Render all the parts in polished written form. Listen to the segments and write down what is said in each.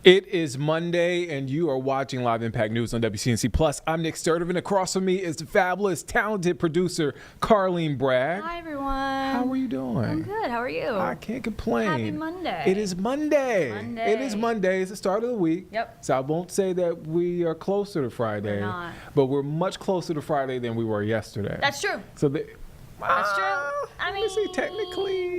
It is Monday, and you are watching Live Impact News on WCNC Plus. I'm Nick Sturdivant. Across from me is the fabulous, talented producer, Carlene Bragg. Hi, everyone. How are you doing? I'm good. How are you? I can't complain. Happy Monday. It is Monday. Monday. It is Monday. It's the start of the week. Yep. So I won't say that we are closer to Friday. We're not. But we're much closer to Friday than we were yesterday. That's true. So That's true. I mean, technically.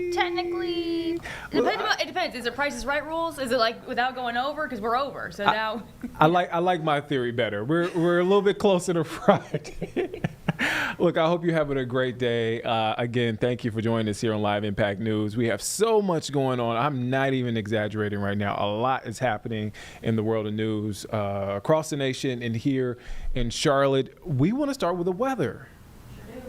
It depends. Is it Price is Right rules? Is it like without going over? Because we're over. So now. I like my theory better. We're a little bit closer to Friday. Look, I hope you're having a great day. Again, thank you for joining us here on Live Impact News. We have so much going on. I'm not even exaggerating right now. A lot is happening in the world of news across the nation and here in Charlotte. We want to start with the weather,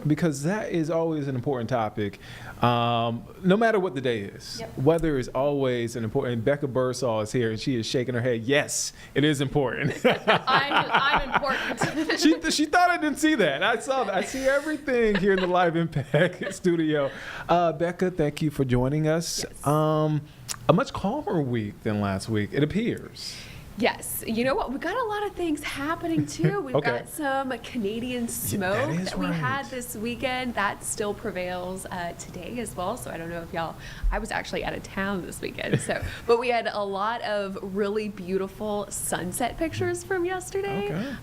because that is always an important topic, no matter what the day is. Yep. Weather is always an important. And Becca Bursall is here, and she is shaking her head. Yes, it is important. I'm important. She thought I didn't see that. I saw that. I see everything here in the Live Impact studio. Becca, thank you for joining us. Yes. A much calmer week than last week, it appears. Yes. You know what? We've got a lot of things happening, too. We've got some Canadian smoke that we had this weekend. That still prevails today as well. So I don't know if y'all, I was actually out of town this weekend. But we had a lot of really beautiful sunset pictures from yesterday. Okay.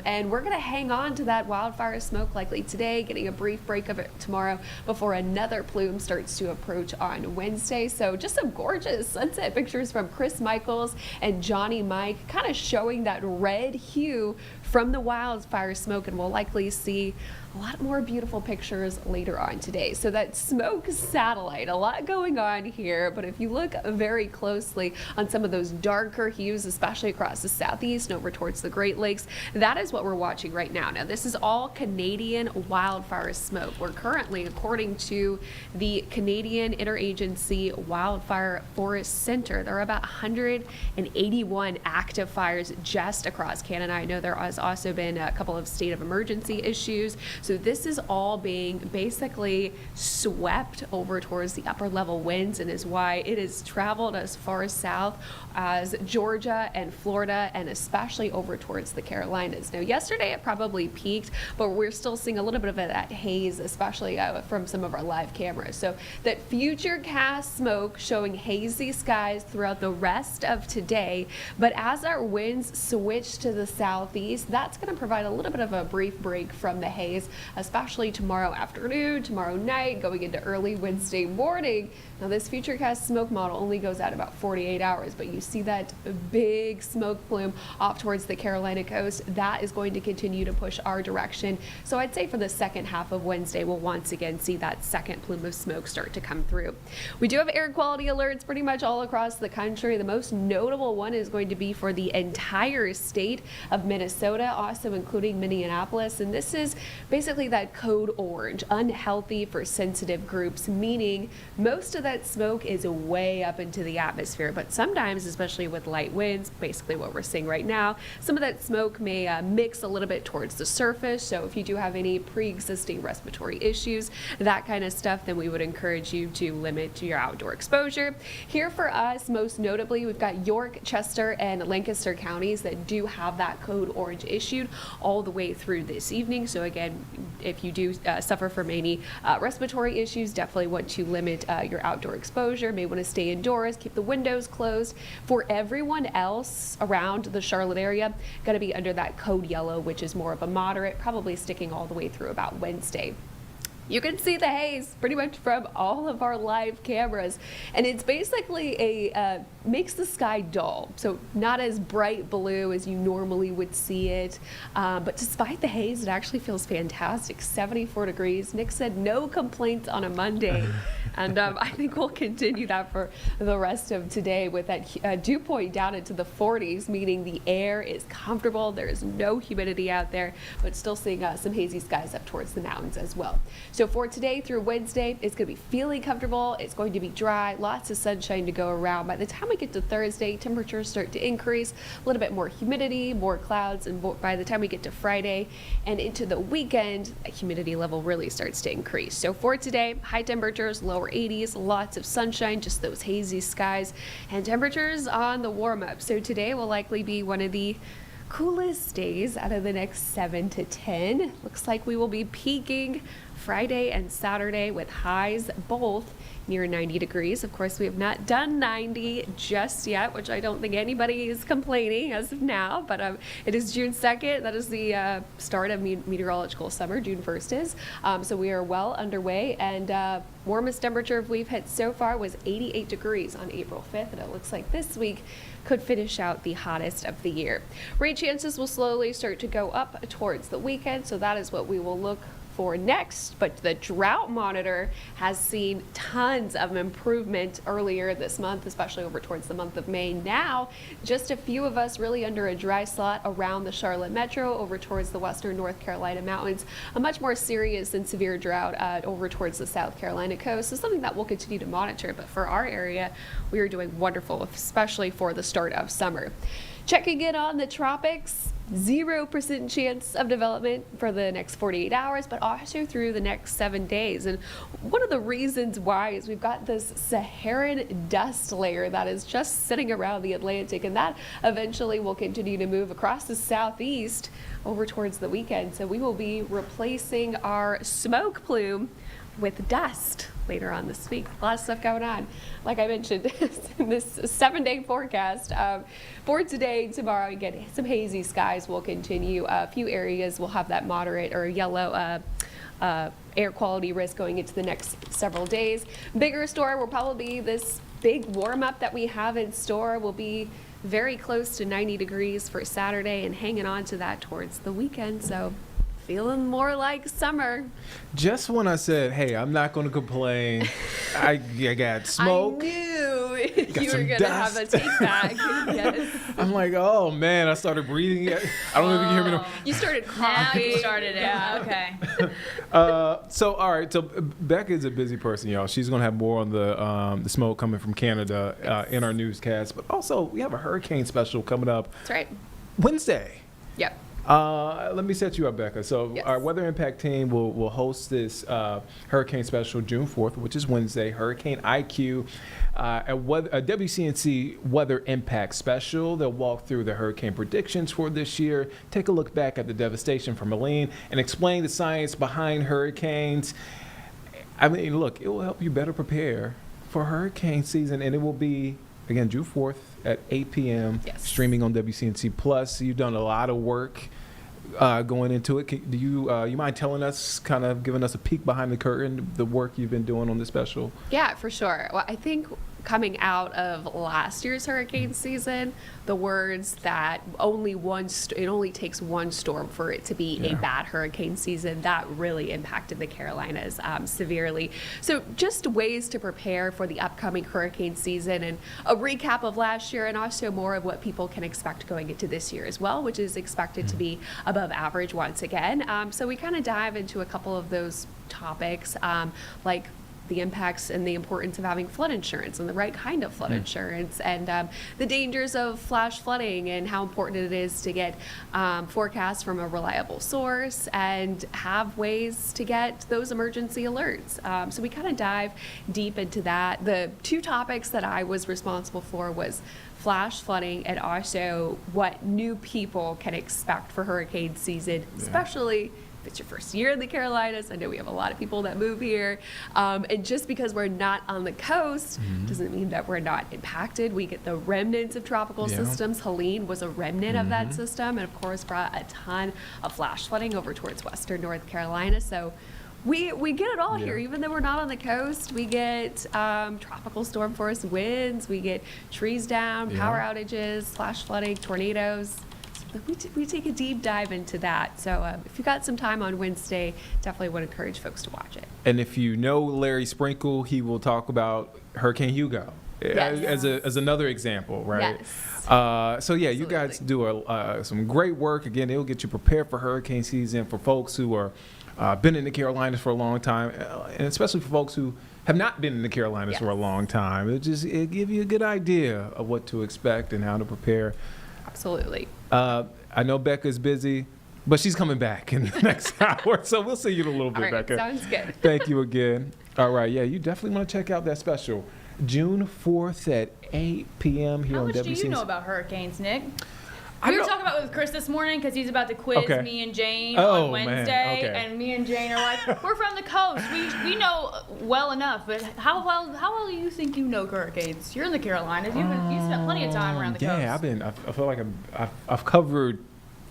And we're going to hang on to that wildfire smoke likely today, getting a brief break of it tomorrow before another plume starts to approach on Wednesday. So just some gorgeous sunset pictures from Chris Michaels and Johnny Mike, kind of showing that red hue from the wildfire smoke, and we'll likely see a lot more beautiful pictures later on today. So that smoke satellite, a lot going on here, but if you look very closely on some of those darker hues, especially across the southeast and over towards the Great Lakes, that is what we're watching right now. Now, this is all Canadian wildfire smoke. We're currently, according to the Canadian Interagency Wildfire Forest Center, there are about 181 active fires just across Canada. I know there has also been a couple of state of emergency issues. So this is all being basically swept over towards the upper level winds, and is why it has traveled as far south as Georgia and Florida, and especially over towards the Carolinas. Now, yesterday it probably peaked, but we're still seeing a little bit of that haze, especially from some of our live cameras. So that future cast smoke showing hazy skies throughout the rest of today, but as our winds switch to the southeast, that's going to provide a little bit of a brief break from the haze, especially tomorrow afternoon, tomorrow night, going into early Wednesday morning. Now, this futurecast smoke model only goes out about 48 hours, but you see that big smoke plume off towards the Carolina coast. That is going to continue to push our direction. So I'd say for the second half of Wednesday, we'll once again see that second plume of smoke start to come through. We do have air quality alerts pretty much all across the country. The most notable one is going to be for the entire state of Minnesota, also including Minneapolis. And this is basically that code orange, unhealthy for sensitive groups, meaning most of that smoke is way up into the atmosphere, but sometimes, especially with light winds, basically what we're seeing right now, some of that smoke may mix a little bit towards the surface. So if you do have any pre-existing respiratory issues, that kind of stuff, then we would encourage you to limit your outdoor exposure. Here for us, most notably, we've got York, Chester, and Lancaster counties that do have that code orange issued all the way through this evening. So again, if you do suffer from any respiratory issues, definitely want to limit your outdoor exposure. May want to stay indoors, keep the windows closed. For everyone else around the Charlotte area, going to be under that code yellow, which is more of a moderate, probably sticking all the way through about Wednesday. You can see the haze pretty much from all of our live cameras, and it's basically makes the sky dull, so not as bright blue as you normally would see it, but despite the haze, it actually feels fantastic. 74 degrees. Nick said no complaints on a Monday, and I think we'll continue that for the rest of today with that dew point down into the 40s, meaning the air is comfortable. There is no humidity out there, but still seeing some hazy skies up towards the mountains as well. So for today through Wednesday, it's going to be feeling comfortable. It's going to be dry, lots of sunshine to go around. By the time we get to Thursday, temperatures start to increase, a little bit more humidity, more clouds, and by the time we get to Friday and into the weekend, the humidity level really starts to increase. So for today, high temperatures, lower lower 80s, lots of sunshine, just those hazy skies, and temperatures on the warm up. So today will likely be one of the coolest days out of the next 7 to 10. Looks like we will be peaking Friday and Saturday with highs both near 90 degrees. Of course, we have not done 90 just yet, which I don't think anybody is complaining as of now, but it is June 2nd. That is the start of meteorological summer. June 1st is. So we are well underway, and warmest temperature we've hit so far was 88 degrees on April 5th, and it looks like this week could finish out the hottest of the year. Rain chances will slowly start to go up towards the weekend, so that is what we will look for next. But the drought monitor has seen tons of improvement earlier this month, especially over towards the month of May. Now, just a few of us really under a dry slot around the Charlotte metro, over towards the western North Carolina mountains. A much more serious and severe drought over towards the South Carolina coast. So something that we'll continue to monitor. But for our area, we are doing wonderful, especially for the start of summer. Checking in on the tropics. 0% chance of development for the next 48 hours, but also through the next 7 days. And one of the reasons why is we've got this Saharan dust layer that is just sitting around the Atlantic, and that eventually will continue to move across the southeast over towards the weekend. So we will be replacing our smoke plume with dust later on this week. A lot of stuff going on. Like I mentioned, in this 7-day forecast, for today, tomorrow, again, some hazy skies will continue. A few areas will have that moderate or yellow air quality risk going into the next several days. Bigger store will probably be this big warm up that we have in store. Will be very close to 90 degrees for Saturday and hanging on to that towards the weekend. So feeling more like summer. Just when I said, hey, I'm not going to complain, I got smoke. I knew you were going to have a dust. take back. Yes. I'm like, oh man, I started breathing. I don't know if you can hear me now. You started Now coughing. you started it. Yeah. Okay. So all right, so Becca's a busy person, y'all. She's gonna have more on the smoke coming from Canada in our newscast, but also we have a hurricane special coming up That's right. Wednesday. Yep. Let me set you up, Becca. So Yes. our Weather Impact team will host this hurricane special June 4th, which is Wednesday, Hurricane IQ, a WCNC Weather Impact special. They'll walk through the hurricane predictions for this year, take a look back at the devastation from Helene, and explain the science behind hurricanes. I mean, look, it will help you better prepare for hurricane season, and it will be, again, June 4th at 8 p.m. Yes. Streaming on WCNC Plus. You've done a lot of work going into it. Do you mind telling us, kind of giving us a peek behind the curtain, the work you've been doing on this special? Yeah, for sure. Well, I think coming out of last year's hurricane season, the words that it only takes one storm for it to be a bad hurricane season, that really impacted the Carolinas severely. So just ways to prepare for the upcoming hurricane season, and a recap of last year, and also more of what people can expect going into this year as well, which is expected to be above average once again. So we kind of dive into a couple of those topics, like the impacts and the importance of having flood insurance and the right kind of flood insurance, and the dangers of flash flooding and how important it is to get forecasts from a reliable source and have ways to get those emergency alerts. So we kind of dive deep into that. The two topics that I was responsible for was flash flooding and also what new people can expect for hurricane season, especially if it's your first year in the Carolinas. I know we have a lot of people that move here. And just because we're not on the coast doesn't mean that we're not impacted. We get the remnants of tropical systems. Helene was a remnant of that system, and of course brought a ton of flash flooding over towards western North Carolina. So we get it all here. Even though we're not on the coast, we get tropical storm force winds, we get trees down, power outages, flash flooding, tornadoes. We take a deep dive into that. So if you got some time on Wednesday, definitely would encourage folks to watch it. And if you know Larry Sprinkle, he will talk about Hurricane Hugo as another example, right? Yes. So yeah, you guys do some great work. Again, it'll get you prepared for hurricane season for folks who are been in the Carolinas for a long time, and especially for folks who have not been in the Carolinas for a long time. It give you a good idea of what to expect and how to prepare. Absolutely. I know Becca's busy, but she's coming back in the next hour, so we'll see you in a little bit, All right, Becca. sounds good. Thank you again. All right, yeah, you definitely want to check out that special. June 4th at 8 p.m. here How on much WCNC. do you know about hurricanes, Nick? I We were know- talking about it with Chris this morning because he's about to quiz Okay. me and Jane Oh, on man, Wednesday, okay. and me and Jane are like, "We're from the coast. We know well enough, but how well do you think you know hurricanes? You're in the Carolinas. You spent plenty of time around the coast." Yeah, I feel like I've covered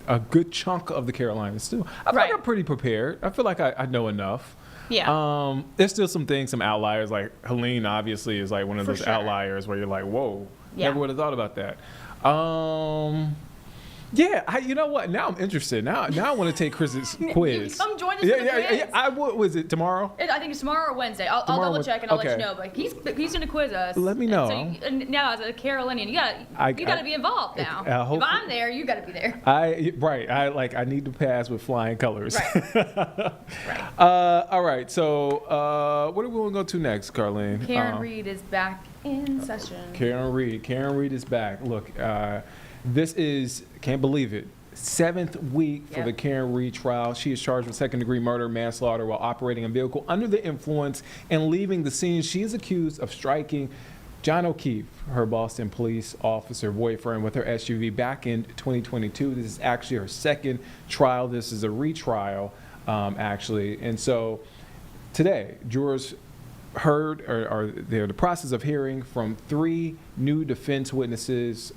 a good chunk of the Carolinas too. I feel like Right. I'm pretty prepared. I feel like I know enough. Yeah. There's still some things, some outliers. Like Helene, obviously, is like one of For those sure. outliers where you're like, whoa, Yeah. never would have thought about that. Yeah, you know what? Now I'm interested. Now I want to take Chris's quiz. Come join us Yeah, for the yeah, quiz. yeah. Was it tomorroll? I think it's tomorrow or Wednesday. I'll Tomorrow double Wed- check and I'll let okay. you know. But he's going to quiz us. Let me And know. So and now as a Carolinian, you got to be involved now. If hopefully- I'm there, you got to be there. I need to pass with flying colors. Right. All right. So what are we going to go to next, Carlene? Karen Reed is back in session. Karen Reed is back. Look, this is, can't believe it, 7th week for Yep. the Karen Reed trial. She is charged with second-degree murder, manslaughter while operating a vehicle under the influence and leaving the scene. She is accused of striking John O'Keefe, her Boston police officer boyfriend, with her SUV back in 2022. This is actually her second trial. This is a retrial, actually. And so today, jurors heard or they're in the process of hearing from 3 new defense witnesses,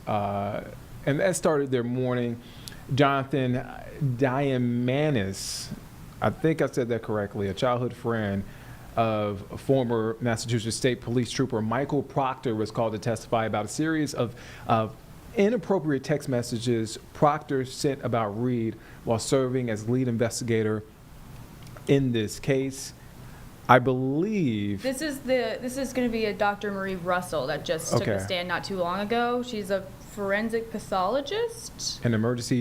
and that started their morning. Jonathan Llamas, I think I said that correctly, a childhood friend of former Massachusetts State Police Trooper Michael Proctor, was called to testify about a series of inappropriate text messages Proctor sent about Reed while serving as lead investigator in this case. I believe This is going to be a Dr. Marie Russell that just took Okay. a stand not too long ago. She's a forensic pathologist. an emergency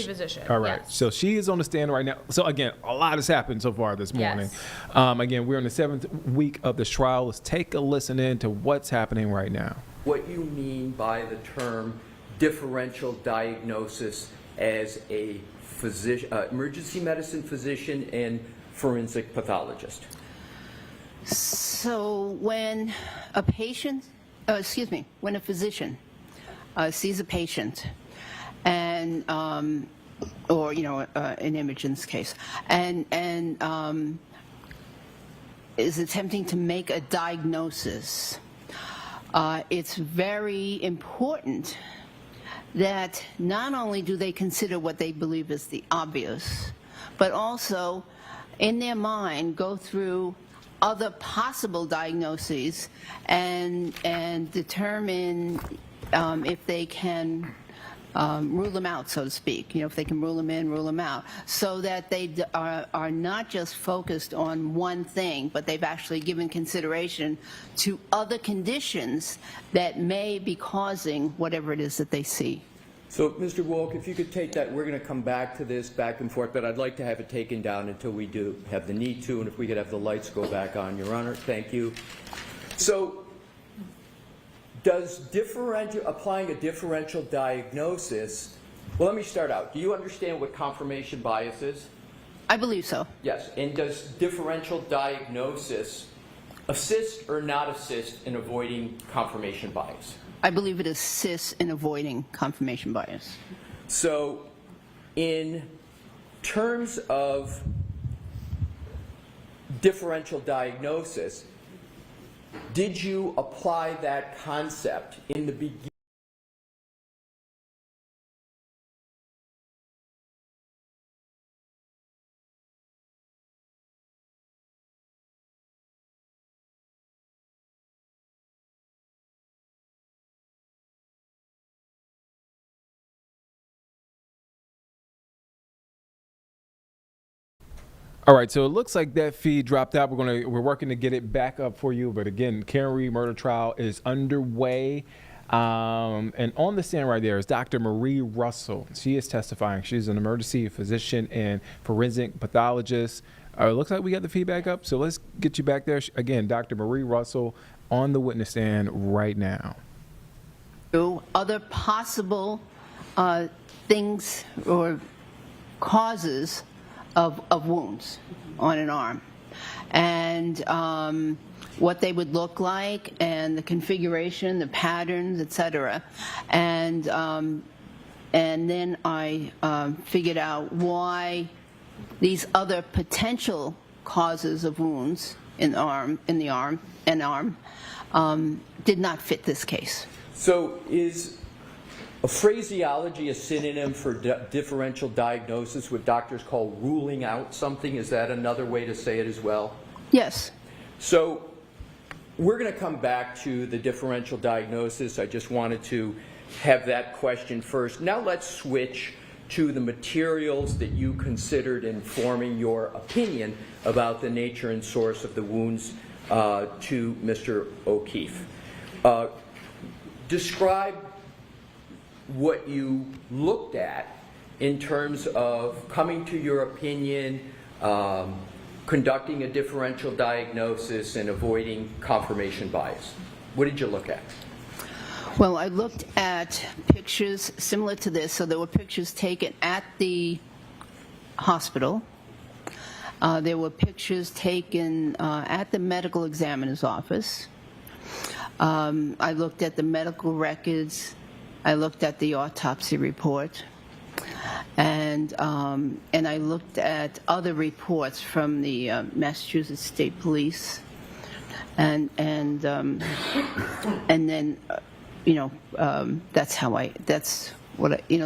physician. All right. Yes. So she is on the stand right now. So again, a lot has happened so far this morning. Yes. Again, we're in the 7th week of this trial. Let's take a listen in to what's happening right now. What you mean by the term differential diagnosis as a physician, emergency medicine physician and forensic pathologist. So when a patient, when a physician sees a patient and, or, an image in this case, and is attempting to make a diagnosis, it's very important that not only do they consider what they believe is the obvious, but also in their mind go through other possible diagnoses and determine if they can rule them out, so to speak. If they can rule them in, rule them out, so that they are not just focused on one thing, but they've actually given consideration to other conditions that may be causing whatever it is that they see. So, Mr. Wolk, if you could take that, we're going to come back to this back and forth, but I'd like to have it taken down until we do have the need to, and if we could have the lights go back on, Your Honor. Thank you. So, does applying a differential diagnosis, well, let me start out. Do you understand what confirmation bias is? I believe so. Yes. And does differential diagnosis assist or not assist in avoiding confirmation bias? I believe it assists in avoiding confirmation bias. So, in terms of differential diagnosis, did you apply that concept in the beginning? All right, so it looks like that feed dropped out. We're working to get it back up for you. But again, Karen Reed murder trial is underway. And on the stand right there is Dr. Marie Russell. She is testifying. She's an emergency physician and forensic pathologist. It looks like we got the feedback up. So let's get you back there. Again, Dr. Marie Russell on the witness stand right now. Other possible things or causes of wounds on an arm. and what they would look like, and the configuration, the patterns, etc. And then I figured out why these other potential causes of wounds in the arm did not fit this case. So is a phraseology a synonym for differential diagnosis, what doctors call ruling out something? Is that another way to say it as well? Yes. So we're going to come back to the differential diagnosis. I just wanted to have that question first. Now let's switch to the materials that you considered in forming your opinion about the nature and source of the wounds to Mr. O'Keefe. Describe what you looked at in terms of coming to your opinion, conducting a differential diagnosis, and avoiding confirmation bias. What did you look at? Well, I looked at pictures similar to this. So there were pictures taken at the hospital. There were pictures taken at the medical examiner's office. I looked at the medical records. I looked at the autopsy report. And I looked at other reports from the Massachusetts State Police. And then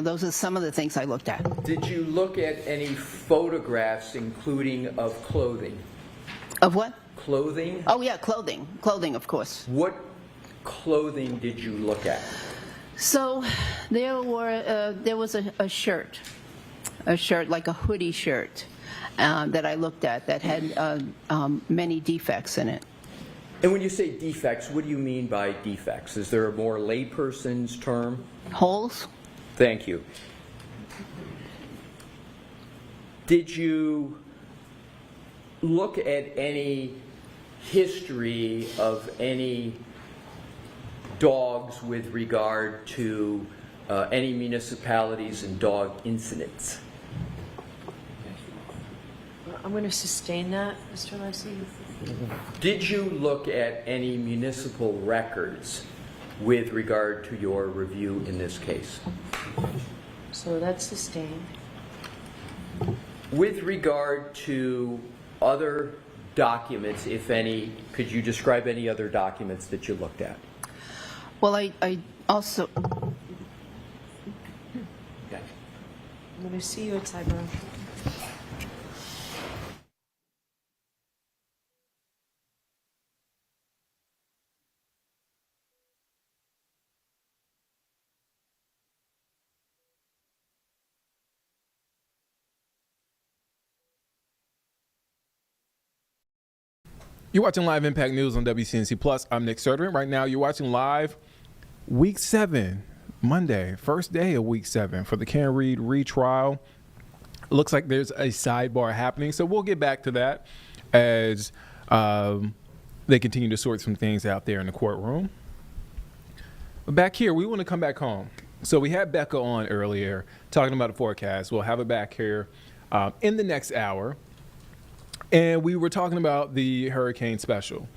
those are some of the things I looked at. Did you look at any photographs, including of clothing? Of what? Clothing? Oh, yeah, clothing. Clothing, of course. What clothing did you look at? So there was a shirt, like a hoodie shirt, that I looked at that had many defects in it. And when you say defects, what do you mean by defects? Is there a more layperson's term? Holes? Thank you. Did you look at any history of any dogs with regard to any municipalities and dog incidents? I'm going to sustain that, Mr. Leslie. Did you look at any municipal records with regard to your review in this case? So that's sustained. With regard to other documents, if any, could you describe any other documents that you looked at? Well, I also... I'm going to see you at Cyber. You're watching Live Impact News on WCNC Plus. I'm Nick Serderman. Right now, you're watching live Week 7, Monday, first day of Week 7 for the Karen Reed retrial. Looks like there's a sidebar happening, so we'll get back to that as they continue to sort some things out there in the courtroom. But back here, we want to come back home. So we had Becca on earlier talking about the forecast. We'll have her back here in the next hour. And we were talking about the hurricane special.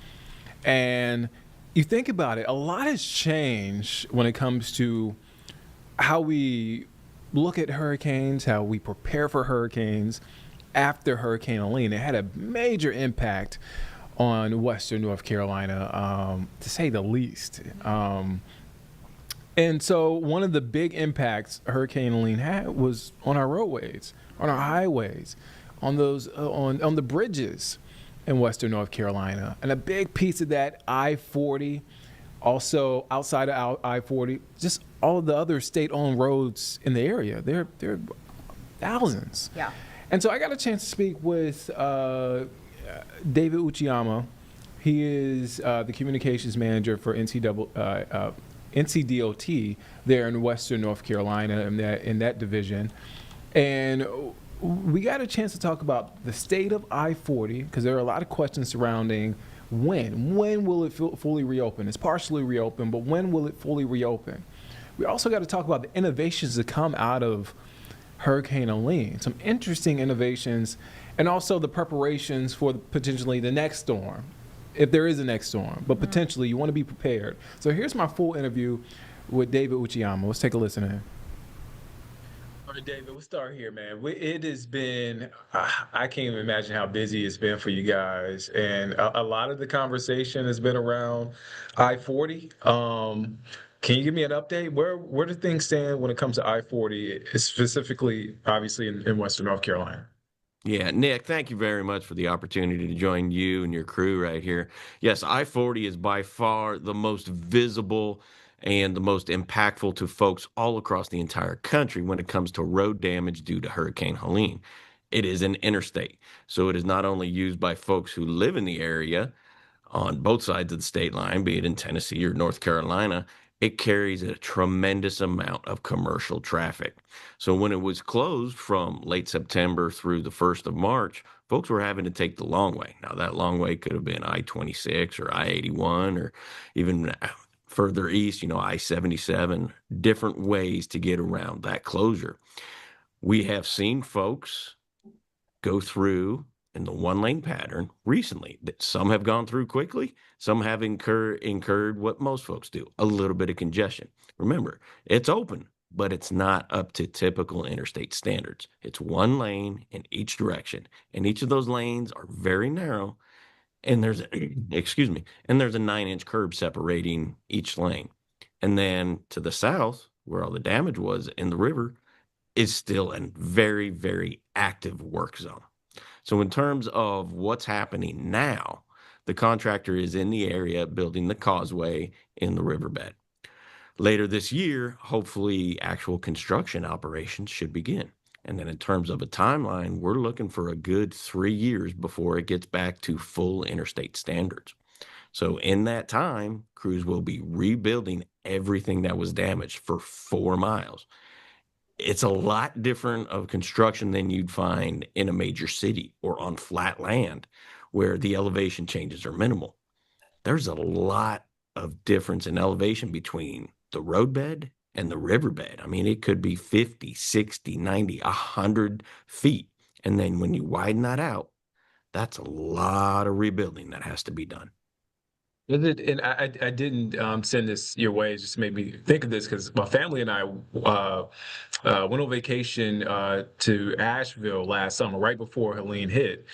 And you think about it, a lot has changed when it comes to how we look at hurricanes, how we prepare for hurricanes after Hurricane Helene. It had a major impact on Western North Carolina, to say the least. And so one of the big impacts Hurricane Helene had was on our roadways, on our highways, on those on the bridges in Western North Carolina. And a big piece of that, I-40, also outside of I-40, just all of the other state-owned roads in the area. There are thousands. Yeah. And so I got a chance to speak with David Uchiyama. He is the communications manager for NCDOT there in Western North Carolina in that division. And we got a chance to talk about the state of I-40, because there are a lot of questions surrounding when will it fully reopen? It's partially reopened, but when will it fully reopen? We also got to talk about the innovations that come out of Hurricane Helene, some interesting innovations, and also the preparations for potentially the next storm, if there is a next storm. But potentially, you want to be prepared. So here's my full interview with David Uchiyama. Let's take a listen to him. All right, David, we'll start here, man. It has been, I can't even imagine how busy it's been for you guys. And a lot of the conversation has been around I-40. Can you give me an update? Where do things stand when it comes to I-40, specifically, obviously, in Western North Carolina? Yeah, Nick, thank you very much for the opportunity to join you and your crew right here. Yes, I-40 is by far the most visible and the most impactful to folks all across the entire country when it comes to road damage due to Hurricane Helene. It is an interstate, so it is not only used by folks who live in the area on both sides of the state line, be it in Tennessee or North Carolina. It carries a tremendous amount of commercial traffic. So when it was closed from late September through the 1st of March, folks were having to take the long way. Now, that long way could have been I-26 or I-81 or even further east, I-77, different ways to get around that closure. We have seen folks go through in the one-lane pattern recently. That some have gone through quickly, some have incurred what most folks do, a little bit of congestion. Remember, it's open, but it's not up to typical interstate standards. It's one lane in each direction, and each of those lanes are very narrow, and there's excuse me, and there's a 9-inch curb separating each lane. And then to the south, where all the damage was in the river, is still a very, very active work zone. So in terms of what's happening now, the contractor is in the area building the causeway in the riverbed. Later this year, hopefully actual construction operations should begin. And then in terms of a timeline, we're looking for a good 3 years before it gets back to full interstate standards. So in that time, crews will be rebuilding everything that was damaged for 4 miles. It's a lot different of construction than you'd find in a major city or on flat land where the elevation changes are minimal. There's a lot of difference in elevation between the roadbed and the riverbed. I mean, it could be 50, 60, 90, 100 feet. And then when you widen that out, that's a lot of rebuilding that has to be done. And I didn't send this your way. It just made me think of this because my family and I went on vacation to Asheville last summer, right before Helene hit.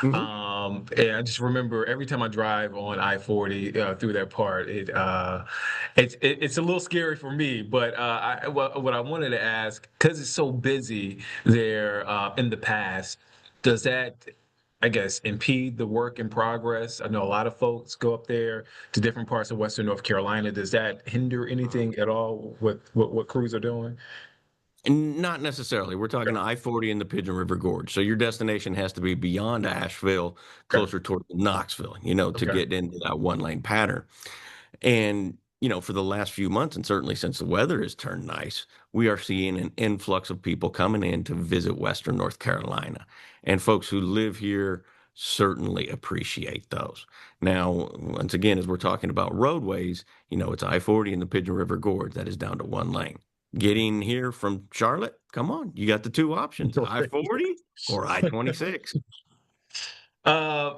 And I just remember every time I drive on I-40 through that part, it's a little scary for me. But what I wanted to ask, because it's so busy there in the past, does that, I guess, impede the work in progress? I know a lot of folks go up there to different parts of Western North Carolina. Does that hinder anything at all with what crews are doing? And not necessarily. We're talking Okay. I-40 in the Pigeon River Gorge. So your destination has to be beyond Asheville, Okay. closer toward Knoxville, to Okay. get into that one lane pattern. And, for the last few months, and certainly since the weather has turned nice, we are seeing an influx of people coming in to visit Western North Carolina. And folks who live here certainly appreciate those. Now, once again, as we're talking about roadways, it's I-40 in the Pigeon River Gorge that is down to one lane. Getting here from Charlotte, come on, you got the two options, I-40 or I-26. Uh,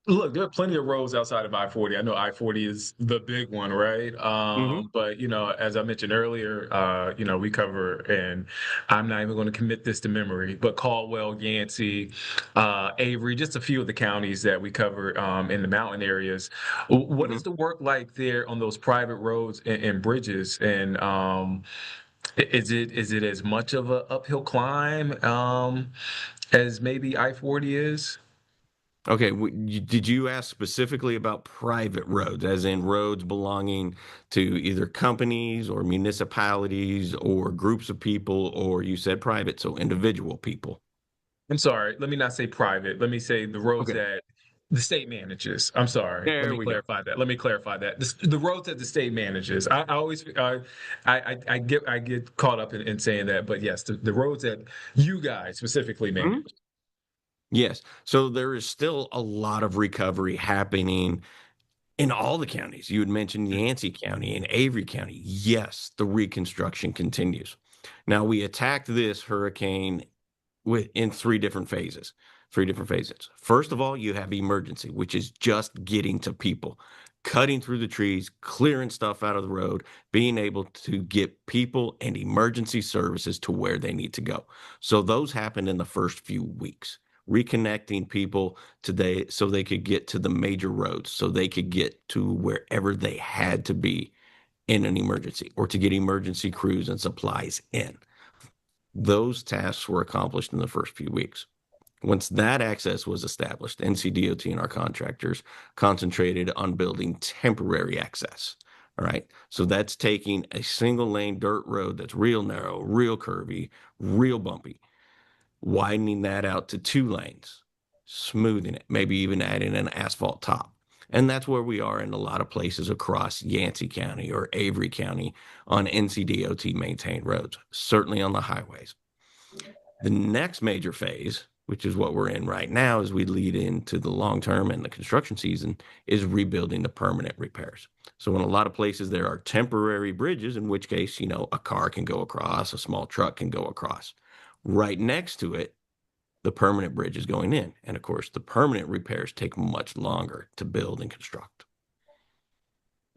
Look, there are plenty of roads outside of I-40. I know I-40 is the big one, right? Mhm. But as I mentioned earlier, we cover, and I'm not even going to commit this to memory, but Caldwell, Yancey, Avery, just a few of the counties that we cover in the mountain areas. What is Mhm. the work like there on those private roads and bridges? And is it as much of an uphill climb as maybe I-40 is? Okay, did you ask specifically about private roads, as in roads belonging to either companies or municipalities or groups of people, or you said private, so individual people? I'm sorry, let me not say private. Let me say the roads Okay, that the state manages. I'm sorry. Let there me we go. clarify that. Let me clarify that. The roads that the state manages. I always I get caught up in saying that, but yes, the roads that you guys specifically Mhm. manage. Yes, so there is still a lot of recovery happening in all the counties. You had mentioned Yancey County and Avery County. Yes, the reconstruction continues. Now, we attacked this hurricane in 3 different phases. Three different phases. First of all, you have emergency, which is just getting to people, cutting through the trees, clearing stuff out of the road, being able to get people and emergency services to where they need to go. So those happen in the first few weeks, reconnecting people today so they could get to the major roads, so they could get to wherever they had to be in an emergency, or to get emergency crews and supplies in. Those tasks were accomplished in the first few weeks. Once that access was established, NCDOT and our contractors concentrated on building temporary access. All right. So that's taking a single lane dirt road that's real narrow, real curvy, real bumpy, widening that out to 2 lanes, smoothing it, maybe even adding an asphalt top. And that's where we are in a lot of places across Yancey County or Avery County on NCDOT maintained roads, certainly on the highways. The next major phase, which is what we're in right now as we lead into the long term and the construction season, is rebuilding the permanent repairs. So in a lot of places, there are temporary bridges, in which case, a car can go across, a small truck can go across. Right next to it, the permanent bridge is going in. And of course, the permanent repairs take much longer to build and construct.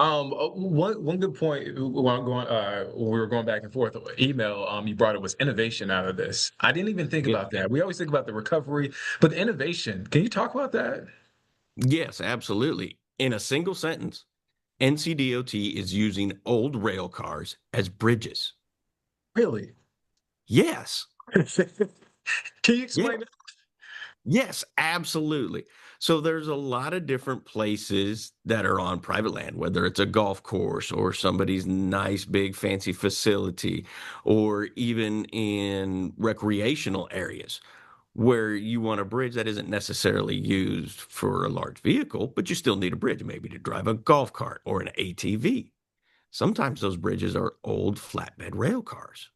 One good point when we were going back and forth email, you brought it was innovation out of this. I didn't even think about that. We always think about the recovery, but the innovation. Can you talk about that? Yes, absolutely. In a single sentence, NCDOT is using old rail cars as bridges. Really? Yes. Can you explain that? Yes, absolutely. So there's a lot of different places that are on private land, whether it's a golf course or somebody's nice, big, fancy facility, or even in recreational areas where you want a bridge that isn't necessarily used for a large vehicle, but you still need a bridge, maybe to drive a golf cart or an ATV. Sometimes those bridges are old flatbed rail cars.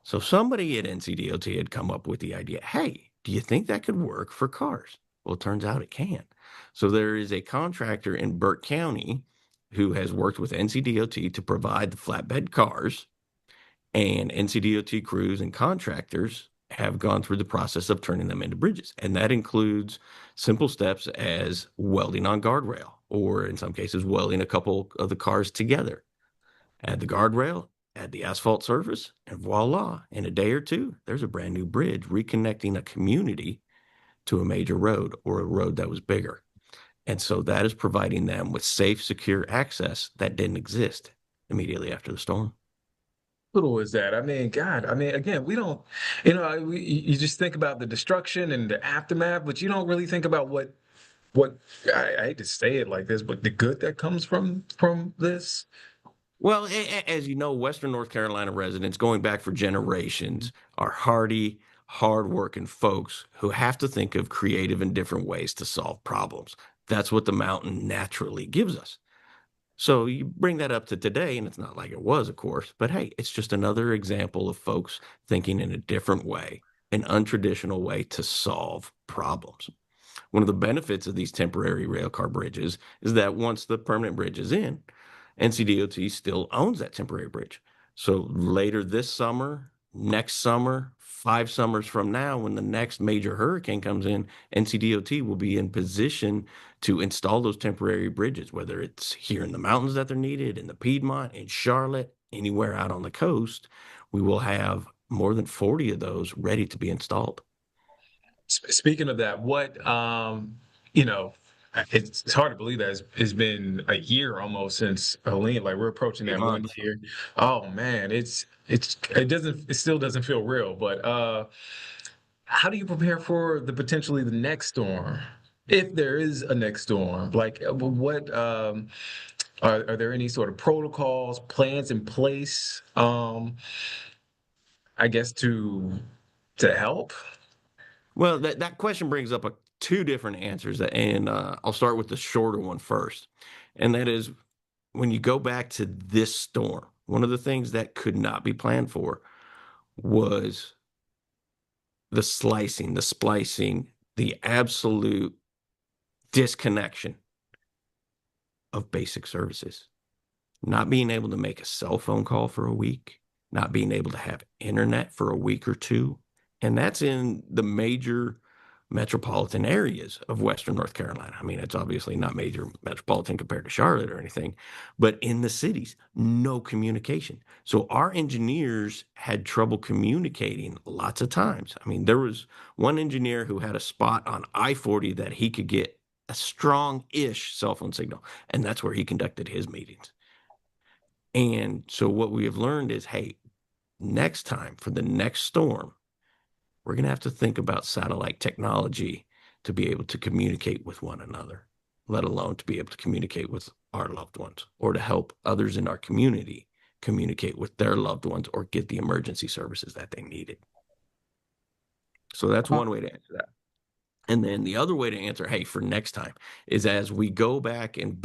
So somebody at NCDOT had come up with the idea, hey, do you think that could work for cars? Well, it turns out it can. So there is a contractor in Burke County who has worked with NCDOT to provide the flatbed cars, and NCDOT crews and contractors have gone through the process of turning them into bridges. And that includes simple steps as welding on guardrail, or in some cases, welding a couple of the cars together. Add the guardrail, add the asphalt surface, and voila, in a day or two, there's a brand new bridge reconnecting a community to a major road or a road that was bigger. And so that is providing them with safe, secure access that didn't exist immediately after the storm. Little is that? I mean, God, again, we don't, you just think about the destruction and the aftermath, but you don't really think about what I hate to say it like this, but the good that comes from this. Well, as you know, Western North Carolina residents going back for generations are hardy, hardworking folks who have to think of creative and different ways to solve problems. That's what the mountain naturally gives us. So you bring that up to today, and it's not like it was, of course, but hey, it's just another example of folks thinking in a different way, an untraditional way to solve problems. One of the benefits of these temporary railcar bridges is that once the permanent bridge is in, NCDOT still owns that temporary bridge. So later this summer, next summer, 5 summers from now, when the next major hurricane comes in, NCDOT will be in position to install those temporary bridges, whether it's here in the mountains that they're needed, in the Piedmont, in Charlotte, anywhere out on the coast. We will have more than 40 of those ready to be installed. Speaking of that, you know, it's hard to believe that it's been a year almost since Helene. Like we're approaching that 1 year. Oh man, it still doesn't feel real. But how do you prepare for potentially the next storm, if there is a next storm? Like what are there any sort of protocols, plans in place? I guess to help. Well, that question brings up 2 different answers, and I'll start with the shorter one first. And that is, when you go back to this storm, one of the things that could not be planned for was the slicing, the splicing, the absolute disconnection of basic services. Not being able to make a cell phone call for a week, not being able to have internet for a week or 2. And that's in the major metropolitan areas of Western North Carolina. I mean, it's obviously not major metropolitan compared to Charlotte or anything, but in the cities, no communication. So our engineers had trouble communicating lots of times. I mean, there was one engineer who had a spot on I-40 that he could get a strong-ish cell phone signal, and that's where he conducted his meetings. And so what we have learned is, hey, next time for the next storm, we're going to have to think about satellite technology to be able to communicate with one another, let alone to be able to communicate with our loved ones or to help others in our community communicate with their loved ones or get the emergency services that they needed. So that's one way to answer that. And then the other way to answer, hey, for next time, is as we go back and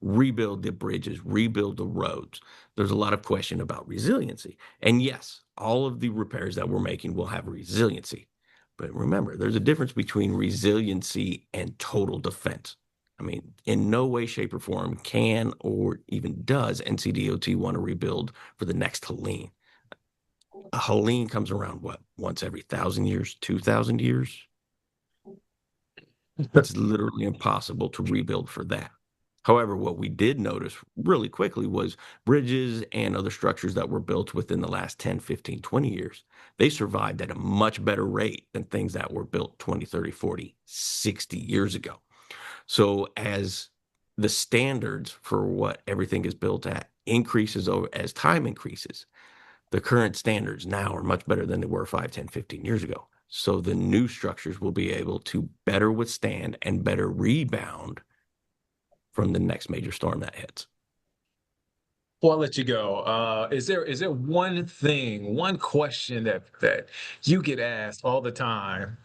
rebuild the bridges, rebuild the roads, there's a lot of question about resiliency. And yes, all of the repairs that we're making will have resiliency. But remember, there's a difference between resiliency and total defense. I mean, in no way, shape, or form can or even does NCDOT want to rebuild for the next Helene. A Helene comes around, what, once every 1,000 years, 2,000 years? It's literally impossible to rebuild for that. However, what we did notice really quickly was bridges and other structures that were built within the last 10, 15, 20 years, they survived at a much better rate than things that were built 20, 30, 40, 60 years ago. So as the standards for what everything is built at increases over as time increases, the current standards now are much better than they were 5, 10, 15 years ago. So the new structures will be able to better withstand and better rebound from the next major storm that hits. Well, I'll let you go. Is there one thing, one question that you get asked all the time,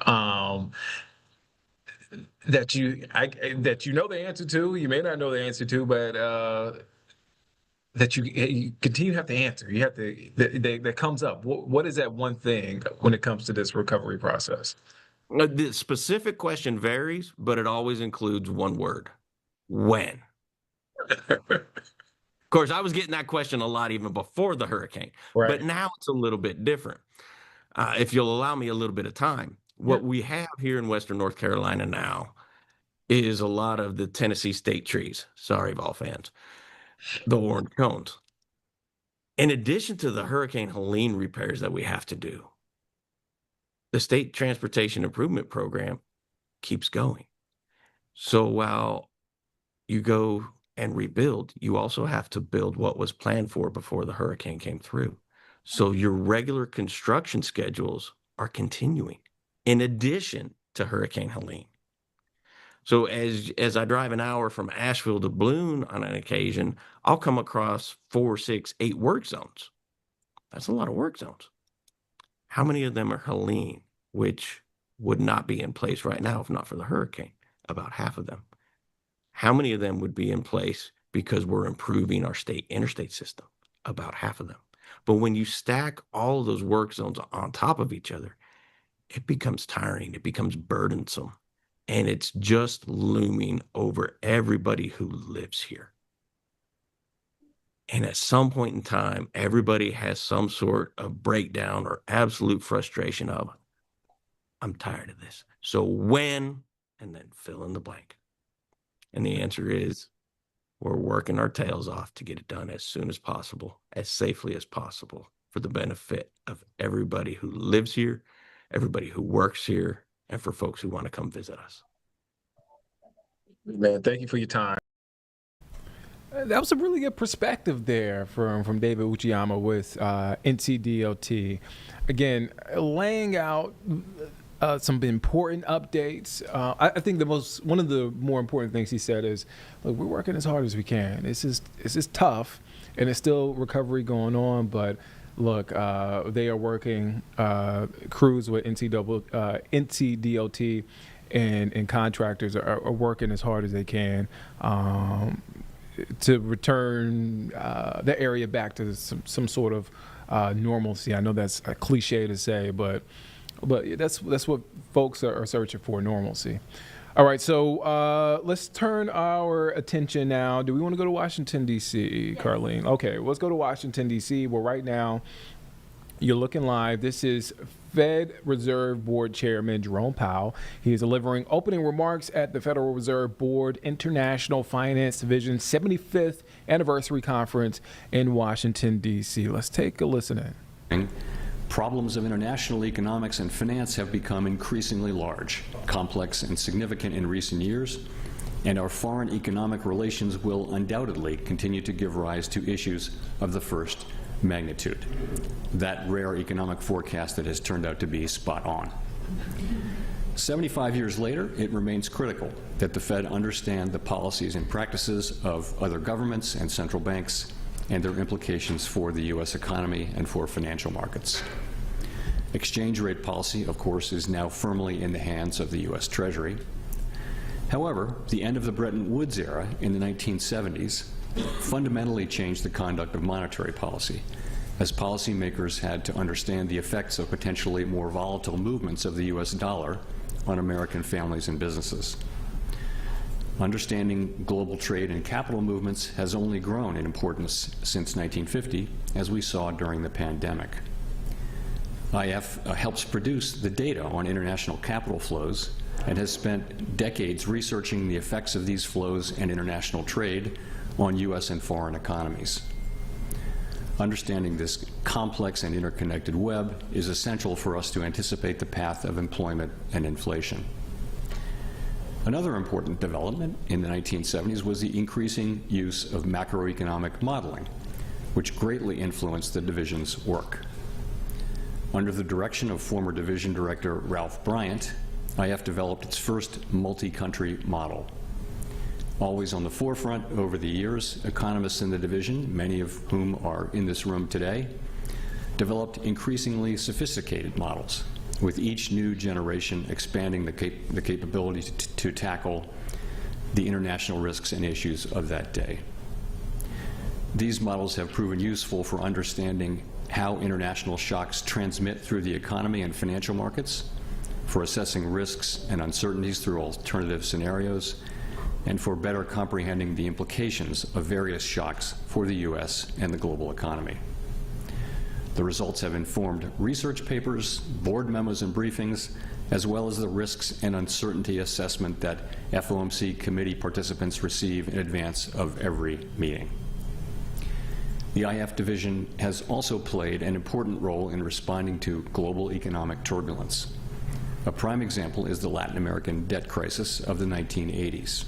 that you know the answer to? You may not know the answer to, but that you continue to have to answer. You have to that comes up. What is that one thing when it comes to this recovery process? The specific question varies, but it always includes one word: when. Of course, I was getting that question a lot even before the hurricane, Right. but now it's a little bit different. If you'll allow me a little bit of time, what we have here in Western North Carolina now is a lot of the Tennessee state trees. Sorry, Vol fans, the orange cones. In addition to the Hurricane Helene repairs that we have to do, the State Transportation Improvement Program keeps going. So while you go and rebuild, you also have to build what was planned for before the hurricane came through. So your regular construction schedules are continuing in addition to Hurricane Helene. So as I drive an hour from Asheville to Boone on an occasion, I'll come across 4, 6, 8 work zones. That's a lot of work zones. How many of them are Helene, which would not be in place right now if not for the hurricane? About half of them. How many of them would be in place because we're improving our state interstate system? About half of them. But when you stack all of those work zones on top of each other, it becomes tiring, it becomes burdensome, and it's just looming over everybody who lives here. And at some point in time, everybody has some sort of breakdown or absolute frustration of, I'm tired of this. So when, and then fill in the blank. And the answer is, we're working our tails off to get it done as soon as possible, as safely as possible, for the benefit of everybody who lives here, everybody who works here, and for folks who want to come visit us. Man, thank you for your time. That was a really good perspective there from David Uchiyama with NCDOT. Again, laying out some important updates. I think one of the more important things he said is, look, we're working as hard as we can. It's just tough, and it's still recovery going on. But look, they are working, crews with NCDOT and contractors are working as hard as they can to return the area back to some sort of normalcy. I know that's a cliche to say, but that's what folks are searching for, normalcy. All right, so let's turn our attention now. Do we want to go to Washington, D.C., Carlene? Okay, let's go to Washington, D.C., where right now You're looking live. This is Fed Reserve Board Chairman Jerome Powell. He is delivering opening remarks at the Federal Reserve Board International Finance Division 75th Anniversary Conference in Washington, D.C. Let's take a listen in. Problems of international economics and finance have become increasingly large, complex, and significant in recent years, and our foreign economic relations will undoubtedly continue to give rise to issues of the first magnitude. That rare economic forecast that has turned out to be spot on. 75 years later, it remains critical that the Fed understand the policies and practices of other governments and central banks and their implications for the U.S. economy and for financial markets. Exchange rate policy, of course, is now firmly in the hands of the U.S. Treasury. However, the end of the Bretton Woods era in the 1970s fundamentally changed the conduct of monetary policy, as policymakers had to understand the effects of potentially more volatile movements of the U.S. dollar on American families and businesses. Understanding global trade and capital movements has only grown in importance since 1950, as we saw during the pandemic. IF helps produce the data on international capital flows and has spent decades researching the effects of these flows and international trade on U.S. and foreign economies. Understanding this complex and interconnected web is essential for us to anticipate the path of employment and inflation. Another important development in the 1970s was the increasing use of macroeconomic modeling, which greatly influenced the division's work. Under the direction of former division director Ralph Bryant, IF developed its first multi-country model. Always on the forefront over the years, economists in the division, many of whom are in this room today, developed increasingly sophisticated models, with each new generation expanding the capability to tackle the international risks and issues of that day. These models have proven useful for understanding how international shocks transmit through the economy and financial markets, for assessing risks and uncertainties through alternative scenarios, and for better comprehending the implications of various shocks for the U.S. and the global economy. The results have informed research papers, board memos and briefings, as well as the risks and uncertainty assessment that FOMC committee participants receive in advance of every meeting. The IF division has also played an important role in responding to global economic turbulence. A prime example is the Latin American debt crisis of the 1980s.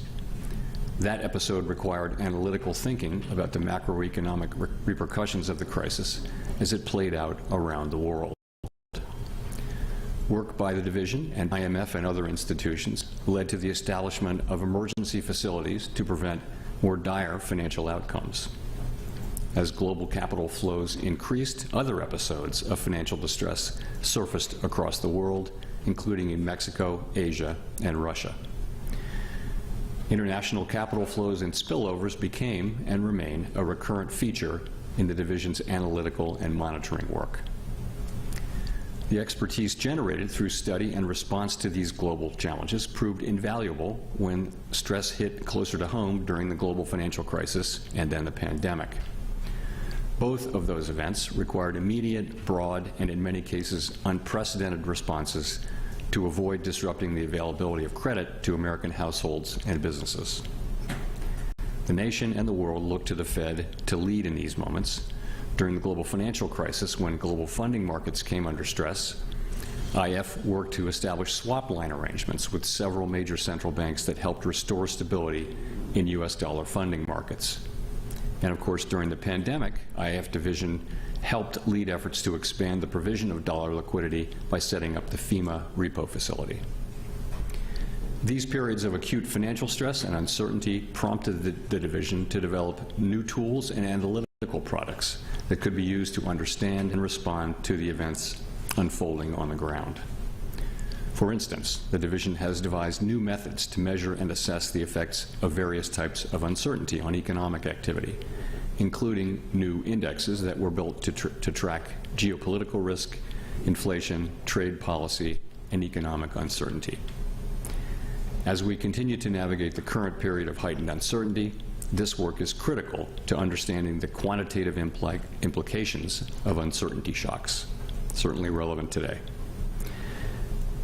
That episode required analytical thinking about the macroeconomic repercussions of the crisis as it played out around the world. Work by the division and IMF and other institutions led to the establishment of emergency facilities to prevent more dire financial outcomes. As global capital flows increased, other episodes of financial distress surfaced across the world, including in Mexico, Asia, and Russia. International capital flows and spillovers became and remain a recurrent feature in the division's analytical and monitoring work. The expertise generated through study and response to these global challenges proved invaluable when stress hit closer to home during the global financial crisis and then the pandemic. Both of those events required immediate, broad, and in many cases unprecedented responses to avoid disrupting the availability of credit to American households and businesses. The nation and the world looked to the Fed to lead in these moments. During the global financial crisis, when global funding markets came under stress, IF worked to establish swap line arrangements with several major central banks that helped restore stability in U.S. dollar funding markets. And of course, during the pandemic, IF division helped lead efforts to expand the provision of dollar liquidity by setting up the FEMA repo facility. These periods of acute financial stress and uncertainty prompted the division to develop new tools and analytical products that could be used to understand and respond to the events unfolding on the ground. For instance, the division has devised new methods to measure and assess the effects of various types of uncertainty on economic activity, including new indexes that were built to track geopolitical risk, inflation, trade policy, and economic uncertainty. As we continue to navigate the current period of heightened uncertainty, this work is critical to understanding the quantitative implications of uncertainty shocks. certainly relevant today.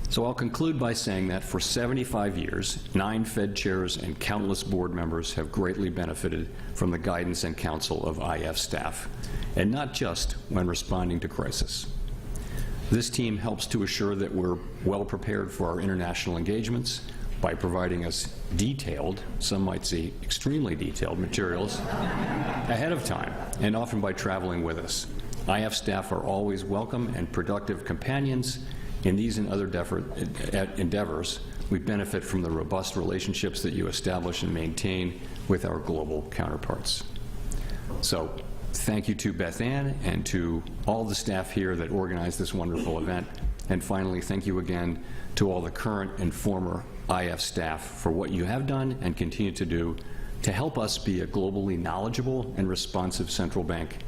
So I'll conclude by saying that for 75 years, 9 Fed chairs and countless board members have greatly benefited from the guidance and counsel of IF staff, and not just when responding to crisis. This team helps to assure that we're well prepared for our international engagements by providing us detailed, some might say extremely detailed, materials ahead of time, and often by traveling with us. IF staff are always welcome and productive companions. In these and other endeavors, we benefit from the robust relationships that you establish and maintain with our global counterparts. So, thank you to Beth Ann and to all the staff here that organized this wonderful event. And finally, thank you again to all the current and former IF staff for what you have done and continue to do to help us be a globally knowledgeable and responsive central bank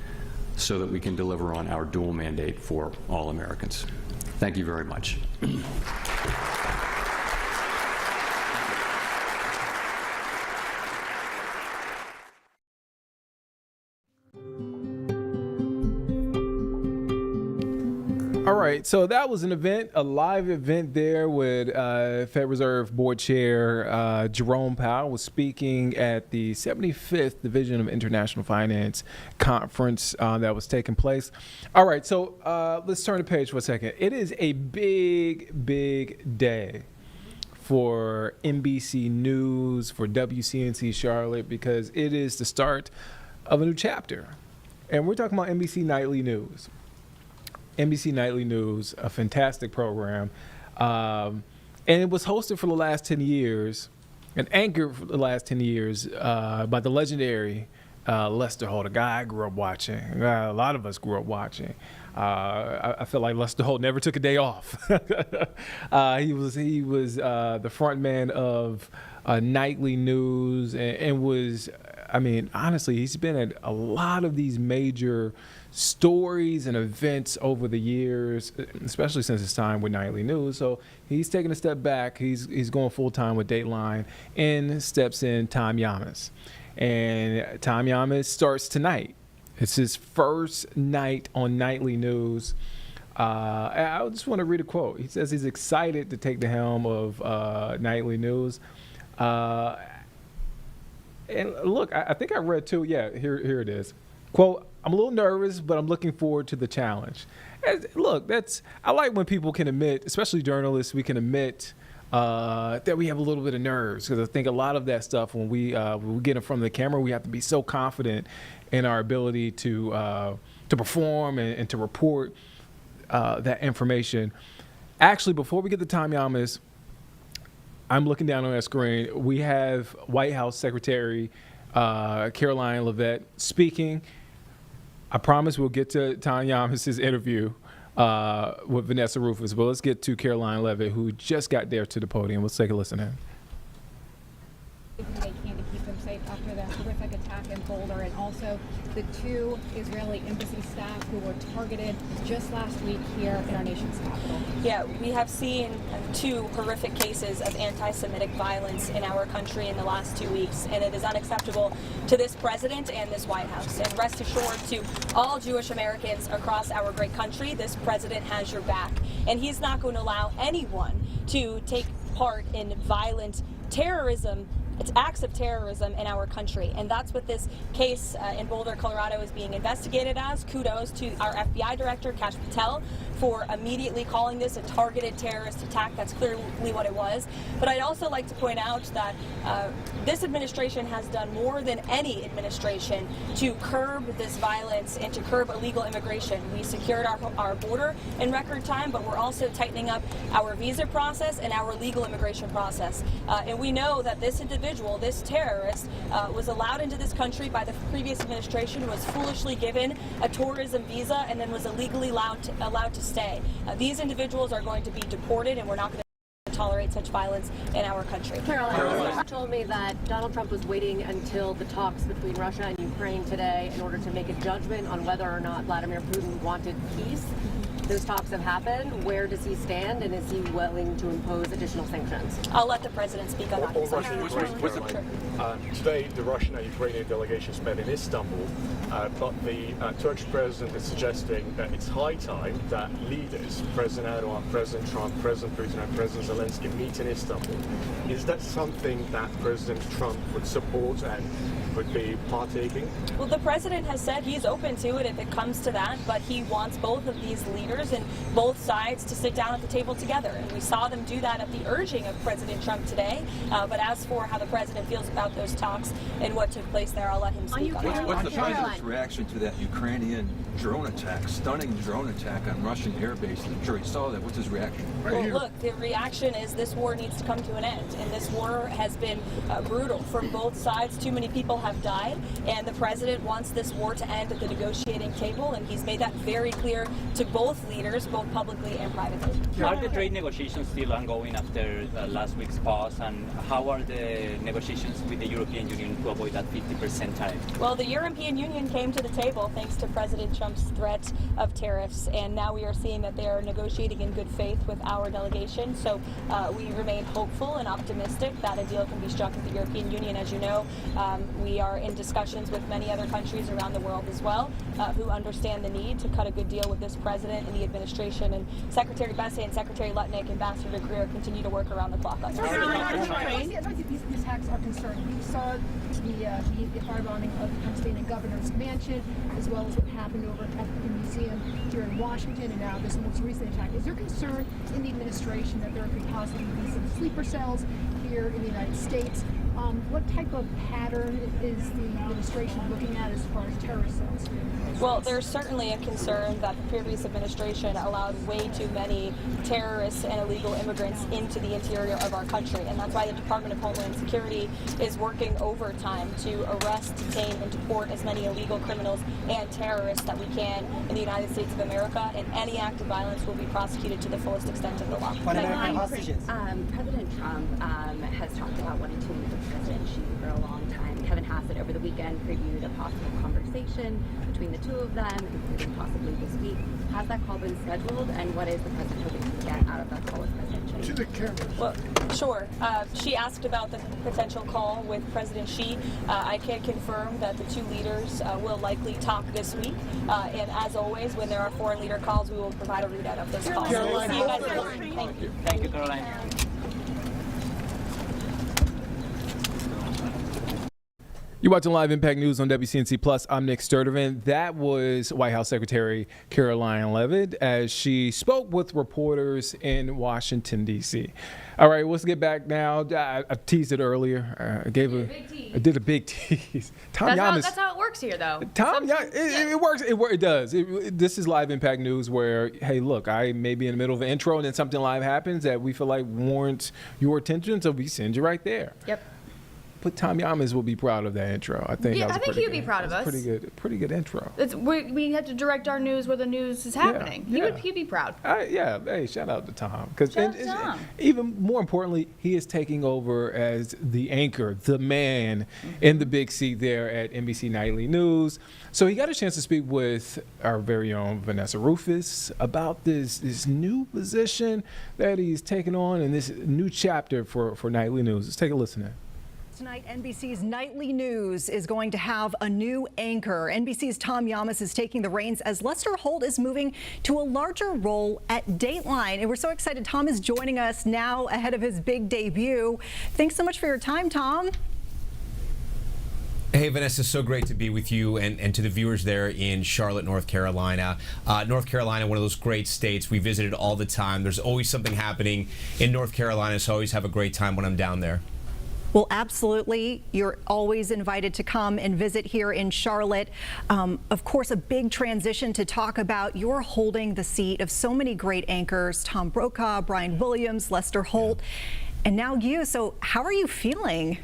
so that we can deliver on our dual mandate for all Americans. Thank you very much. All right, so that was an event, a live event there with Fed Reserve Board Chair Jerome Powell was speaking at the 75th Division of International Finance Conference that was taking place. All right, so let's turn the page for a second. It is a big, big day for NBC News, for WCNC Charlotte, because it is the start of a new chapter. And we're talking about NBC Nightly News. NBC Nightly News, a fantastic program. And it was hosted for the last 10 years, and anchored for the last 10 years by the legendary Lester Holt, a guy I grew up watching. A lot of us grew up watching. I feel like Lester Holt never took a day off. He was the front man of Nightly News and was, I mean, honestly, he's been at a lot of these major stories and events over the years, especially since his time with Nightly News. So he's taking a step back. He's going full time with Dateline, and steps in Tom Llamas. And Tom Llamas starts tonight. It's his first night on Nightly News. I just want to read a quote. He says he's excited to take the helm of Nightly News. And look, I think I read too. Yeah, here it is. Quote, "I'm a little nervous, but I'm looking forward to the challenge." And look, I like when people can admit, especially journalists, we can admit that we have a little bit of nerves, because I think a lot of that stuff when we get in front of the camera, we have to be so confident in our ability to perform and to report that information. Actually, before we get to Tom Llamas, I'm looking down on that screen. We have White House Secretary Caroline Leavitt speaking. I promise we'll get to Tom Llamas' interview with Vanessa Rufus, but let's get to Caroline Leavitt, who just got there to the podium. Let's take a listen in. They can to keep them safe after the horrific attack in Boulder, and also the 2 Israeli embassy staff who were targeted just last week here in our nation's capital. Yeah, we have seen 2 horrific cases of anti-Semitic violence in our country in the last 2 weeks, and it is unacceptable to this president and this White House. And rest assured, to all Jewish Americans across our great country, this president has your back, and he's not going to allow anyone to take part in violent terrorism. It's acts of terrorism in our country, and that's what this case in Boulder, Colorado is being investigated as. Kudos to our FBI director, Kash Patel, for immediately calling this a targeted terrorist attack. That's clearly what it was. But I'd also like to point out that this administration has done more than any administration to curb this violence and to curb illegal immigration. We secured our border in record time, but we're also tightening up our visa process and our legal immigration process. And we know that this individual, this terrorist, was allowed into this country by the previous administration, was foolishly given a tourism visa, and then was illegally allowed to stay. These individuals are going to be deported, and we're not going to tolerate such violence in our country. Caroline told me that Donald Trump was waiting until the talks between Russia and Ukraine today in order to make a judgment on whether or not Vladimir Putin wanted peace. those talks have happened. Where does he stand, and is he willing to impose additional sanctions? I'll let the president speak on that. Today, the Russian and Ukrainian delegations met in Istanbul, but the Turkish president is suggesting that it's high time that leaders, President Erdogan, President Trump, President Putin, and President Zelensky meet in Istanbul. Is that something that President Trump would support and would be partaking? Well, the president has said he's open to it if it comes to that, but he wants both of these leaders and both sides to sit down at the table together. And we saw them do that at the urging of President Trump today. But as for how the president feels about those talks and what took place there, I'll let him speak on that. What's the president's reaction to that Ukrainian drone attack, stunning drone attack on Russian air bases? I'm sure he saw that. What's his reaction? Well, look, the reaction is this war needs to come to an end. And this war has been brutal from both sides. Too many people have died. And the president wants this war to end at the negotiating table. And he's made that very clear to both leaders, both publicly and privately. Are the trade negotiations still ongoing after last week's pause? And how are the negotiations with the European Union to avoid that 50% tariff? Well, the European Union came to the table thanks to President Trump's threat of tariffs. And now we are seeing that they are negotiating in good faith with our delegation. So we remain hopeful and optimistic that a deal can be struck with the European Union. As you know, we are in discussions with many other countries around the world as well who understand the need to cut a good deal with this president and the administration. And Secretary Bessie and Secretary Lutnick, Ambassador Greer continue to work around the clock on this. These attacks are concerning. We saw the firebombing of the Pennsylvania governor's mansion, as well as what happened over at the museum here in Washington, and now this most recent attack. Is there concern in the administration that there could possibly be some sleeper cells here in the United States? What type of pattern is the administration looking at as far as terrorist cells? Well, there's certainly a concern that the previous administration allowed way too many terrorists and illegal immigrants into the interior of our country. And that's why the Department of Homeland Security is working overtime to arrest, detain, and deport as many illegal criminals and terrorists that we can in the United States of America. And any act of violence will be prosecuted to the fullest extent of the law. President Trump has talked about wanting to meet with President Xi for a long time. Kevin Hassett over the weekend previewed a possible conversation between the two of them, including possibly this week. Has that call been scheduled, and what is the president hoping to get out of that call with President Xi? To the camera. Well, sure. She asked about the potential call with President Xi. I can confirm that the two leaders will likely talk this week. And as always, when there are foreign leader calls, we will provide a readout of those calls. We'll see you guys later. Thank you. Thank you, Caroline. You're watching Live Impact News on WCNC Plus. I'm Nick Sturtevant. That was White House Secretary Caroline Leavitt as she spoke with reporters in Washington, D.C. All right, let's get back now. I teased it earlier. I did a big tease. Tom Llamas. That's how it works here, though. It works. It does. This is Live Impact News where, hey, look, I may be in the middle of an intro and then something live happens that we feel like warrants your attention, so we send you right there. Yep. But Tom Llamas will be proud of that intro. I think. Yeah, that was I think he'd be proud of us. Pretty good intro. We have to direct our news where the news is happening. He'd be proud. Yeah. Hey, shout out to Tom. Because Tom. even more importantly, he is taking over as the anchor, the man in the big seat there at NBC Nightly News. So he got a chance to speak with our very own Vanessa Rufus about this new position that he's taken on and this new chapter for Nightly News. Let's take a listen in. Tonight, NBC's Nightly News is going to have a new anchor. NBC's Tom Llamas is taking the reins as Lester Holt is moving to a larger role at Dateline. And we're so excited Tom is joining us now ahead of his big debut. Thanks so much for your time, Tom. Hey, Vanessa, so great to be with you and to the viewers there in Charlotte, North Carolina. North Carolina, one of those great states. We visit it all the time. There's always something happening in North Carolina, so I always have a great time when I'm down there. Well, absolutely. You're always invited to come and visit here in Charlotte. Of course, a big transition to talk about. You're holding the seat of so many great anchors, Tom Brokaw, Brian Williams, Lester Holt, and now you. So how are you feeling?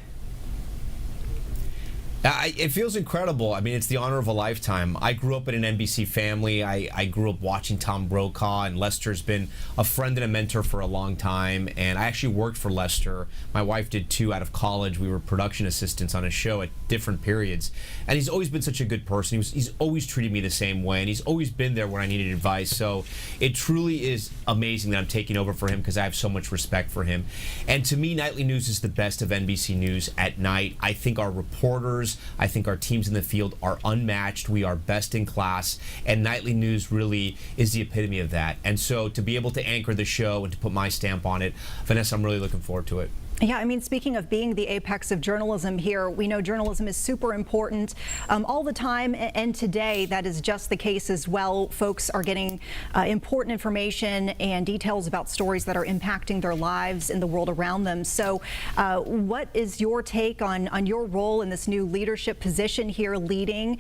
It feels incredible. I mean, it's the honor of a lifetime. I grew up in an NBC family. I grew up watching Tom Brokaw, and Lester's been a friend and a mentor for a long time. And I actually worked for Lester. My wife did too out of college. We were production assistants on a show at different periods. And he's always been such a good person. He's always treated me the same way, and he's always been there when I needed advice. So it truly is amazing that I'm taking over for him because I have so much respect for him. And to me, Nightly News is the best of NBC News at night. I think our reporters, I think our teams in the field are unmatched. We are best in class, and Nightly News really is the epitome of that. And so to be able to anchor the show and to put my stamp on it, Vanessa, I'm really looking forward to it. Yeah, I mean, speaking of being the apex of journalism here, we know journalism is super important all the time, and today that is just the case as well. Folks are getting important information and details about stories that are impacting their lives in the world around them. So what is your take on your role in this new leadership position here, leading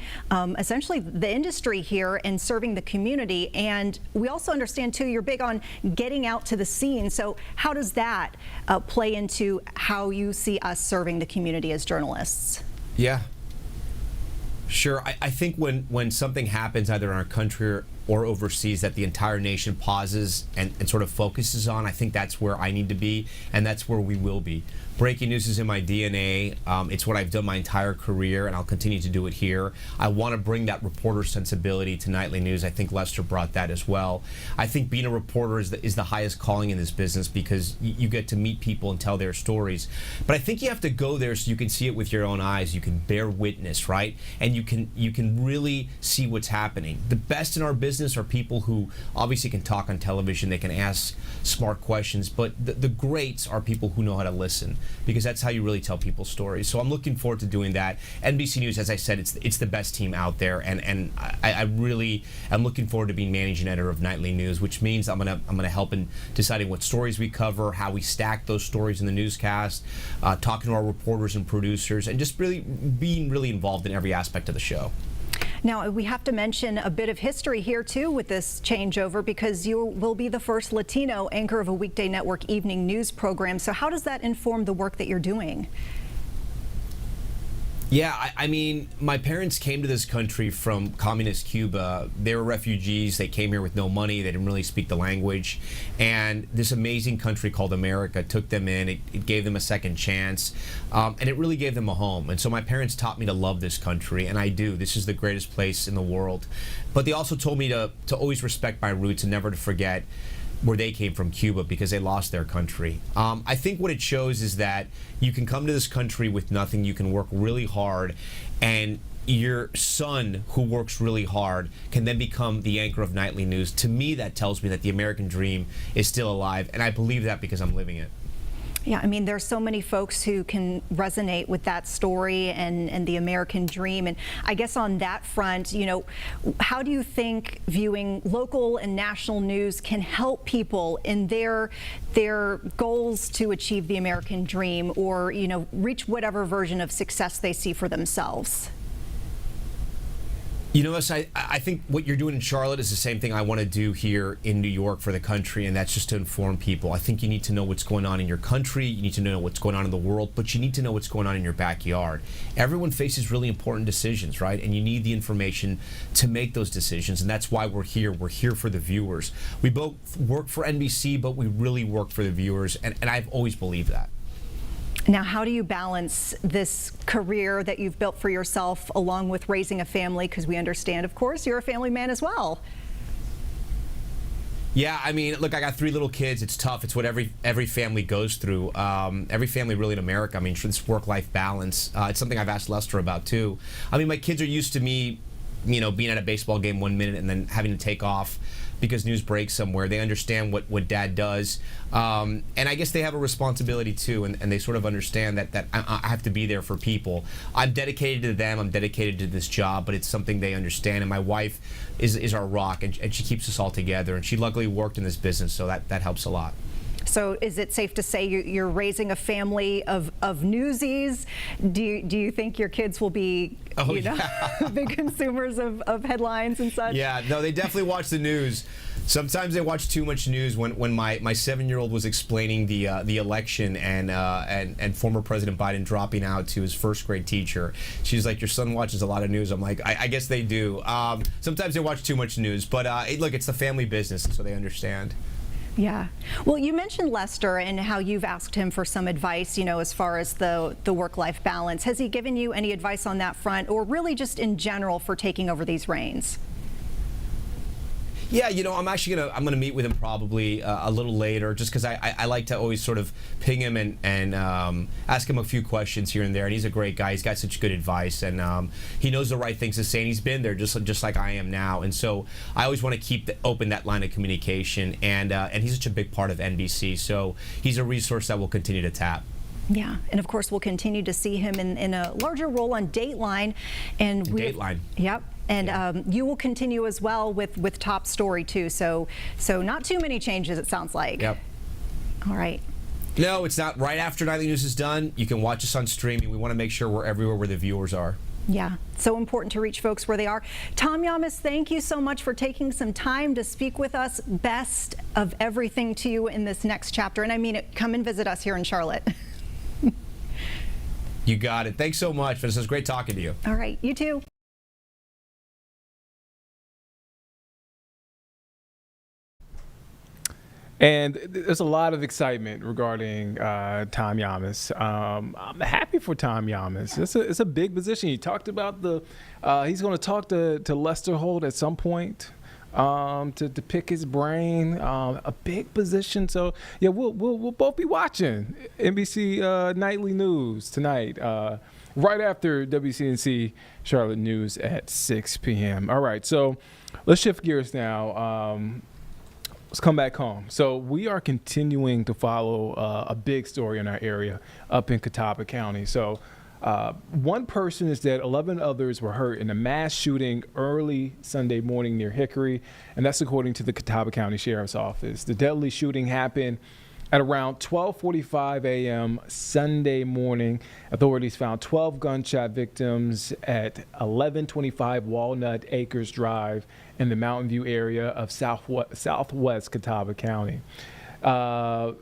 essentially the industry here and serving the community? And we also understand, too, you're big on getting out to the scene. So how does that play into how you see us serving the community as journalists? Yeah, sure. I think when something happens either in our country or overseas that the entire nation pauses and sort of focuses on, I think that's where I need to be, and that's where we will be. Breaking news is in my DNA. It's what I've done my entire career, and I'll continue to do it here. I want to bring that reporter sensibility to Nightly News. I think Lester brought that as well. I think being a reporter is the highest calling in this business because you get to meet people and tell their stories. But I think you have to go there so you can see it with your own eyes. You can bear witness, right? And you can really see what's happening. The best in our business are people who obviously can talk on television. They can ask smart questions, but the greats are people who know how to listen, because that's how you really tell people stories. So I'm looking forward to doing that. NBC News, as I said, it's the best team out there, and I really am looking forward to being managing editor of Nightly News, which means I'm gonna help in deciding what stories we cover, how we stack those stories in the newscast, talking to our reporters and producers, and just really being really involved in every aspect of the show. Now, we have to mention a bit of history here, too, with this changeover, because you will be the first Latino anchor of a weekday network evening news program. So how does that inform the work that you're doing? Yeah, I mean, my parents came to this country from communist Cuba. They were refugees. They came here with no money. They didn't really speak the language. And this amazing country called America took them in. It gave them a second chance. And it really gave them a home. And so my parents taught me to love this country, and I do. This is the greatest place in the world. But they also told me to always respect my roots and never to forget where they came from, Cuba, because they lost their country. I think what it shows is that you can come to this country with nothing, you can work really hard, and your son, who works really hard, can then become the anchor of Nightly News. To me, that tells me that the American dream is still alive, and I believe that because I'm living it. Yeah, I mean, there's so many folks who can resonate with that story and the American dream. And I guess on that front, you know, how do you think viewing local and national news can help people in their goals to achieve the American dream, or, you know, reach whatever version of success they see for themselves? You know, I think what you're doing in Charlotte is the same thing I want to do here in New York for the country, and that's just to inform people. I think you need to know what's going on in your country, you need to know what's going on in the world, but you need to know what's going on in your backyard. Everyone faces really important decisions, right? And you need the information to make those decisions, and that's why we're here. We're here for the viewers. We both work for NBC, but we really work for the viewers, and I've always believed that. Now, how do you balance this career that you've built for yourself along with raising a family? Because we understand, of course, you're a family man as well. Yeah, I mean, look, I got 3 little kids. It's tough. It's what every family goes through. Every family really in America. I mean, for this work-life balance, it's something I've asked Lester about too. I mean, my kids are used to me, you know, being at a baseball game 1 minute and then having to take off because news breaks somewhere. They understand what Dad does, and I guess they have a responsibility too, and they sort of understand that I have to be there for people. I'm dedicated to them, I'm dedicated to this job, but it's something they understand, and my wife is our rock, and she keeps us all together, and she luckily worked in this business, so that helps a lot. So is it safe to say you're raising a family of newsies? Do you think your kids will be big consumers of headlines and such? Yeah, no, they definitely watch the news. Sometimes I watch too much news. When my 7-year-old was explaining the election and former President Biden dropping out to his first grade teacher, she's like, "Your son watches a lot of news." I'm like, I guess they do. Sometimes they watch too much news, but look, it's the family business, so they understand. Yeah. Well, you mentioned Lester and how you've asked him for some advice, as far as the work-life balance. Has he given you any advice on that front, or really just in general for taking over these reins? Yeah, I'm gonna meet with him probably a little later, just because I like to always sort of ping him and ask him a few questions here and there. And he's a great guy. He's got such good advice, and he knows the right things to say. And he's been there just like I am now. And so I always want to keep open that line of communication. And he's such a big part of NBC, so he's a resource that we'll continue to tap. Yeah, and of course we'll continue to see him in a larger role on Dateline. Dateline. Yep. And you will continue as well with Top Story too. So not too many changes, it sounds like. Yep. All right. No, it's not. Right after Nightly News is done, you can watch us on streaming. We want to make sure we're everywhere where the viewers are. Yeah, so important to reach folks where they are. Tom Llamas, thank you so much for taking some time to speak with us. Best of everything to you in this next chapter. And I mean it, come and visit us here in Charlotte. You got it. Thanks so much. This was great talking to you. All right, you too. And there's a lot of excitement regarding Tom Llamas. I'm happy for Tom Llamas. It's a big position. He talked about he's going to talk to Lester Holt at some point to pick his brain. A big position. So yeah, we'll both be watching NBC Nightly News tonight, right after WCNC Charlotte News at 6 p.m. All right, so let's shift gears now. Let's come back home. So we are continuing to follow a big story in our area up in Catawba County. So one person is dead, 11 others were hurt in a mass shooting early Sunday morning near Hickory, and that's according to the Catawba County Sheriff's Office. The deadly shooting happened at around 12:45 a.m. Sunday morning. Authorities found 12 gunshot victims at 1125 Walnut Acres Drive in the Mountain View area of southwest Catawba County. That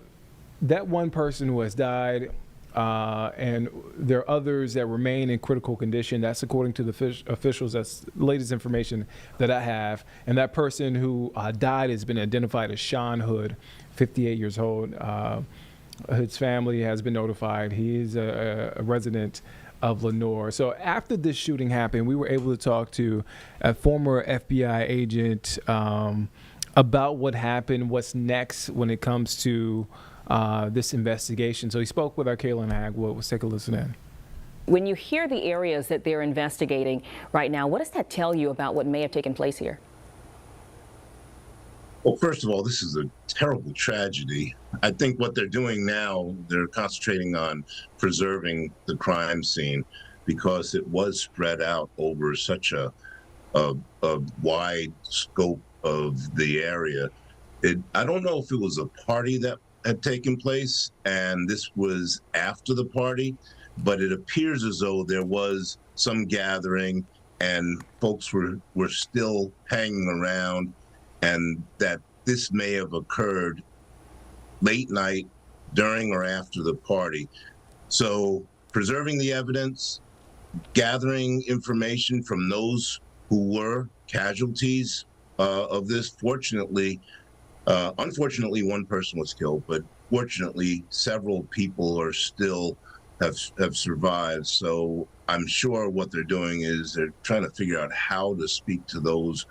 one person who has died, and there are others that remain in critical condition. That's according to the officials. That's the latest information that I have. And that person who died has been identified as Sean Hood, 58 years old. His family has been notified. He is a resident of Lenore. So after this shooting happened, we were able to talk to a former FBI agent about what happened, what's next when it comes to this investigation. So he spoke with our Kaylin Hagwood. Let's take a listen in. When you hear the areas that they're investigating right now, what does that tell you about what may have taken place here? Well, first of all, this is a terrible tragedy. I think what they're doing now, they're concentrating on preserving the crime scene because it was spread out over such a wide scope of the area. I don't know if it was a party that had taken place and this was after the party, but it appears as though there was some gathering and folks were still hanging around, and that this may have occurred late night, during or after the party. So preserving the evidence, gathering information from those who were casualties of this. Unfortunately, one person was killed, but fortunately, several people are still have survived. So I'm sure what they're doing is they're trying to figure out how to speak to those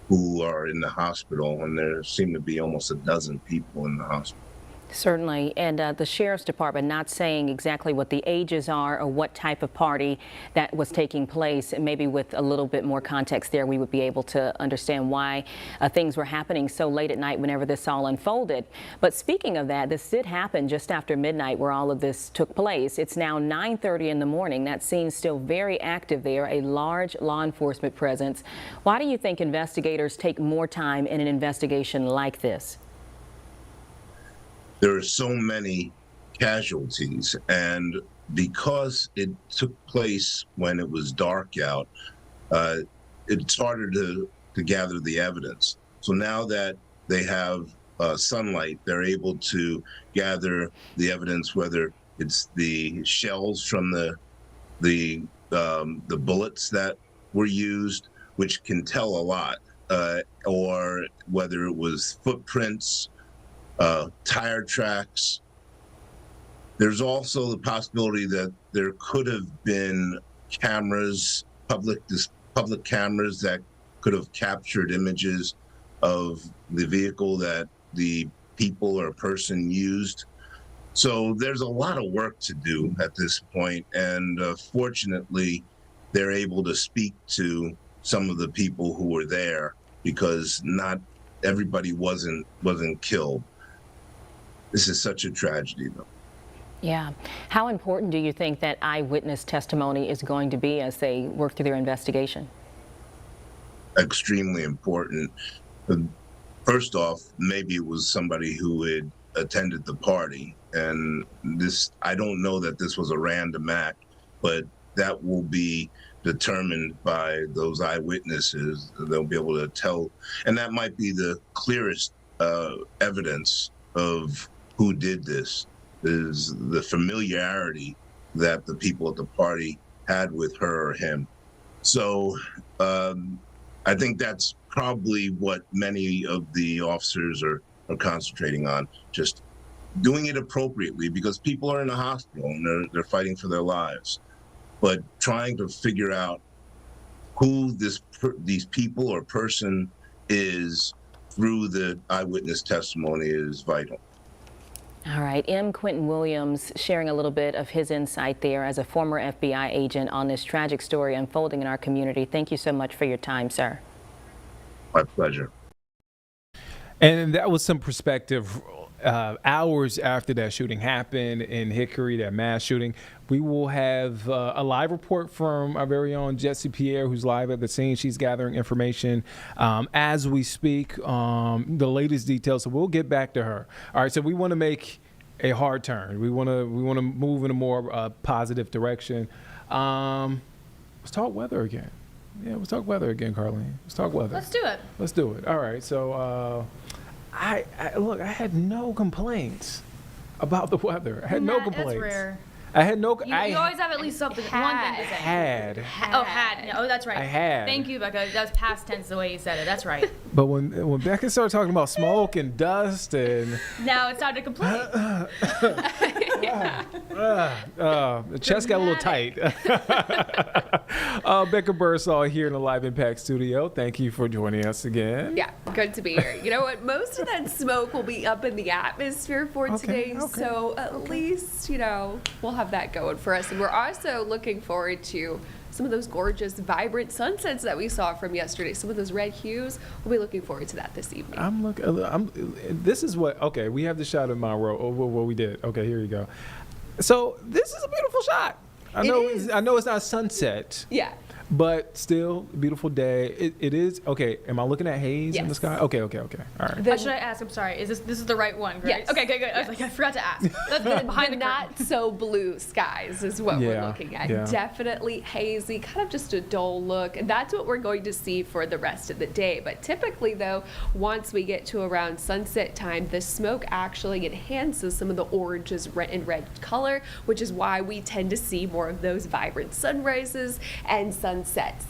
who are in the hospital, and there seem to be almost a dozen people in the hospital. Certainly, and the Sheriff's Department not saying exactly what the ages are or what type of party that was taking place. And maybe with a little bit more context there, we would be able to understand why things were happening so late at night whenever this all unfolded. But speaking of that, this did happen just after midnight where all of this took place. It's now 9:30 in the morning. That scene's still very active there, a large law enforcement presence. Why do you think investigators take more time in an investigation like this? There are so many casualties, and because it took place when it was dark out, it's harder to gather the evidence. So now that they have sunlight, they're able to gather the evidence, whether it's the shells from the bullets that were used, which can tell a lot, or whether it was footprints, tire tracks. There's also the possibility that there could have been cameras, public cameras that could have captured images of the vehicle that the people or person used. So there's a lot of work to do at this point, and fortunately, they're able to speak to some of the people who were there, because not everybody wasn't killed. This is such a tragedy, though. Yeah. How important do you think that eyewitness testimony is going to be as they work through their investigation? Extremely important. First off, maybe it was somebody who had attended the party, and I don't know that this was a random act, but that will be determined by those eyewitnesses. They'll be able to tell, and that might be the clearest evidence of who did this, is the familiarity that the people at the party had with her or him. So I think that's probably what many of the officers are concentrating on, just doing it appropriately, because people are in the hospital and they're fighting for their lives. But trying to figure out who these people or person is through the eyewitness testimony is vital. All right, M. Quentin Williams sharing a little bit of his insight there as a former FBI agent on this tragic story unfolding in our community. Thank you so much for your time, sir. My pleasure. And that was some perspective hours after that shooting happened in Hickory, that mass shooting. We will have a live report from our very own Jessie Pierre, who's live at the scene. She's gathering information as we speak, the latest details. So we'll get back to her. All right, so we want to make a hard turn. We want to move in a more positive direction. Let's talk weather again. Yeah, let's talk weather again, Carlene. Let's talk weather. Let's do it. Let's do it. All right. So, I had no complaints about the weather. I had no complaints. That's rare. I had no. You always have at least something, one thing to say. Had. Oh, had. Oh, that's right. I had. Thank you, Becca. That was past tense the way you said it. That's right. But when Becca started talking about smoke and dust and now it's time to complain. The chest got a little tight. Becca Bursall here in the Live Impact studio. Thank you for joining us again. Yeah, good to be here. You know what? Most of that smoke will be up in the atmosphere for today, so at least, we'll have that going for us. And we're also looking forward to some of those gorgeous, vibrant sunsets that we saw from yesterday. Some of those red hues. We'll be looking forward to that this evening. This is what, we have the shot of Monroe. Oh, what we did. Okay, here you go. So this is a beautiful shot. I know it's not sunset. Yeah. But still, a beautiful day. It is. Okay, am I looking at haze in the sky? Okay. All right. Should I ask? I'm sorry. This is the right one, right? Yes. Okay, good. I was like, I forgot to ask. That's behind the not so blue skies is what we're looking at. Yeah. Definitely hazy, kind of just a dull look. And that's what we're going to see for the rest of the day. But typically, though, once we get to around sunset time, the smoke actually enhances some of the oranges and red color, which is why we tend to see more of those vibrant sunrises and sunsets.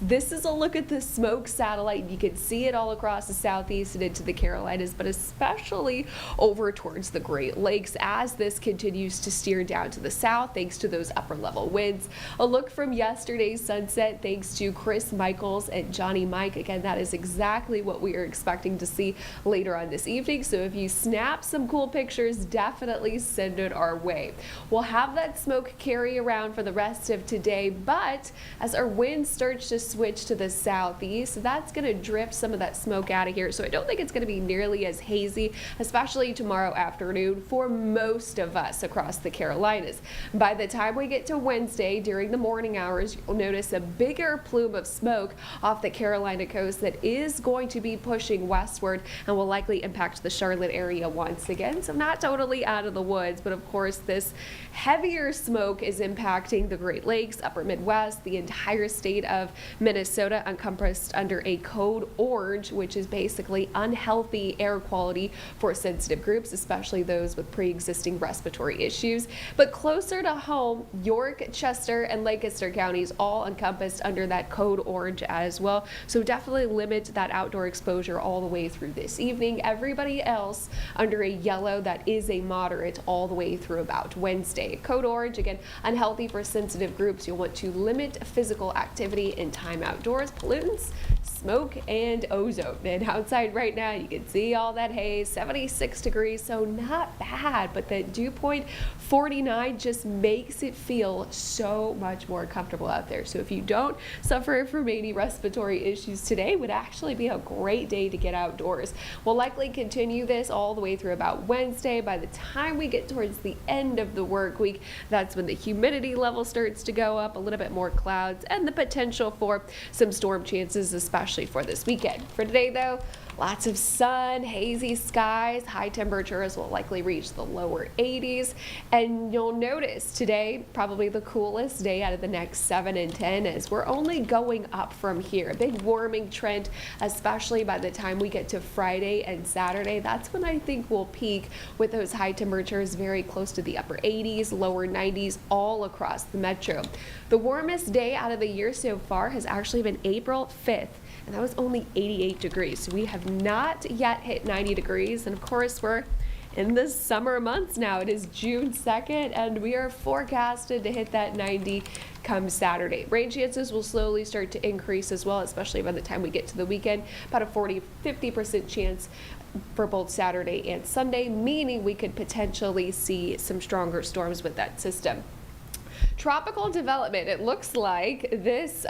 This is a look at the smoke satellite. You can see it all across the southeast and into the Carolinas, but especially over towards the Great Lakes as this continues to steer down to the south thanks to those upper level winds. A look from yesterday's sunset thanks to Chris Michaels and Johnny Mike. Again, that is exactly what we are expecting to see later on this evening. So if you snap some cool pictures, definitely send it our way. We'll have that smoke carry around for the rest of today, but as our winds starts to switch to the southeast, that's going to drift some of that smoke out of here. So I don't think it's going to be nearly as hazy, especially tomorrow afternoon for most of us across the Carolinas. By the time we get to Wednesday during the morning hours, you'll notice a bigger plume of smoke off the Carolina coast that is going to be pushing westward and will likely impact the Charlotte area once again. So not totally out of the woods, but of course this heavier smoke is impacting the Great Lakes, upper Midwest, the entire state state of Minnesota encompassed under a code orange, which is basically unhealthy air quality for sensitive groups, especially those with pre-existing respiratory issues. But closer to home, York, Chester, and Lancaster counties all encompassed under that code orange as well. So definitely limit that outdoor exposure all the way through this evening. Everybody else under a yellow that is a moderate all the way through about Wednesday. Code orange, again, unhealthy for sensitive groups. You'll want to limit physical activity and time outdoors, pollutants, smoke, and ozone. And outside right now, you can see all that haze, 76 degrees, so not bad, but the dew point 49 just makes it feel so much more comfortable out there. So if you don't suffer from any respiratory issues today, would actually be a great day to get outdoors. We'll likely continue this all the way through about Wednesday. By the time we get towards the end of the work week, that's when the humidity level starts to go up, a little bit more clouds, and the potential for some storm chances, especially for this weekend. For today, though, lots of sun, hazy skies, high temperatures will likely reach the lower 80s. And you'll notice today, probably the coolest day out of the next 7 and 10, as we're only going up from here. A big warming trend, especially by the time we get to Friday and Saturday. That's when I think we'll peak with those high temperatures very close to the upper 80s, lower 90s, all across the metro. The warmest day out of the year so far has actually been April 5th. And that was only 88 degrees. So we have not yet hit 90 degrees. And of course, we're in the summer months now. It is June 2nd, and we are forecasted to hit that 90 come Saturday. Rain chances will slowly start to increase as well, especially by the time we get to the weekend. About a 40-50% chance for both Saturday and Sunday, meaning we could potentially see some stronger storms with that system. Tropical development. It looks like this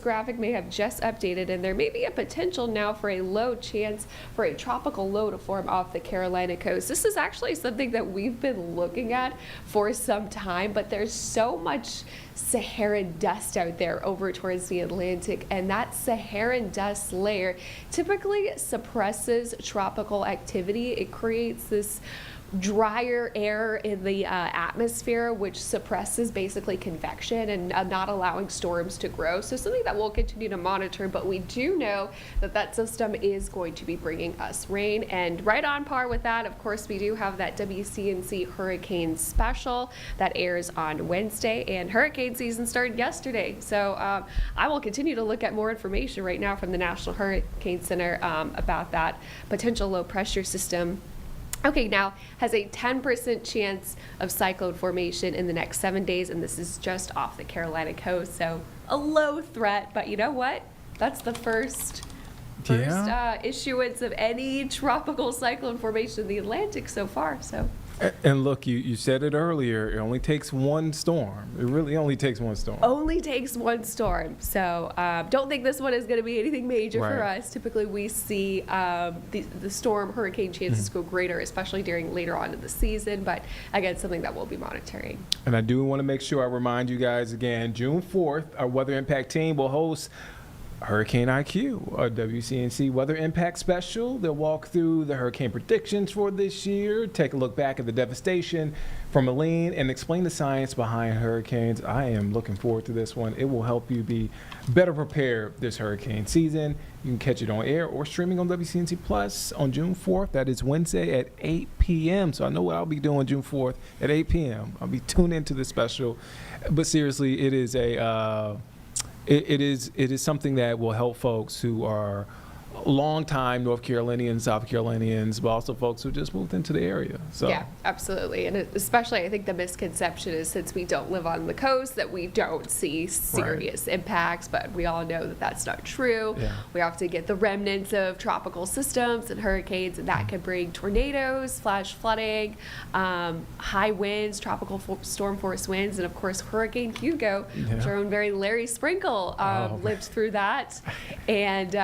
graphic may have just updated, and there may be a potential now for a low chance for a tropical low to form off the Carolina coast. This is actually something that we've been looking at for some time, but there's so much Saharan dust out there over towards the Atlantic, and that Saharan dust layer typically suppresses tropical activity. It creates this drier air in the atmosphere, which suppresses basically convection and not allowing storms to grow. So something that we'll continue to monitor, but we do know that that system is going to be bringing us rain. And right on par with that, of course, we do have that WCNC hurricane special that airs on Wednesday, and hurricane season started yesterday. So I will continue to look at more information right now from the National Hurricane Center about that potential low pressure system. Okay, now has a 10% chance of cyclone formation in the next 7 days, and this is just off the Carolina coast, so a low threat. But you know what? That's the first issuance of any tropical cyclone formation in the Atlantic so far. So. And look, you said it earlier, it only takes one storm. It really only takes one storm. Only takes one storm. So don't think this one is going to be anything major for us. Typically we see the storm hurricane chances go greater, especially during later on in the season. But again, something that we'll be monitoring. And I do want to make sure I remind you guys again, June 4th, our Weather Impact team will host Hurricane IQ, a WCNC Weather Impact Special. They'll walk through the hurricane predictions for this year, take a look back at the devastation from Helene, and explain the science behind hurricanes. I am looking forward to this one. It will help you be better prepared this hurricane season. You can catch it on air or streaming on WCNC Plus on June 4th. That is Wednesday at 8 p.m. So I know what I'll be doing June 4th at 8 p.m. I'll be tuned into this special. But seriously, it is a... It is something that will help folks who are longtime North Carolinians, South Carolinians, but also folks who just moved into the area. So. Yeah, absolutely. And especially I think the misconception is since we don't live on the coast that we don't see serious impacts, but we all know that that's not true. Yeah. We often get the remnants of tropical systems and hurricanes, and that can bring tornadoes, flash flooding, high winds, tropical storm force winds, and of course Hurricane Hugo, which our own very Larry Sprinkle lived through that. And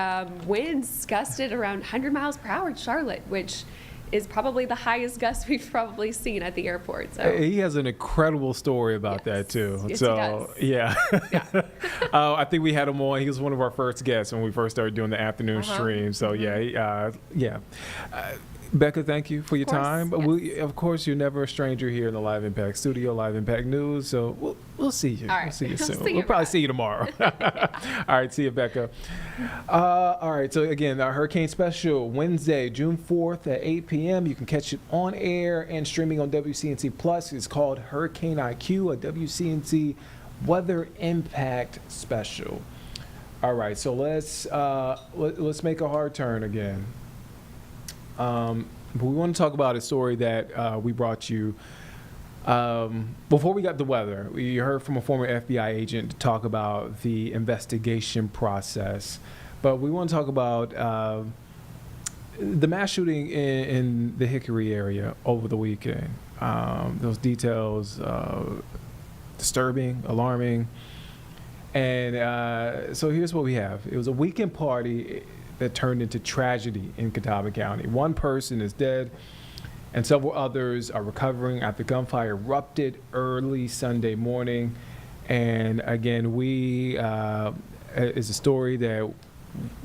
winds gusted around 100 miles per hour in Charlotte, which is probably the highest gust we've probably seen at the airport. So he has an incredible story about that too. Yes, so he does. Yeah. I think we had him on. He was one of our first guests when we first started doing the afternoon stream. So Becca, thank you for your time. Yes. Of course, you're never a stranger here in the Live Impact studio, Live Impact News. So we'll see you. All right. We'll see you soon. See you We'll probably see you tomorrow. All right, see you, Becca. All right, so again, our Hurricane Special, Wednesday, June 4th at 8 p.m. You can catch it on air and streaming on WCNC Plus. It's called Hurricane IQ, a WCNC Weather Impact Special. All right, so let's make a hard turn again. But we want to talk about a story that we brought you before we got the weather. We heard from a former FBI agent to talk about the investigation process, but we want to talk about the mass shooting in the Hickory area over the weekend. Those details, disturbing, alarming. And so here's what we have. It was a weekend party that turned into tragedy in Catawba County. One person is dead, and several others are recovering after gunfire erupted early Sunday morning. And again, is a story that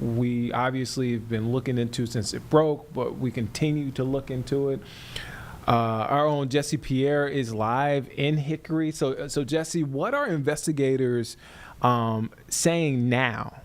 we obviously have been looking into since it broke, but we continue to look into it. Our own Jesse Pierre is live in Hickory. So Jesse, what are investigators saying now?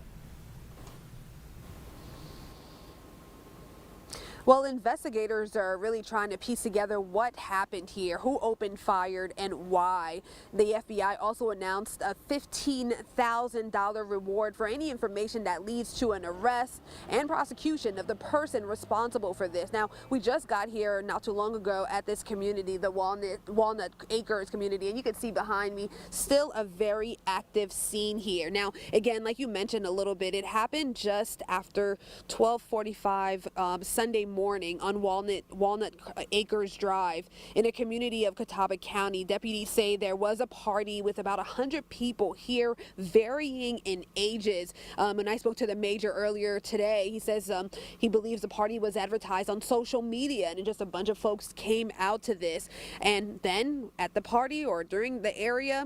Well, investigators are really trying to piece together what happened here, who opened fire, and why. The FBI also announced a $15,000 reward for any information that leads to an arrest and prosecution of the person responsible for this. Now, we just got here not too long ago at this community, the Walnut Acres community, and you can see behind me still a very active scene here. Now, again, like you mentioned a little bit, it happened just after 12:45 Sunday morning on Walnut Acres Drive in a community of Catawba County. Deputies say there was a party with about 100 people here, varying in ages. When I spoke to the major earlier today, he says he believes the party was advertised on social media, and just a bunch of folks came out to this. And then at the party or during the area,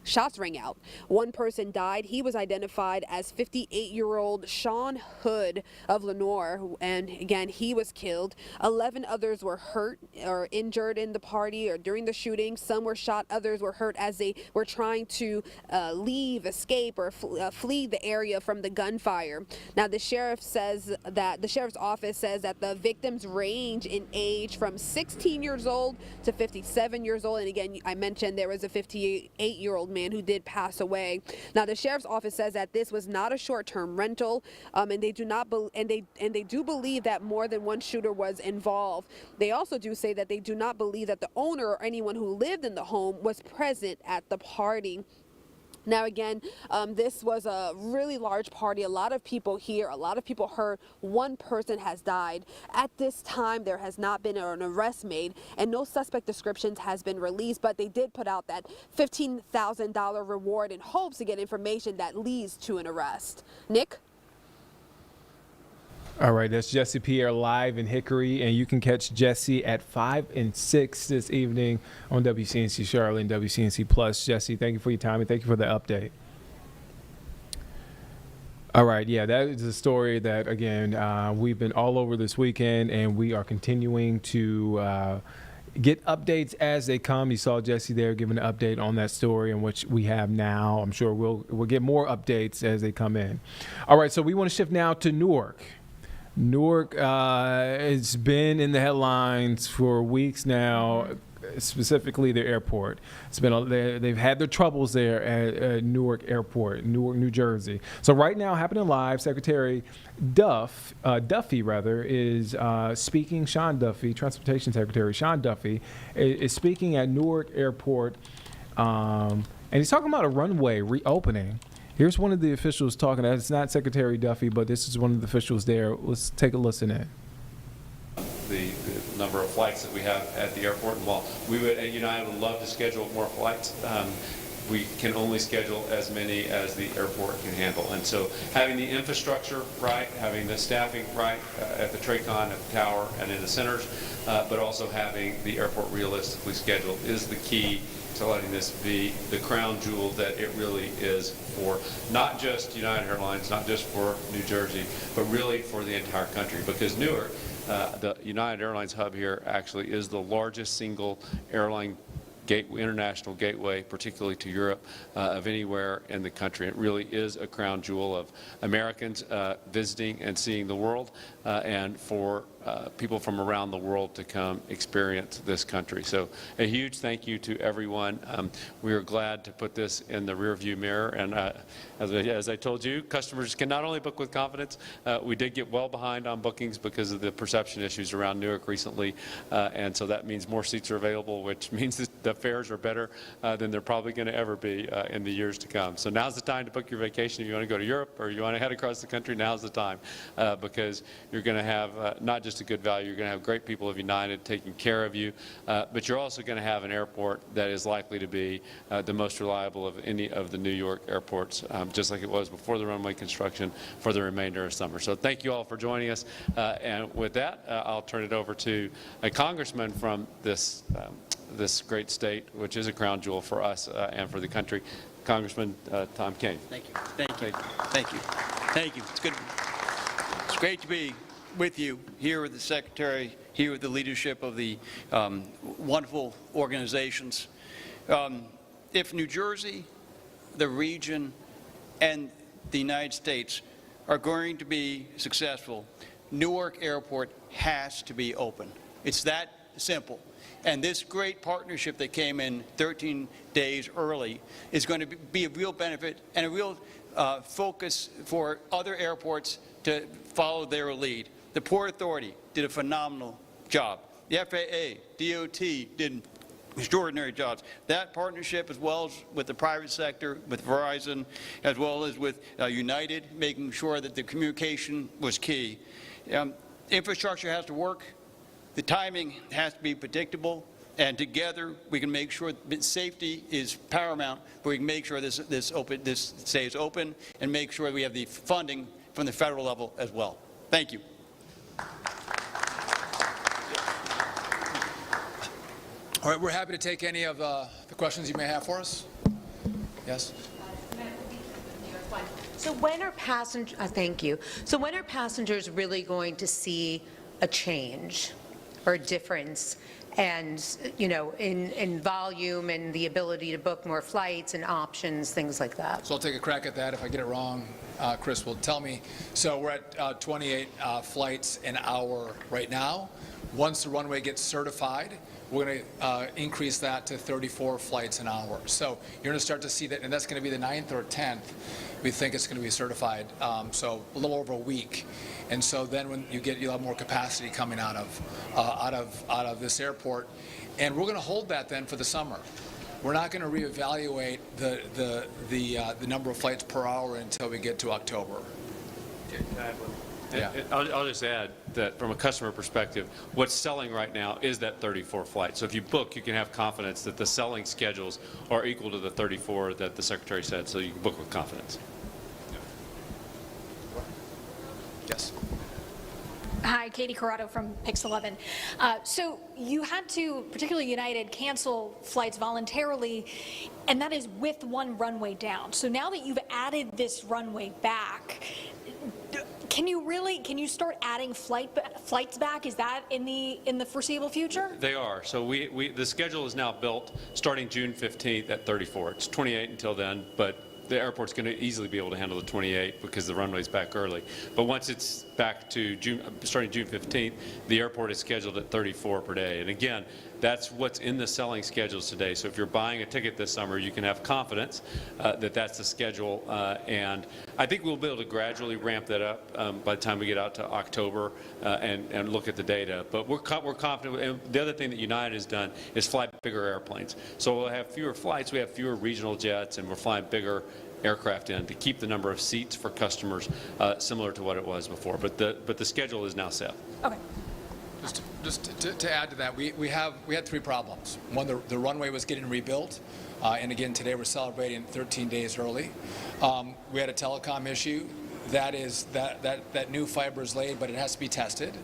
shots rang out. One person died. He was identified as 58-year-old Sean Hood of Lenoir, and again, he was killed. 11 others were hurt or injured in the party or during the shooting. Some were shot, others were hurt as they were trying to leave, escape, or flee the area from the gunfire. Now, the sheriff's office says that the victims range in age from 16 years old to 57 years old. And again, I mentioned there was a 58-year-old man who did pass away. Now, the sheriff's office says that this was not a short-term rental, and they do believe that more than one shooter was involved. They also do say that they do not believe that the owner or anyone who lived in the home was present at the party. Now, again, this was a really large party. A lot of people here, a lot of people hurt. One person has died. At this time, there has not been an arrest made, and no suspect descriptions has been released, but they did put out that $15,000 reward in hopes to get information that leads to an arrest. Nick? All right, that's Jesse Pierre live in Hickory, and you can catch Jesse at 5 and 6 this evening on WCNC Charlotte and WCNC Plus. Jesse, thank you for your time, and thank you for the update. All right, yeah, that is a story that, again, we've been all over this weekend, and we are continuing to get updates as they come. You saw Jesse there giving an update on that story, and which we have now. I'm sure we'll get more updates as they come in. All right, so we want to shift now to Newark. Newark has been in the headlines for weeks now, specifically their airport. They've had their troubles there at Newark Airport, Newark, New Jersey. So right now, happening live, Secretary Duffy is speaking. Sean Duffy, Transportation Secretary Sean Duffy, is speaking at Newark Airport, and he's talking about a runway reopening. Here's one of the officials talking. It's not Secretary Duffy, but this is one of the officials there. Let's take a listen in. The number of flights that we have at the airport, and while we would at United would love to schedule more flights, we can only schedule as many as the airport can handle. And so having the infrastructure right, having the staffing right at the TRACON, at the tower, and in the centers, but also having the airport realistically scheduled is the key to letting this be the crown jewel that it really is for not just United Airlines, not just for New Jersey, but really for the entire country. Because Newark, The United Airlines hub here actually is the largest single airline international gateway, particularly to Europe, of anywhere in the country. It really is a crown jewel of Americans visiting and seeing the world, and for people from around the world to come experience this country. So a huge thank you to everyone. We are glad to put this in the rearview mirror, and as I told you, customers can not only book with confidence. We did get well behind on bookings because of the perception issues around Newark recently, and so that means more seats are available, which means that the fares are better than they're probably going to ever be in the years to come. So now's the time to book your vacation. If you want to go to Europe or you want to head across the country, now's the time, because you're going to have not just a good value, you're going to have great people of United taking care of you, but you're also going to have an airport that is likely to be the most reliable of any of the New York airports, just like it was before the runway construction for the remainder of summer. So thank you all for joining us, and with that, I'll turn it over to a congressman from this great state, which is a crown jewel for us and for the country, Congressman Tom Kane. Thank you. Thank you. Thank you. Thank you. It's good. It's great to be with you here with the Secretary, here with the leadership of the wonderful organizations. If New Jersey, the region, and the United States are going to be successful, Newark Airport has to be open. It's that simple. And this great partnership that came in 13 days early is going to be a real benefit and a real focus for other airports to follow their lead. The Port Authority did a phenomenal job. The FAA, DOT did extraordinary jobs. That partnership, as well as with the private sector, with Verizon, as well as with United, making sure that the communication was key. Infrastructure has to work. The timing has to be predictable, and together we can make sure that safety is paramount, but we can make sure this stays open and make sure we have the funding from the federal level as well. Thank you. All right, we're happy to take any of the questions you may have for us. Yes? So when are passengers, thank you. So when are passengers really going to see a change or a difference, and, you know, in volume and the ability to book more flights and options, things like that? So I'll take a crack at that. If I get it wrong, Chris will tell me. So we're at 28 flights an hour right now. Once the runway gets certified, we're going to increase that to 34 flights an hour. So you're going to start to see that, and that's going to be the 9th or 10th. We think it's going to be certified, so a little over a week. And so then when you'll have more capacity coming out of this airport, and we're going to hold that then for the summer. We're not going to reevaluate the number of flights per hour until we get to October. Yeah. I'll just add that from a customer perspective, what's selling right now is that 34 flight. So if you book, you can have confidence that the selling schedules are equal to the 34 that the Secretary said, so you can book with confidence. Yes. Hi, Katie Corrado from Pix 11. So you had to, particularly United, cancel flights voluntarily, and that is with one runway down. So now that you've added this runway back, can you start adding flights back? Is that in the foreseeable future? They are. So the schedule is now built starting June 15th at 34. It's 28 until then, but the airport's going to easily be able to handle the 28 because the runway's back early. But once it's back to starting June 15th, the airport is scheduled at 34 per day. And again, that's what's in the selling schedules today. So if you're buying a ticket this summer, you can have confidence that that's the schedule. And I think we'll be able to gradually ramp that up by the time we get out to October and look at the data. But we're confident. And the other thing that United has done is fly bigger airplanes. So we'll have fewer flights, we have fewer regional jets, and we're flying bigger aircraft in to keep the number of seats for customers similar to what it was before. But the schedule is now set. Okay. Just to add to that, we had three problems. One, the runway was getting rebuilt, and again today we're celebrating 13 days early. We had a telecom issue that new fiber is laid, but it has to be tested.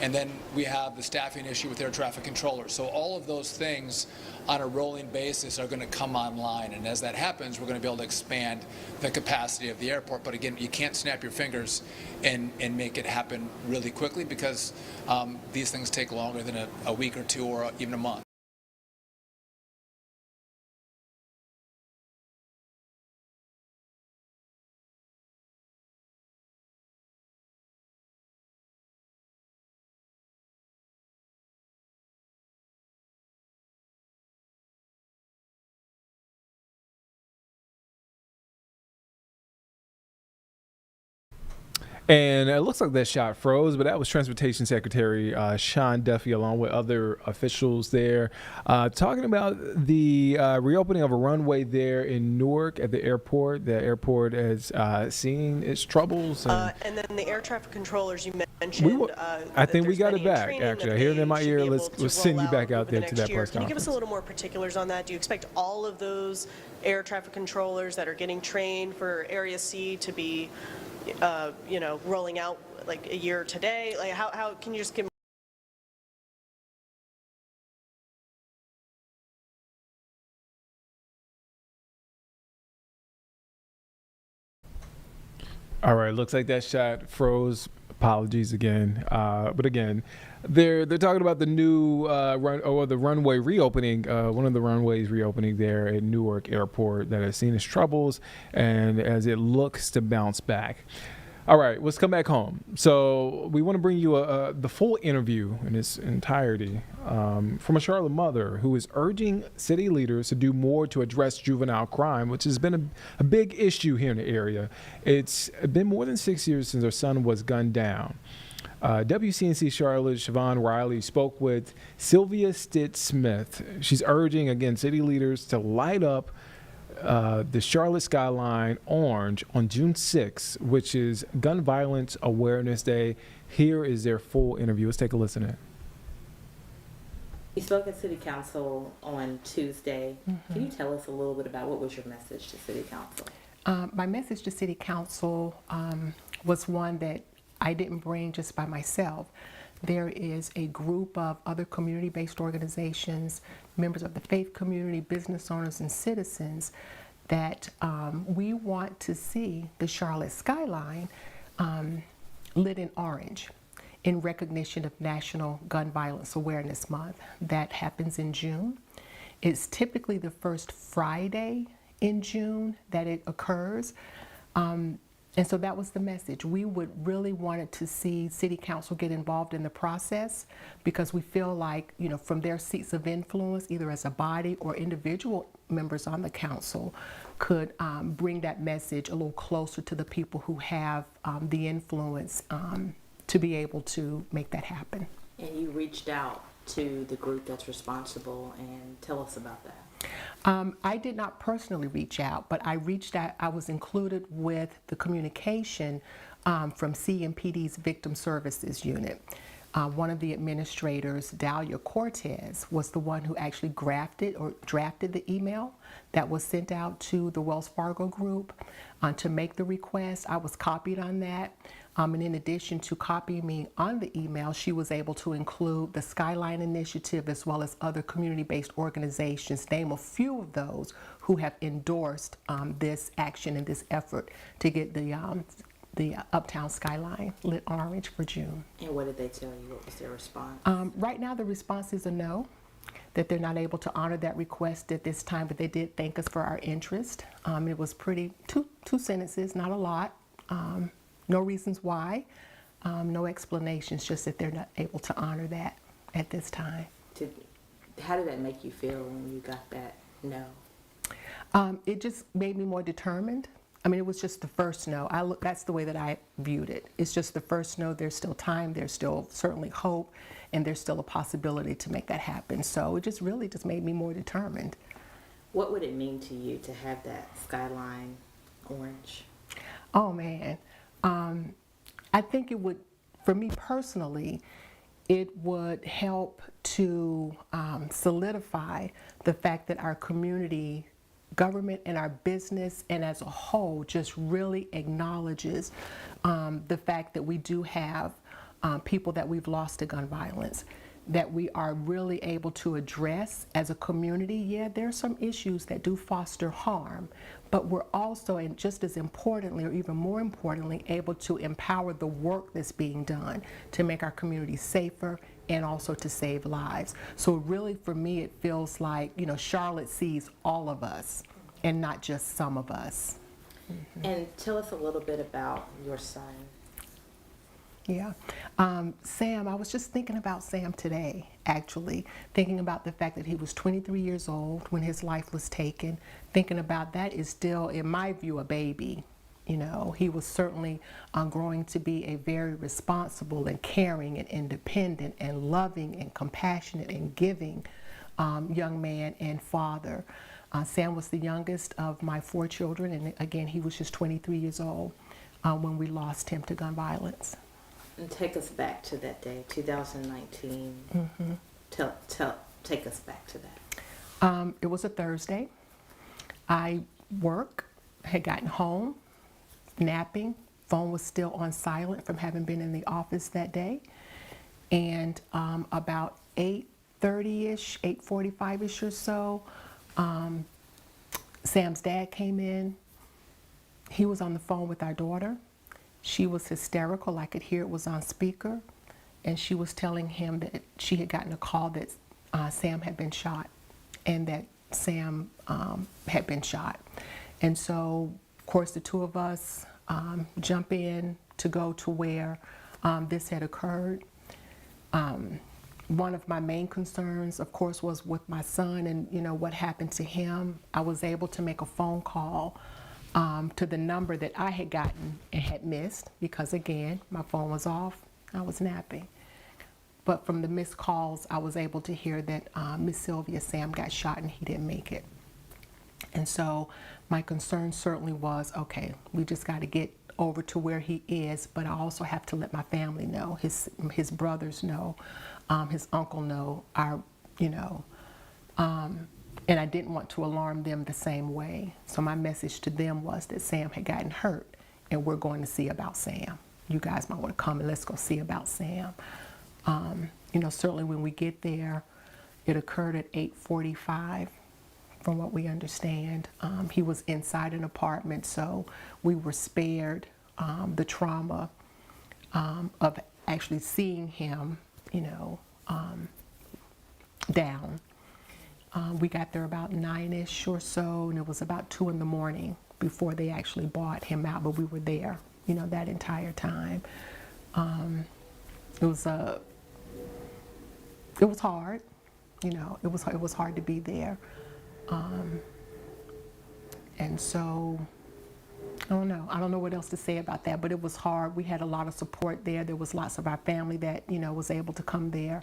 And then we have the staffing issue with air traffic controllers. So all of those things on a rolling basis are going to come online. And as that happens, we're going to be able to expand the capacity of the airport. But again, you can't snap your fingers and make it happen really quickly, because these things take longer than a week or two or even a month. And it looks like that shot froze, but that was Transportation Secretary Sean Duffy, along with other officials there, talking about the reopening of a runway there in Newark at the airport. The airport has seen its troubles. And then the air traffic controllers you mentioned. I think we got it back, actually. I hear it in my ear. We'll send you back out there to that press conference. Can you give us a little more particulars on that? Do you expect all of those air traffic controllers that are getting trained for Area C to be rolling out like a year today? Like how can you just give All right, looks like that shot froze. Apologies again. But again, they're talking about the new the runway reopening, one of the runways reopening there at Newark Airport that has seen its troubles, and as it looks to bounce back. All right, let's come back home. So we want to bring you the full interview in its entirety from a Charlotte mother who is urging city leaders to do more to address juvenile crime, which has been a big issue here in the area. It's been more than 6 years since her son was gunned down. WCNC Charlotte, Siobhan Riley spoke with Sylvia Stitt-Smith. She's urging, again, city leaders to light up the Charlotte skyline orange on June 6th, which is Gun Violence Awareness Day. Here is their full interview. Let's take a listen in. You spoke at City Council on Tuesday. Can you tell us a little bit about what was your message to City Council? My message to City Council was one that I didn't bring just by myself. There is a group of other community-based organizations, members of the faith community, business owners, and citizens that we want to see the Charlotte skyline lit in orange in recognition of National Gun Violence Awareness Month. That happens in June. It's typically the first Friday in June that it occurs. And so that was the message. We would really wanted to see City Council get involved in the process, because we feel like, from their seats of influence, either as a body or individual members on the council, could bring that message a little closer to the people who have the influence to be able to make that happen. And you reached out to the group that's responsible, and tell us about that. I did not personally reach out, but I reached out. I was included with the communication from CMPD's Victim Services Unit. One of the administrators, Dahlia Cortez, was the one who actually drafted the email that was sent out to the Wells Fargo group to make the request. I was copied on that. And in addition to copying me on the email, she was able to include the Skyline Initiative as well as other community-based organizations, name a few of those who have endorsed this action and this effort to get the uptown skyline lit orange for June. And what did they tell you? What was their response? Right now the response is a no, that they're not able to honor that request at this time, but they did thank us for our interest. It was two sentences, not a lot. No reasons why, no explanations, just that they're not able to honor that at this time. How did that make you feel when you got that no? It just made me more determined. I mean, it was just the first no. That's the way that I viewed it. It's just the first no. There's still time. There's still certainly hope, and there's still a possibility to make that happen. So it just really just made me more determined. What would it mean to you to have that skyline orange? Oh, man. I think it would, for me personally, it would help to solidify the fact that our community government and our business and as a whole just really acknowledges the fact that we do have people that we've lost to gun violence, that we are really able to address as a community. Yeah, there are some issues that do foster harm, but we're also, and just as importantly, or even more importantly, able to empower the work that's being done to make our community safer and also to save lives. So really, for me, it feels like, you know, Charlotte sees all of us and not just some of us. And tell us a little bit about your son. Yeah. Sam, I was just thinking about Sam today, actually, thinking about the fact that he was 23 years old when his life was taken. Thinking about that is still, in my view, a baby. You know, he was certainly growing to be a very responsible and caring and independent and loving and compassionate and giving young man and father. Sam was the youngest of my 4 children, and again, he was just 23 years old when we lost him to gun violence. And take us back to that day, 2019. Take us back to that. It was a Thursday. I had gotten home, napping. Phone was still on silent from having been in the office that day. And about 8:30-ish, 8:45-ish or so, Sam's dad came in. He was on the phone with our daughter. She was hysterical. I could hear it was on speaker. And she was telling him that she had gotten a call that Sam had been shot and that Sam had been shot. And so, of course, the two of us jump in to go to where this had occurred. One of my main concerns, of course, was with my son and, you know, what happened to him. I was able to make a phone call to the number that I had gotten and had missed because, again, my phone was off. I was napping. But from the missed calls, I was able to hear that Miss Sylvia, Sam got shot and he didn't make it. And so my concern certainly was, okay, we just got to get over to where he is, but I also have to let my family know, his brothers know, his uncle know, and I didn't want to alarm them the same way. So my message to them was that Sam had gotten hurt and we're going to see about Sam. You guys might want to come and let's go see about Sam. You know, certainly when we get there, it occurred at 8:45 from what we understand. He was inside an apartment, so we were spared the trauma of actually seeing him, you know, down. We got there about 9-ish or so, and it was about 2 in the morning before they actually brought him out, but we were there, you know, that entire time. It was hard, you know, it was hard to be there. And so, I don't know what else to say about that, but it was hard. We had a lot of support there. There was lots of our family that, you know, was able to come there.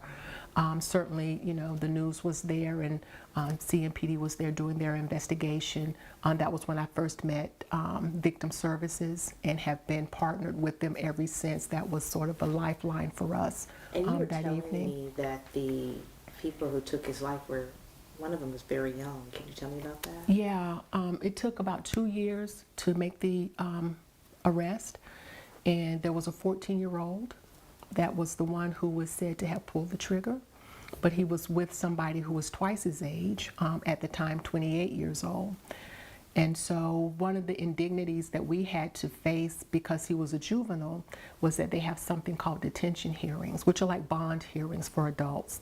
Certainly, you know, the news was there and CMPD was there doing their investigation. That was when I first met Victim Services and have been partnered with them ever since. That was sort of a lifeline for us And you were that telling evening. me that the people who took his life one of them was very young. Can you tell me about that? Yeah, it took about 2 years to make the arrest, and there was a 14-year-old that was the one who was said to have pulled the trigger, but he was with somebody who was twice his age, at the time 28 years old. And so one of the indignities that we had to face because he was a juvenile was that they have something called detention hearings, which are like bond hearings for adults.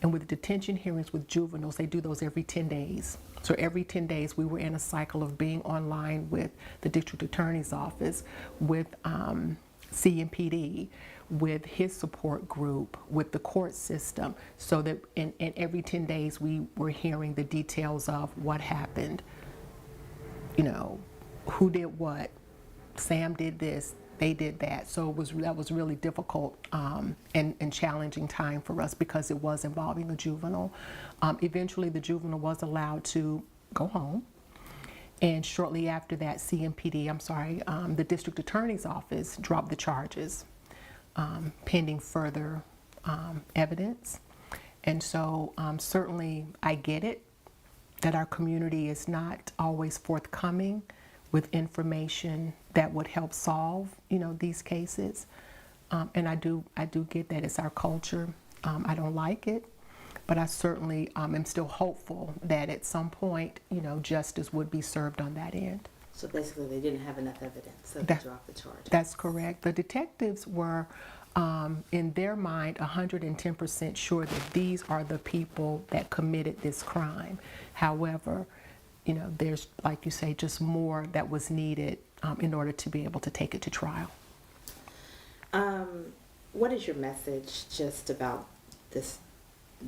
And with detention hearings with juveniles, they do those every 10 days. So every 10 days, we were in a cycle of being online with the district attorney's office, with CMPD, with his support group, with the court system, so that in every 10 days, we were hearing the details of what happened. You know, who did what, Sam did this, they did that. So that was really difficult and challenging time for us because it was involving a juvenile. Eventually the juvenile was allowed to go home. And shortly after that, the district attorney's office dropped the charges pending further evidence. And so certainly I get it that our community is not always forthcoming with information that would help solve, these cases. And I do get that it's our culture. I don't like it, but I certainly am still hopeful that at some point, justice would be served on that end. So basically, they didn't have enough evidence, so they dropped the charge. That's correct. The detectives were, in their mind, 110% sure that these are the people that committed this crime. However, there's, like you say, just more that was needed in order to be able to take it to trial. What is your message just about this?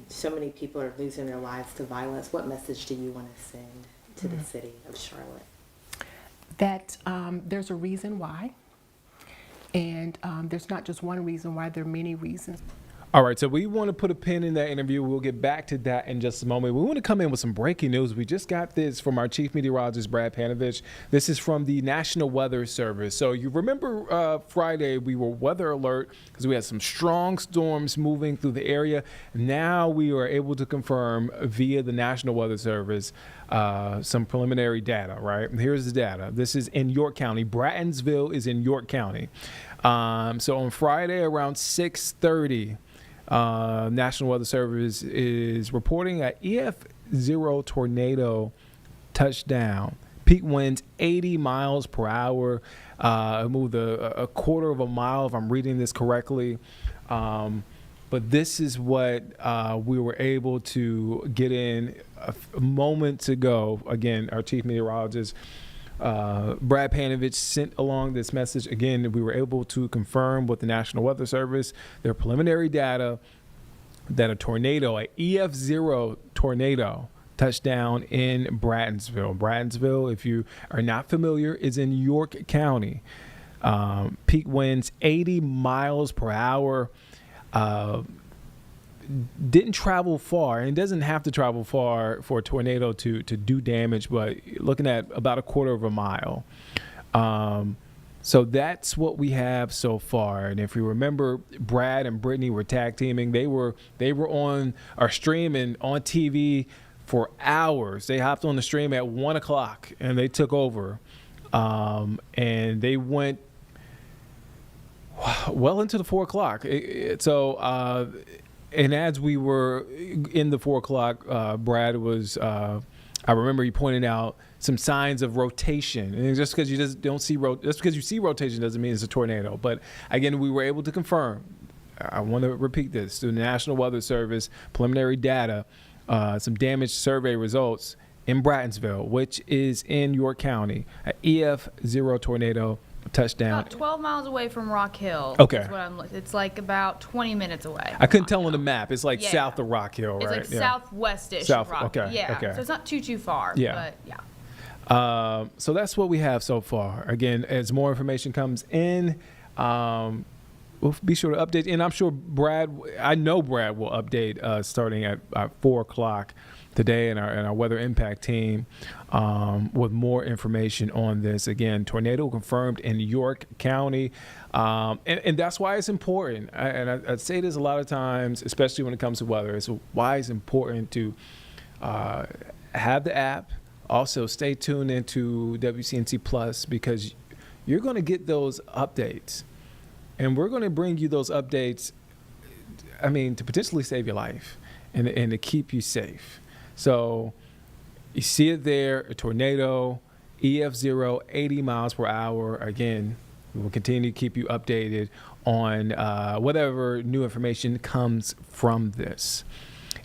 So many people are losing their lives to violence. What message do you want to send to the city of Charlotte? That there's a reason why, and there's not just one reason why, there are many reasons. All right, so we want to put a pin in that interview. We'll get back to that in just a moment. We want to come in with some breaking news. We just got this from our chief meteorologist, Brad Panovich. This is from the National Weather Service. So you remember Friday, we were weather alert because we had some strong storms moving through the area. Now we are able to confirm via the National Weather Service some preliminary data, right? Here's the data. This is in York County. Brattonsville is in York County. So on Friday around 6:30, National Weather Service is reporting an EF0 tornado touchdown. Peak winds 80 miles per hour. It moved a quarter of a mile, if I'm reading this correctly. But this is what we were able to get in a moment ago. Again, our chief meteorologist, Brad Panovich, sent along this message. Again, we were able to confirm with the National Weather Service their preliminary data that a tornado, a EF0 tornado, touched down in Brattonsville. Brattonsville, if you are not familiar, is in York County. Peak winds 80 miles per hour. Didn't travel far, and doesn't have to travel far for a tornado to do damage, but looking at about a quarter of a mile. So that's what we have so far. And if you remember, Brad and Brittany were tag teaming. They were on our stream and on TV for hours. They hopped on the stream at 1 o'clock and they took over. And they went well into the 4 o'clock. And as we were in the 4 o'clock, Brad was, I remember he pointed out some signs of rotation. And just because you just don't see, just because you see rotation doesn't mean it's a tornado. But again, we were able to confirm, I want to repeat this, through the National Weather Service, preliminary data, some damage survey results in Brattonsville, which is in York County, an EF0 tornado touchdown. About 12 miles away from Rock Hill. Okay. Is what it's like about 20 minutes away. I couldn't tell on the map. It's like south of Rock Hill, right? It's like southwestish South, of Rock okay, Yeah. okay. So it's not too far. Yeah. But yeah. So that's what we have so far. Again, as more information comes in, we'll be sure to update. And I'm sure I know Brad will update starting at 4 o'clock today in our weather impact team with more information on this. Again, tornado confirmed in York County. And that's why it's important. I say this a lot of times, especially when it comes to weather. It's why it's important to have the app. Also, stay tuned into WCNC Plus, because you're going to get those updates. And we're going to bring you those updates, to potentially save your life and to keep you safe. So you see it there, a tornado, EF0, 80 miles per hour. Again, we will continue to keep you updated on whatever new information comes from this.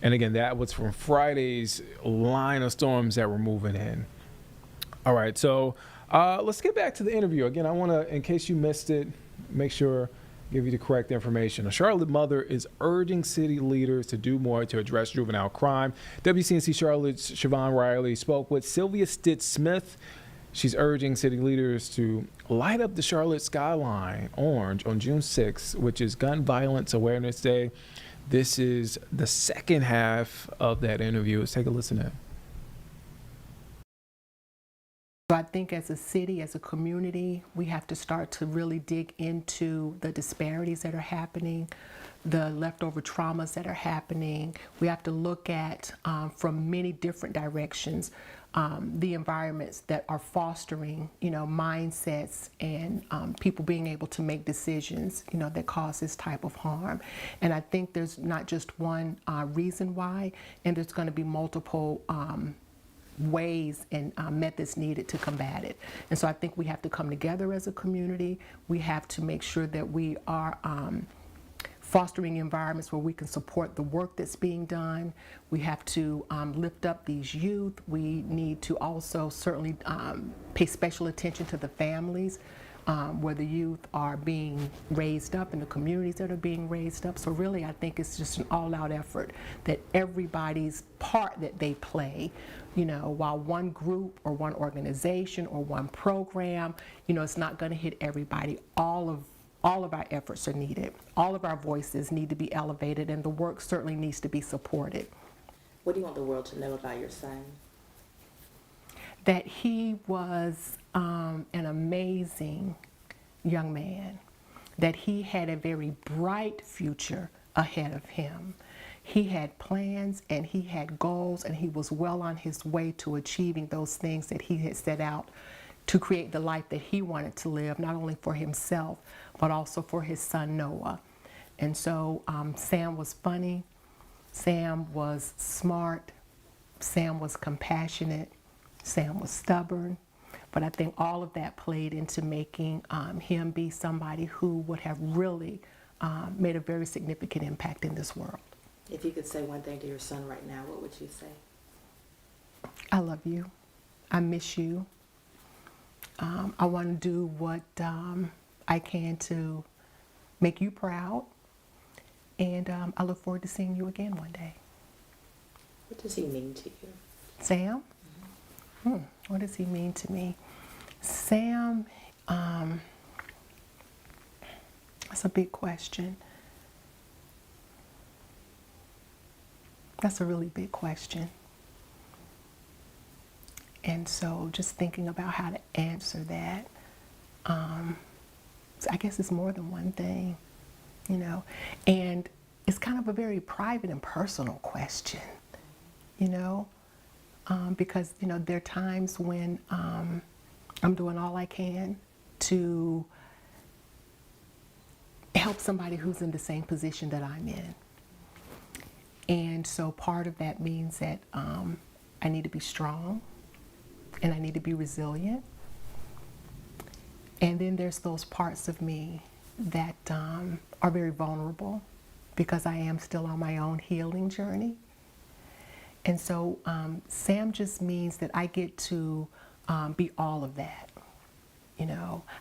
And again, that was from Friday's line of storms that were moving in. All right, so let's get back to the interview. Again, I want to, in case you missed it, make sure give you the correct information. A Charlotte mother is urging city leaders to do more to address juvenile crime. WCNC Charlotte's Siobhan Riley spoke with Sylvia Stitt-Smith. She's urging city leaders to light up the Charlotte skyline orange on June 6th, which is Gun Violence Awareness Day. This is the second half of that interview. Let's take a listen in. So I think as a city, as a community, we have to start to really dig into the disparities that are happening, the leftover traumas that are happening. We have to look at, from many different directions, the environments that are fostering, mindsets and people being able to make decisions, that cause this type of harm. And I think there's not just one reason why, and there's going to be multiple ways and methods needed to combat it. And so I think we have to come together as a community. We have to make sure that we are fostering environments where we can support the work that's being done. We have to lift up these youth. We need to also certainly pay special attention to the families where the youth are being raised up and the communities that are being raised up. So really, I think it's just an all-out effort that everybody's part that they play, while one group or one organization or one program, it's not going to hit everybody. All of our efforts are needed. All of our voices need to be elevated, and the work certainly needs to be supported. What do you want the world to know about your son? That he was an amazing young man, that he had a very bright future ahead of him. He had plans and he had goals, and he was well on his way to achieving those things that he had set out to create the life that he wanted to live, not only for himself, but also for his son Noah. And so Sam was funny, Sam was smart, Sam was compassionate, Sam was stubborn, but I think all of that played into making him be somebody who would have really made a very significant impact in this world. If you could say one thing to your son right now, what would you say? I love you. I miss you. I want to do what I can to make you proud, and I look forward to seeing you again one day. What does he mean to you? Sam? What does he mean to me? Sam, that's a big question. That's a really big question. And so just thinking about how to answer that, I guess it's more than one thing, and it's kind of a very private and personal question, because, there are times when I'm doing all I can to help somebody who's in the same position that I'm in. And so part of that means that I need to be strong and I need to be resilient. And then there's those parts of me that are very vulnerable because I am still on my own healing journey. And so Sam just means that I get to be all of that.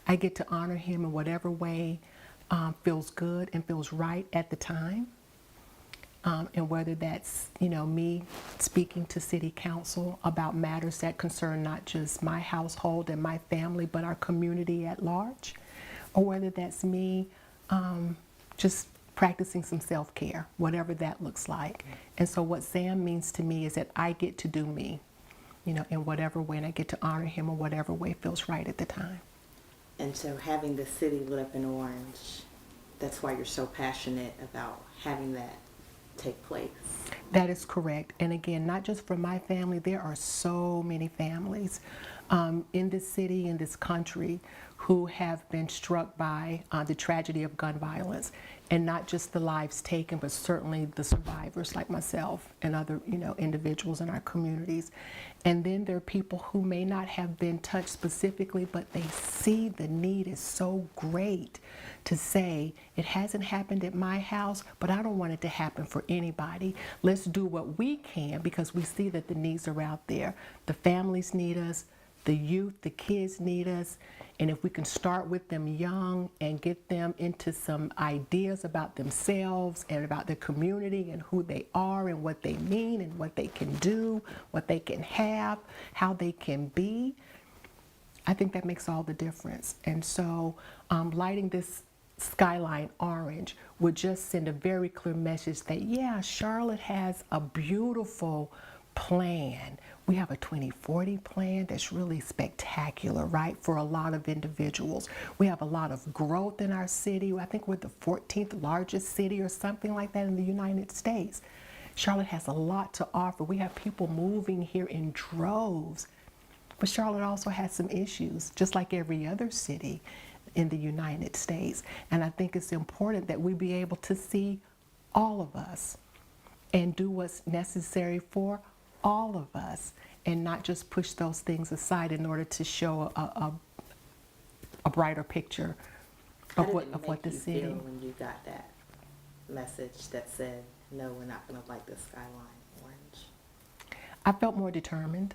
I get to honor him in whatever way feels good and feels right at the time. And whether that's, me speaking to City Council about matters that concern not just my household and my family, but our community at large, or whether that's me just practicing some self-care, whatever that looks like. And so what Sam means to me is that I get to do me, in whatever way, and I get to honor him in whatever way feels right at the time. And so having the city lit up in orange, that's why you're so passionate about having that take place. That is correct. And again, not just for my family, there are so many families in this city, in this country, who have been struck by the tragedy of gun violence. And not just the lives taken, but certainly the survivors like myself and other, individuals in our communities. And then there are people who may not have been touched specifically, but they see the need is so great to say, it hasn't happened at my house, but I don't want it to happen for anybody. Let's do what we can because we see that the needs are out there. The families need us, the youth, the kids need us. And if we can start with them young and get them into some ideas about themselves and about their community and who they are and what they mean and what they can do, what they can have, how they can be, I think that makes all the difference. And so lighting this skyline orange would just send a very clear message that, yeah, Charlotte has a beautiful plan. We have a 2040 plan that's really spectacular, right, for a lot of individuals. We have a lot of growth in our city. I think we're the 14th largest city or something like that in the United States. Charlotte has a lot to offer. We have people moving here in droves. But Charlotte also has some issues, just like every other city in the United States. And I think it's important that we be able to see all of us and do what's necessary for all of us, and not just push those things aside in order to show a brighter picture of what the city. How did it make you feel when you got that message that said, no, we're not going to light the skyline orange? I felt more determined.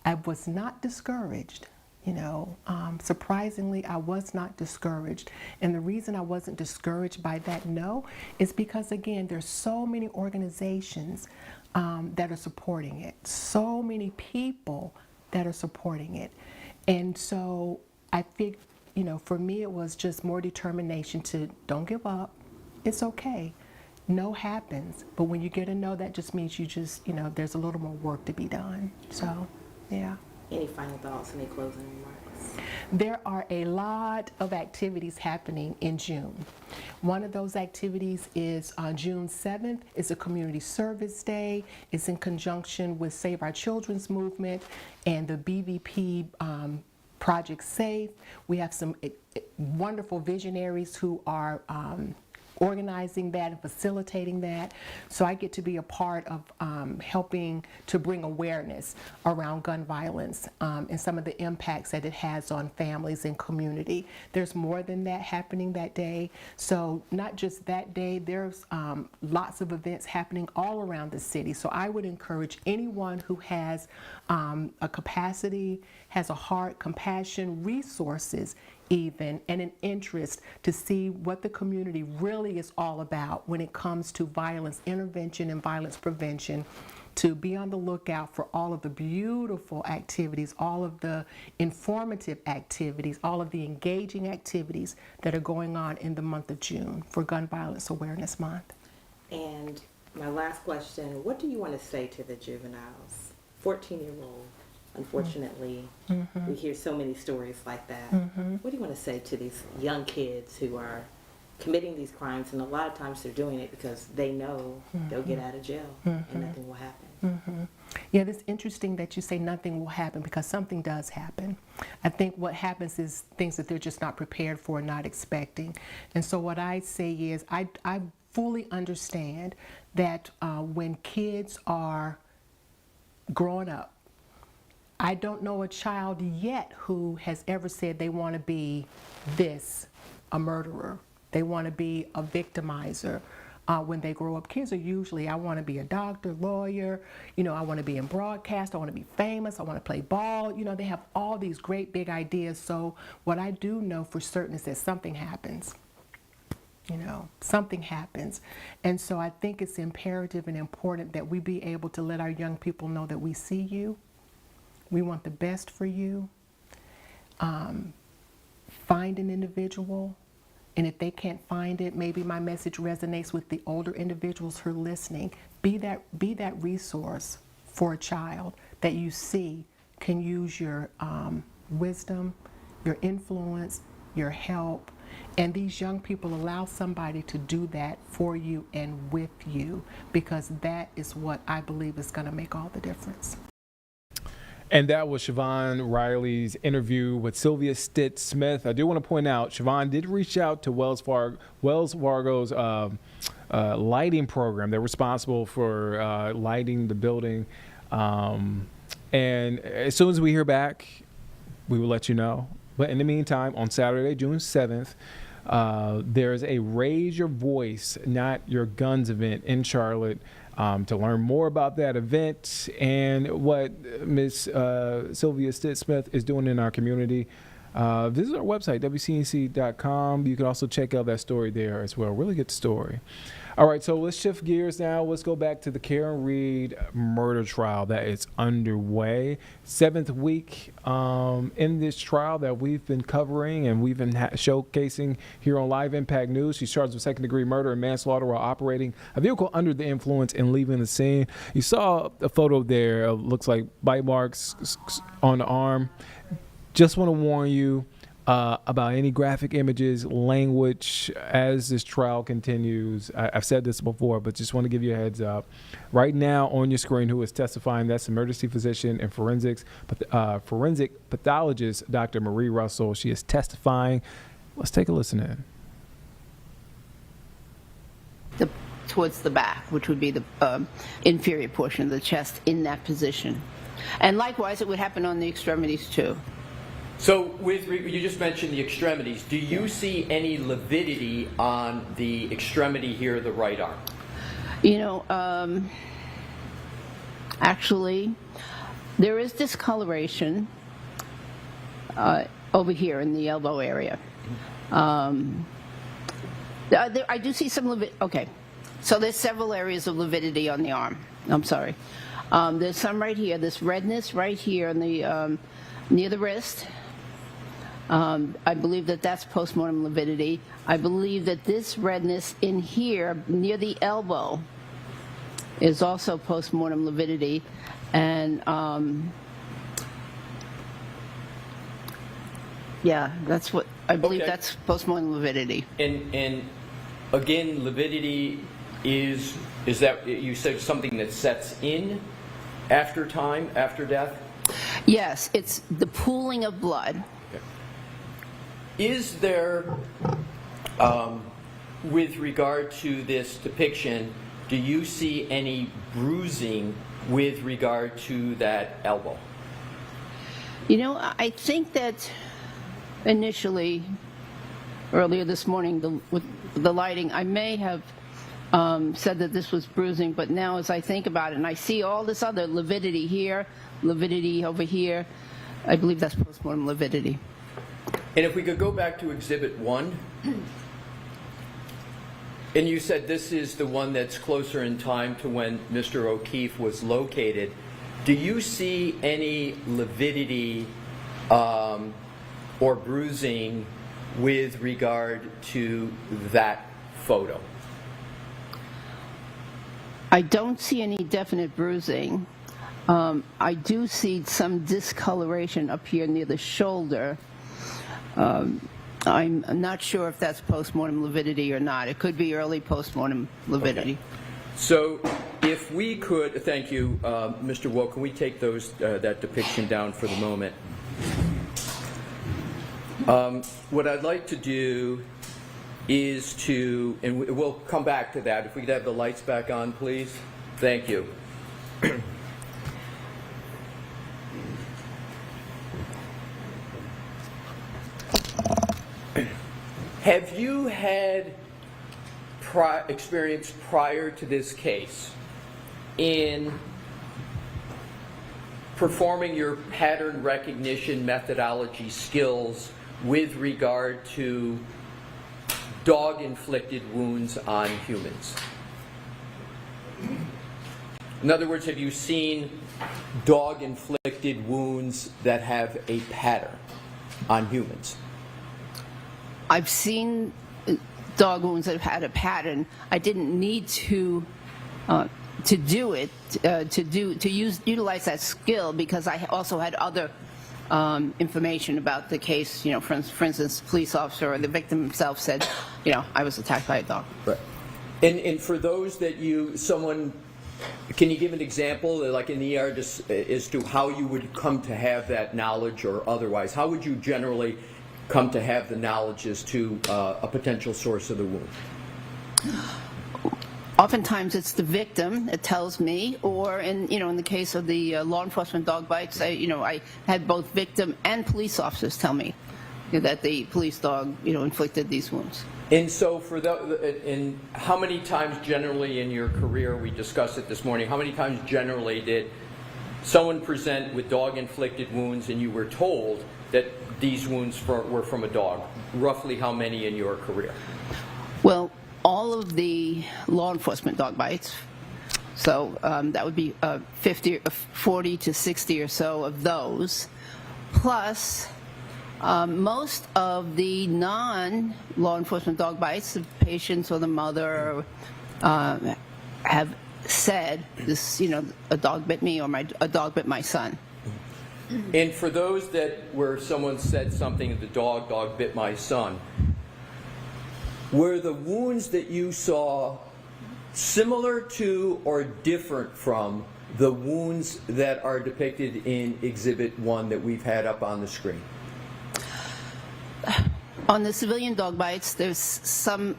I was not discouraged. You know, surprisingly, I was not discouraged. And the reason I wasn't discouraged by that no is because, again, there's so many organizations that are supporting it, so many people that are supporting it. And so I think, you know, for me, it was just more determination to don't give up. It's okay. No happens. But when you get a no, that just means you just, you know, there's a little more work to be done. So, yeah. Any final thoughts, any closing remarks? There are a lot of activities happening in June. One of those activities is on June 7th. It's a community service day. It's in conjunction with Save Our Children's Movement and the BVP Project Safe. We have some wonderful visionaries who are organizing that and facilitating that. So I get to be a part of helping to bring awareness around gun violence and some of the impacts that it has on families and community. There's more than that happening that day. So not just that day, there's lots of events happening all around the city. So I would encourage anyone who has a capacity, has a heart, compassion, resources, even, and an interest to see what the community really is all about when it comes to violence intervention and violence prevention, to be on the lookout for all of the beautiful activities, all of the informative activities, all of the engaging activities that are going on in the month of June for Gun Violence Awareness Month. And my last question, what do you want to say to the juveniles? 14-year-old. Unfortunately, we hear so many stories like that. What do you want to say to these young kids who are committing these crimes, and a lot of times they're doing it because they know they'll get out of jail and nothing will happen? Yeah, it's interesting that you say nothing will happen, because something does happen. I think what happens is things that they're just not prepared for, not expecting. And so what I say is I fully understand that when kids are growing up, I don't know a child yet who has ever said they want to be this, a murderer. They want to be a victimizer. When they grow up, kids are usually, I want to be a doctor, lawyer, you know, I want to be in broadcast, I want to be famous, I want to play ball. You know, they have all these great big ideas. So what I do know for certain is that something happens. You know, something happens. And so I think it's imperative and important that we be able to let our young people know that we see you. We want the best for you. Find an individual, and if they can't find it, maybe my message resonates with the older individuals who are listening. Be that resource for a child that you see can use your wisdom, your influence, your help. And these young people, allow somebody to do that for you and with you, because that is what I believe is going to make all the difference. And that was Siobhan Riley's interview with Sylvia Stitt-Smith. I do want to point out, Siobhan did reach out to Wells Fargo's lighting program. They're responsible for lighting the building. And as soon as we hear back, we will let you know. But in the meantime, on Saturday, June 7th, there's a Raise Your Voice, Not Your Guns event in Charlotte. To learn more about that event and what Ms. Sylvia Stitt-Smith is doing in our community, visit our website, WCNC.com. You can also check out that story there as well. Really good story. All right, so let's shift gears now. Let's go back to the Karen Reed murder trial that is underway. 7th week in this trial that we've been covering and we've been showcasing here on Live Impact News. She's charged with second-degree murder and manslaughter while operating a vehicle under the influence and leaving the scene. You saw a photo there. Looks like bite marks on the arm. Just want to warn you about any graphic images, language as this trial continues. I've said this before, but just want to give you a heads up. Right now on your screen, who is testifying, that's emergency physician and forensic pathologist, Dr. Marie Russell. She is testifying. Let's take a listen in. Towards the back, which would be the inferior portion of the chest in that position. And likewise, it would happen on the extremities too. So you just mentioned the extremities. Do you see any lividity on the extremity here, the right arm? You know, actually, there is discoloration over here in the elbow area. I do see some lividity. Okay, so there's several areas of lividity on the arm. I'm sorry. There's some right here. This redness right here on the near the wrist. I believe that that's postmortem lividity. I believe that this redness in here near the elbow is also postmortem lividity. And yeah, that's what I believe. Okay. That's postmortem lividity. And again, lividity is that you said something that sets in after time, after death? Yes, it's the pooling of blood. Is there, with regard to this depiction, do you see any bruising with regard to that elbow? You know, I think that initially, earlier this morning, with the lighting, I may have said that this was bruising, but now as I think about it, and I see all this other lividity here, lividity over here, I believe that's postmortem lividity. And if we could go back to Exhibit 1, and you said this is the one that's closer in time to when Mr. O'Keefe was located, do you see any lividity or bruising with regard to that photo? I don't see any definite bruising. I do see some discoloration up here near the shoulder. I'm not sure if that's postmortem lividity or not. It could be early postmortem lividity. Okay. So if we could, thank you, Mr. Woe, can we take that depiction down for the moment? What I'd like to do is to, and we'll come back to that. If we could have the lights back on, please. Thank you. Have you had experience prior to this case in performing your pattern recognition methodology skills with regard to dog-inflicted wounds on humans? In other words, have you seen dog-inflicted wounds that have a pattern on humans? I've seen dog wounds that have had a pattern. I didn't need to do it utilize that skill because I also had other information about the case. You know, for instance, the police officer or the victim himself said, you know, I was attacked by a dog. Right. And for those that can you give an example, like in the ER, as to how you would come to have that knowledge or otherwise? How would you generally come to have the knowledge as to a potential source of the wound? Oftentimes it's the victim that tells me, or in the case of the law enforcement dog bites, I had both victim and police officers tell me that the police dog inflicted these wounds. And so and how many times generally in your career, we discussed it this morning, how many times generally did someone present with dog-inflicted wounds and you were told that these wounds were from a dog? Roughly how many in your career? Well, all of the law enforcement dog bites. So that would be 40 to 60 or so of those, plus most of the non-law enforcement dog bites, the patients or the mother have said, this, a dog bit me or a dog bit my son. And for those where someone said something, the dog bit my son, were the wounds that you saw similar to or different from the wounds that are depicted in Exhibit 1 that we've had up on the screen? On the civilian dog bites, there's some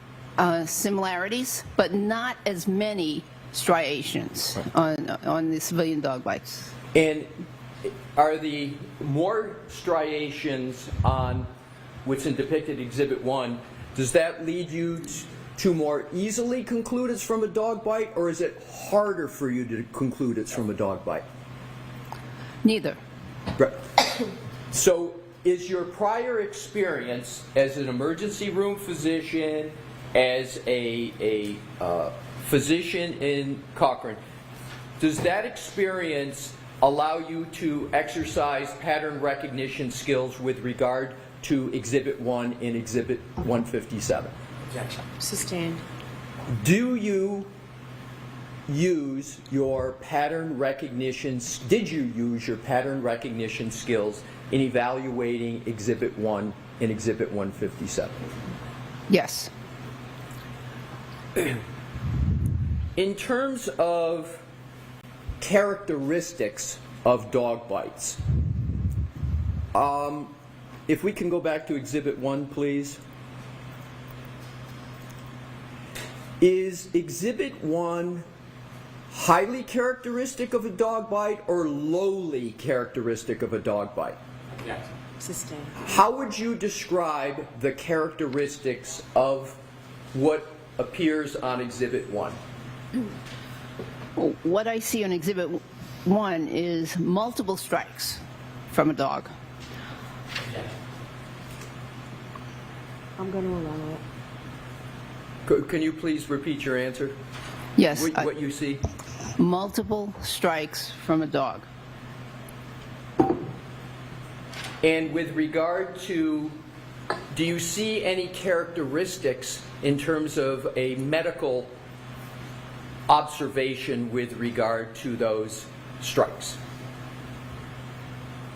similarities, but not as many striations on the civilian dog bites. And are the more striations on what's depicted in Exhibit 1, does that lead you to more easily conclude it's from a dog bite, or is it harder for you to conclude it's from a dog bite? Neither. Right. So is your prior experience as an emergency room physician, as a physician in Cochrane, does that experience allow you to exercise pattern recognition skills with regard to Exhibit 1 and Exhibit 157? Objection. Sustained. Do you use your pattern recognition, did you use your pattern recognition skills in evaluating Exhibit 1 and Exhibit 157? Yes. In terms of characteristics of dog bites, if we can go back to Exhibit 1, please. Is Exhibit 1 highly characteristic of a dog bite or lowly characteristic of a dog bite? Yes. Sustained. How would you describe the characteristics of what appears on Exhibit 1? What I see on Exhibit 1 is multiple strikes from a dog. I'm going to allow it. Can you please repeat your answer? Yes. What you see? Multiple strikes from a dog. And with regard to, do you see any characteristics in terms of a medical observation with regard to those strikes?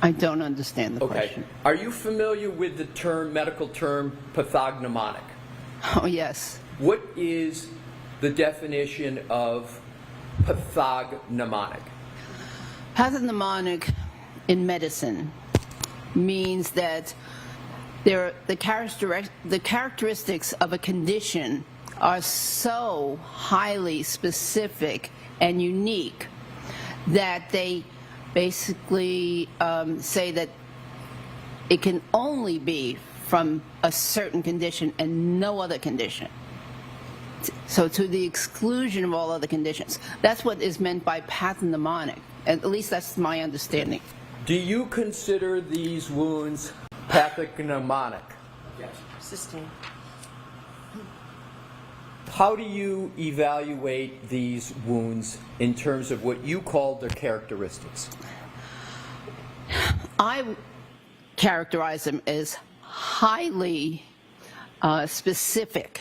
I don't understand the question. Are you familiar with the medical term pathognomonic? Oh, yes. What is the definition of pathognomonic? Pathognomonic in medicine means that the characteristics of a condition are so highly specific and unique that they basically say that it can only be from a certain condition and no other condition. So to the exclusion of all other conditions. That's what is meant by pathognomonic. At least that's my understanding. Do you consider these wounds pathognomonic? Yes. Sustained. How do you evaluate these wounds in terms of what you call their characteristics? I characterize them as highly specific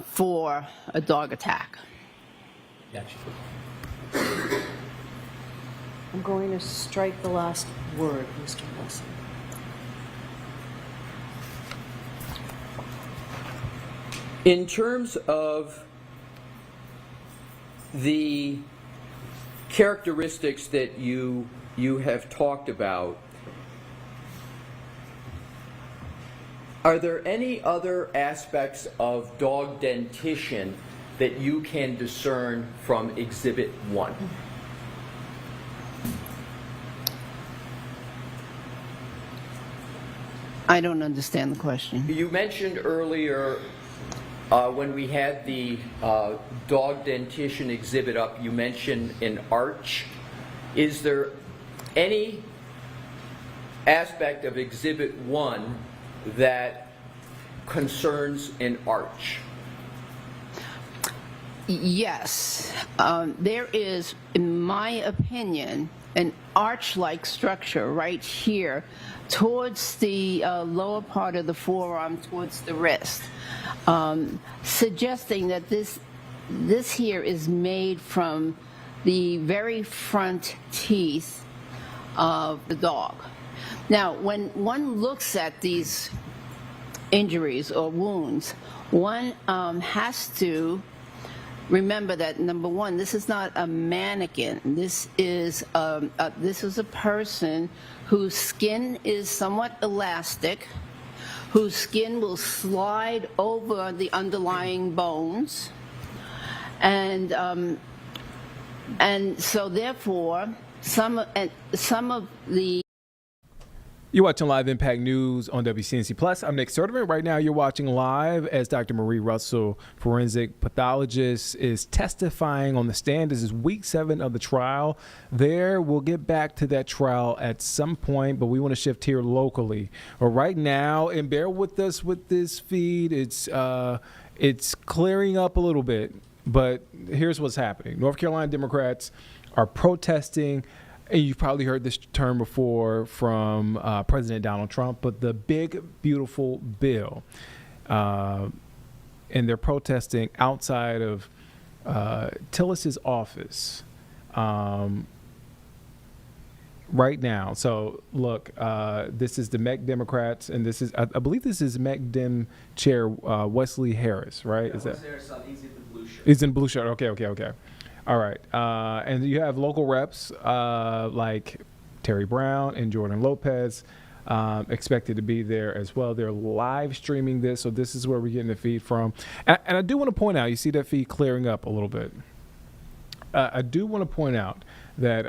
for a dog attack. I'm going to strike the last word, Mr. Wilson. In terms of the characteristics that you have talked about, are there any other aspects of dog dentition that you can discern from Exhibit 1? I don't understand the question. You mentioned earlier when we had the dog dentition exhibit up, you mentioned an arch. Is there any aspect of Exhibit 1 that concerns an arch? Yes. There is, in my opinion, an arch-like structure right here towards the lower part of the forearm, towards the wrist, suggesting that this here is made from the very front teeth of the dog. Now, when one looks at these injuries or wounds, one has to remember that, number one, this is not a mannequin. This is a person whose skin is somewhat elastic, whose skin will slide over the underlying bones, and so therefore some of the. You're watching Live Impact News on WCNC Plus. I'm Nick Sertivant. Right now, you're watching live as Dr. Marie Russell, forensic pathologist, is testifying on the stand. This is week 7 of the trial. We'll get back to that trial at some point, but we want to shift here locally. Well, right now, and bear with us with this feed, it's clearing up a little bit, but here's what's happening. North Carolina Democrats are protesting. And you've probably heard this term before from President Donald Trump, but the big, beautiful bill. And they're protesting outside of Tillis's office right now. So, look, this is the MEC Democrats, and this is, I believe this is MEC Dem Chair Wesley Harris, right? Yeah, is that? Harris, he's in the blue shirt. He's in blue shirt. Okay. All right. And you have local reps like Terry Brown and Jordan Lopez expected to be there as well. They're live streaming this, so this is where we're getting the feed from. And I do want to point out, you see that feed clearing up a little bit. I do want to point out that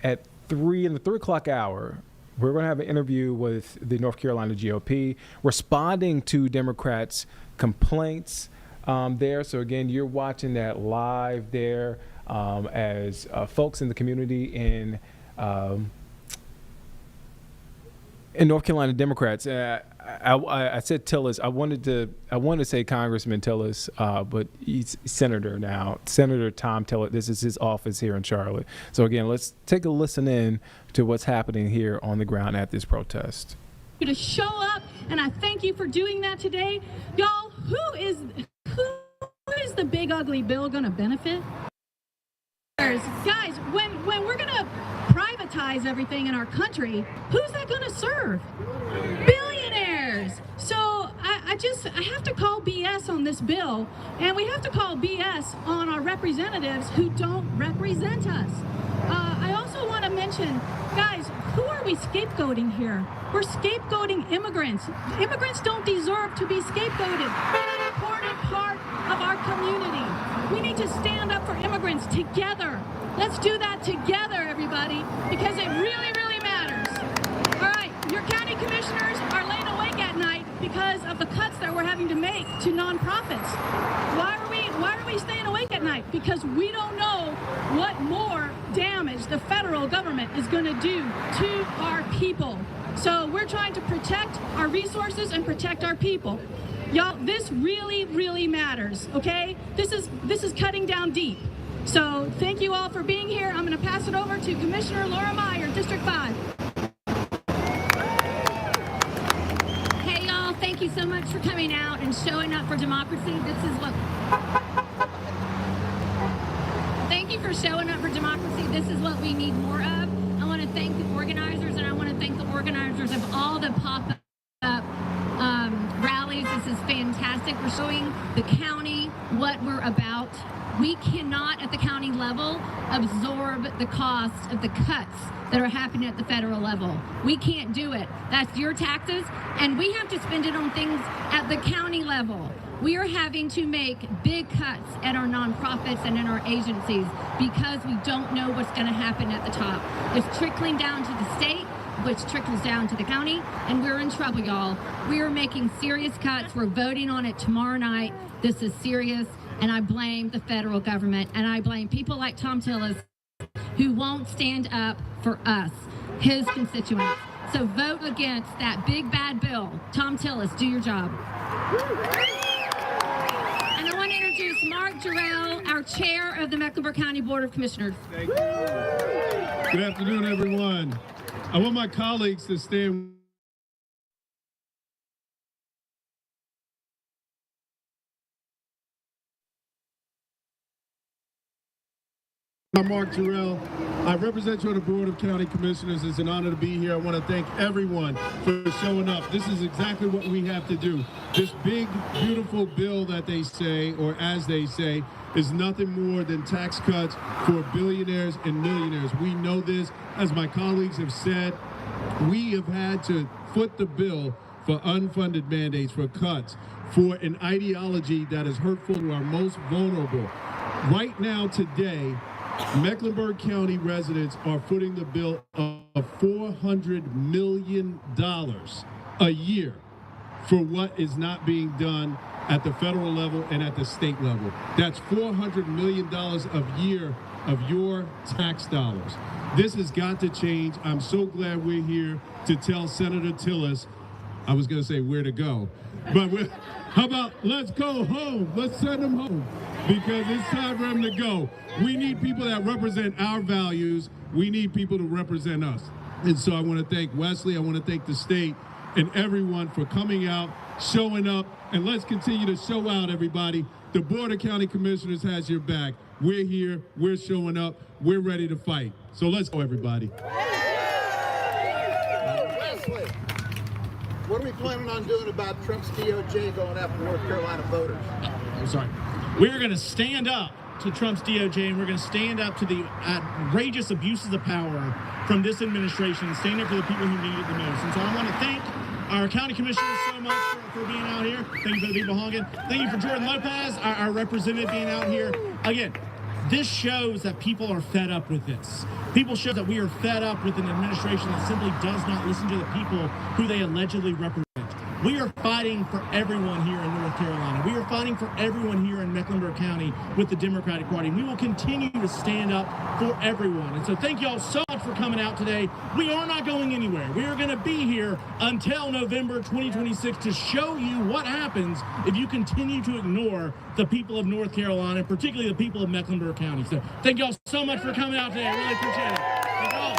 at in the 3 o'clock hour, we're going to have an interview with the North Carolina GOP responding to Democrats' complaints there. So again, you're watching that live there as folks in the community in North Carolina Democrats. I said Tillis. I wanted to say Congressman Tillis, but he's senator now. Senator Tom Tillis. This is his office here in Charlotte. So again, let's take a listen in to what's happening here on the ground at this protest. To show up, and I thank you for doing that today, y'all. Who is the big ugly bill going to benefit? Guys, when we're going to privatize everything in our country, who's that going to serve? Billionaires. So I have to call BS on this bill, and we have to call BS on our representatives who don't represent us. I also want to mention, guys, who are we scapegoating here? We're scapegoating immigrants. Immigrants don't deserve to be scapegoated. They're an important part of our community. We need to stand up for immigrants together. Let's do that together, everybody, because it really, really matters. All right, your county commissioners are laying awake at night because of the cuts that we're having to make to nonprofits. Why are we staying awake at night? Because we don't know what more damage the federal government is going to do to our people. So we're trying to protect our resources and protect our people. Y'all, this really, really matters, okay? This is cutting down deep. So thank you all for being here. I'm going to pass it over to Commissioner Laura Meyer, District 5. Hey, y'all, thank you so much for coming out and showing up for democracy. Thank you for showing up for democracy. This is what we need more of. I want to thank the organizers, and I want to thank the organizers of all the pop-up rallies. This is fantastic. We're showing the county what we're about. We cannot, at the county level, absorb the cost of the cuts that are happening at the federal level. We can't do it. That's your taxes, and we have to spend it on things at the county level. We are having to make big cuts at our nonprofits and in our agencies because we don't know what's going to happen at the top. It's trickling down to the state, which trickles down to the county, and we're in trouble, y'all. We are making serious cuts. We're voting on it tomorrow night. This is serious, and I blame the federal government, and I blame people like Tom Tillis who won't stand up for us, his constituents. So vote against that big bad bill. Tom Tillis, do your job. And I want to introduce Mark Mark Jarrell, our chair of the Mecklenburg County Board of Commissioners. Thank you. Good afternoon, everyone. I want my colleagues to stand. I'm Mark Jarrell. I represent you on the Board of County Commissioners. It's an honor to be here. I want to thank everyone for showing up. This is exactly what we have to do. This big, beautiful bill that they say, or as they say, is nothing more than tax cuts for billionaires and millionaires. We know this. As my colleagues have said, we have had to foot the bill for unfunded mandates, for cuts, for an ideology that is hurtful to our most vulnerable. Right now, today, Mecklenburg County residents are footing the bill of $400 million a year for what is not being done at the federal level and at the state level. That's $400 million a year of your tax dollars. This has got to change. I'm so glad we're here to tell Senator Tillis, I was going to say where to go, but how about let's go home? Let's send him home, because it's time for him to go. We need people that represent our values. We need people to represent us. And so I want to thank Wesley. I want to thank the state and everyone for coming out, showing up, and let's continue to show out, everybody. The Board of County Commissioners has your back. We're here. We're showing up. We're ready to fight. So let's go, everybody. Wesley, what are we planning on doing about Trump's DOJ going after North Carolina voters? I'm sorry. We're going to stand up to Trump's DOJ, and we're going to stand up to the outrageous abuses of power from this administration and stand up for the people who need it the most. And so I want to thank our county commissioners so much for being out here. Thank you for the people honking. Thank you for Jordan Lopez, our representative, being out here. Again, this shows that people are fed up with this. People show that we are fed up with an administration that simply does not listen to the people who they allegedly represent. We are fighting for everyone here in North Carolina. We are fighting for everyone here in Mecklenburg County with the Democratic Party. We will continue to stand up for everyone. And so thank you all so much for coming out today. We are not going anywhere. We are going to be here until November 2026 to show you what happens if you continue to ignore the people of North Carolina, and particularly the people of Mecklenburg County. So thank you all so much for coming out today. I really appreciate it. Thank you all.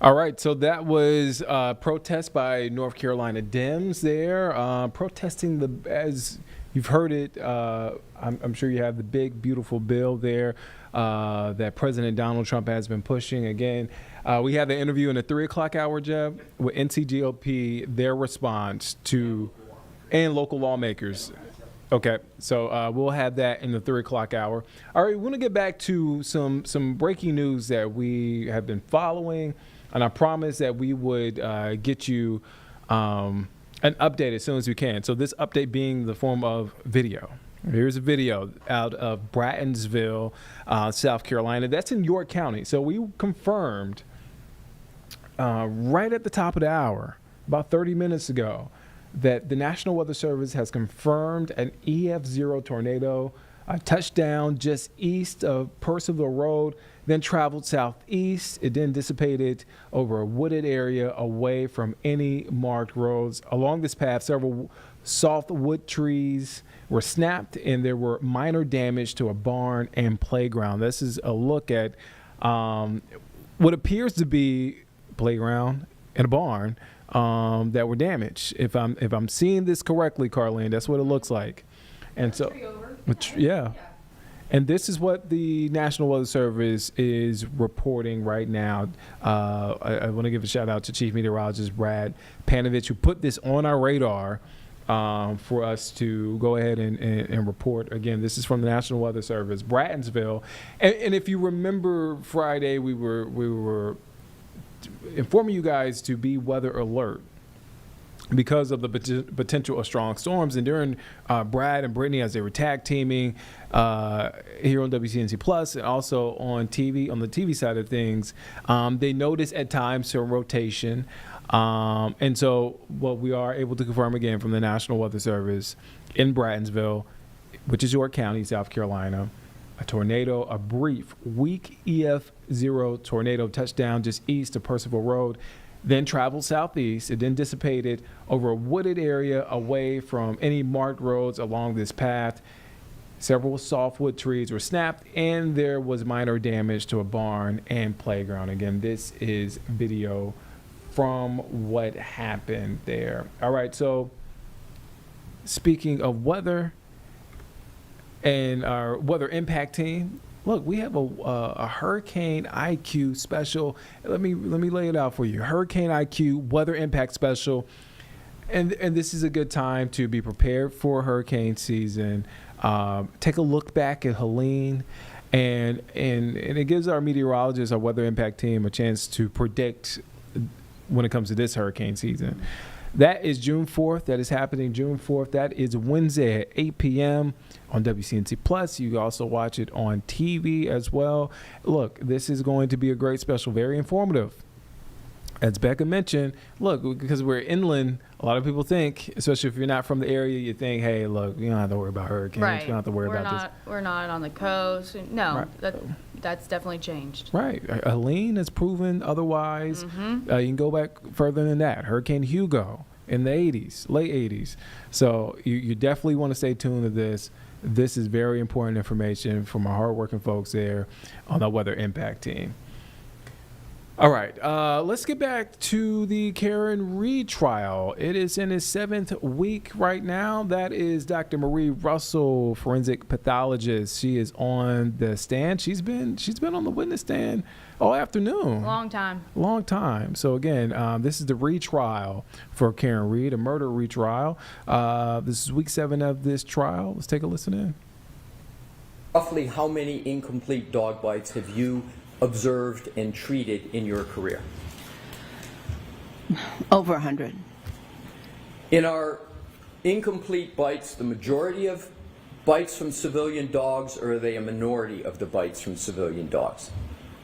All right, so that was protest by North Carolina Dems there, protesting as you've heard it, I'm sure you have the big, beautiful bill there that President Donald Trump has been pushing. Again, we had the interview in the 3 o'clock hour, Jeb, with NCGOP, their response to, and local lawmakers. Okay, so we'll have that in the 3 o'clock hour. All right, we want to get back to some breaking news that we have been following. And I promised that we would get you an update as soon as we can. So this update being the form of video. Here's a video out of Brattonsville, South Carolina. That's in York County. So we confirmed right at the top of the hour, about 30 minutes ago, that the National Weather Service has confirmed an EF0 tornado touched down just east of Percival Road, then traveled southeast. It then dissipated over a wooded area away from any marked roads. Along this path, several softwood trees were snapped, and there were minor damage to a barn and playground. This is a look at what appears to be a playground and a barn that were damaged. If I'm seeing this correctly, Carlene, that's what it looks like. And so, yeah. And this is what the National Weather Service is reporting right now. I want to give a shout out to Chief Meteorologist Brad Panovich, who put this on our radar for us to go ahead and report. Again, this is from the National Weather Service, Brattonsville. And if you remember Friday, we were informing you guys to be weather alert because of the potential of strong storms. And during Brad and Brittany, as they were tag teaming here on WCNC Plus and also on TV, on the TV side of things, they noticed at times some rotation And so what we are able to confirm again from the National Weather Service in Brattonsville, which is York County, South Carolina, a brief weak EF0 tornado touched down just east of Percival Road, then traveled southeast. It then dissipated over a wooded area away from any marked roads along this path. Several softwood trees were snapped, and there was minor damage to a barn and playground. Again, this is video from what happened there. All right, so speaking of weather and our weather impact team, look, we have a Hurricane IQ special. Let me lay it out for you. Hurricane IQ weather impact special, and this is a good time to be prepared for hurricane season. Take a look back at Helene, and it gives our meteorologists, our weather impact team, a chance to predict when it comes to this hurricane season. That is June 4th. That is happening June 4th. That is Wednesday at 8 p.m. on WCNC Plus. You can also watch it on TV as well. Look, this is going to be a great special, very informative. As Becca mentioned, look, because we're inland, a lot of people think, especially if you're not from the area, you think, hey, look, you don't have to worry about hurricanes. Right. You don't have to worry about this. We're not on the coast. No, Right. that's definitely changed. Right. Helene has proven otherwise. Mm-hmm. You can go back further than that. Hurricane Hugo in the 80s, late 80s. So you definitely want to stay tuned to this. This is very important information from our hardworking folks there on the weather impact team. All right, let's get back to the Karen Reed trial. It is in its 7th week right now. That is Dr. Marie Russell, forensic pathologist. She is on the stand. She's been on the witness stand all afternoon. Long time. So again, this is the retrial for Karen Reed, a murder retrial. This is week 7 of this trial. Let's take a listen in. Roughly how many incomplete dog bites have you observed and treated in your career? Over 100. In our incomplete bites, the majority of bites from civilian dogs, or are they a minority of the bites from civilian dogs?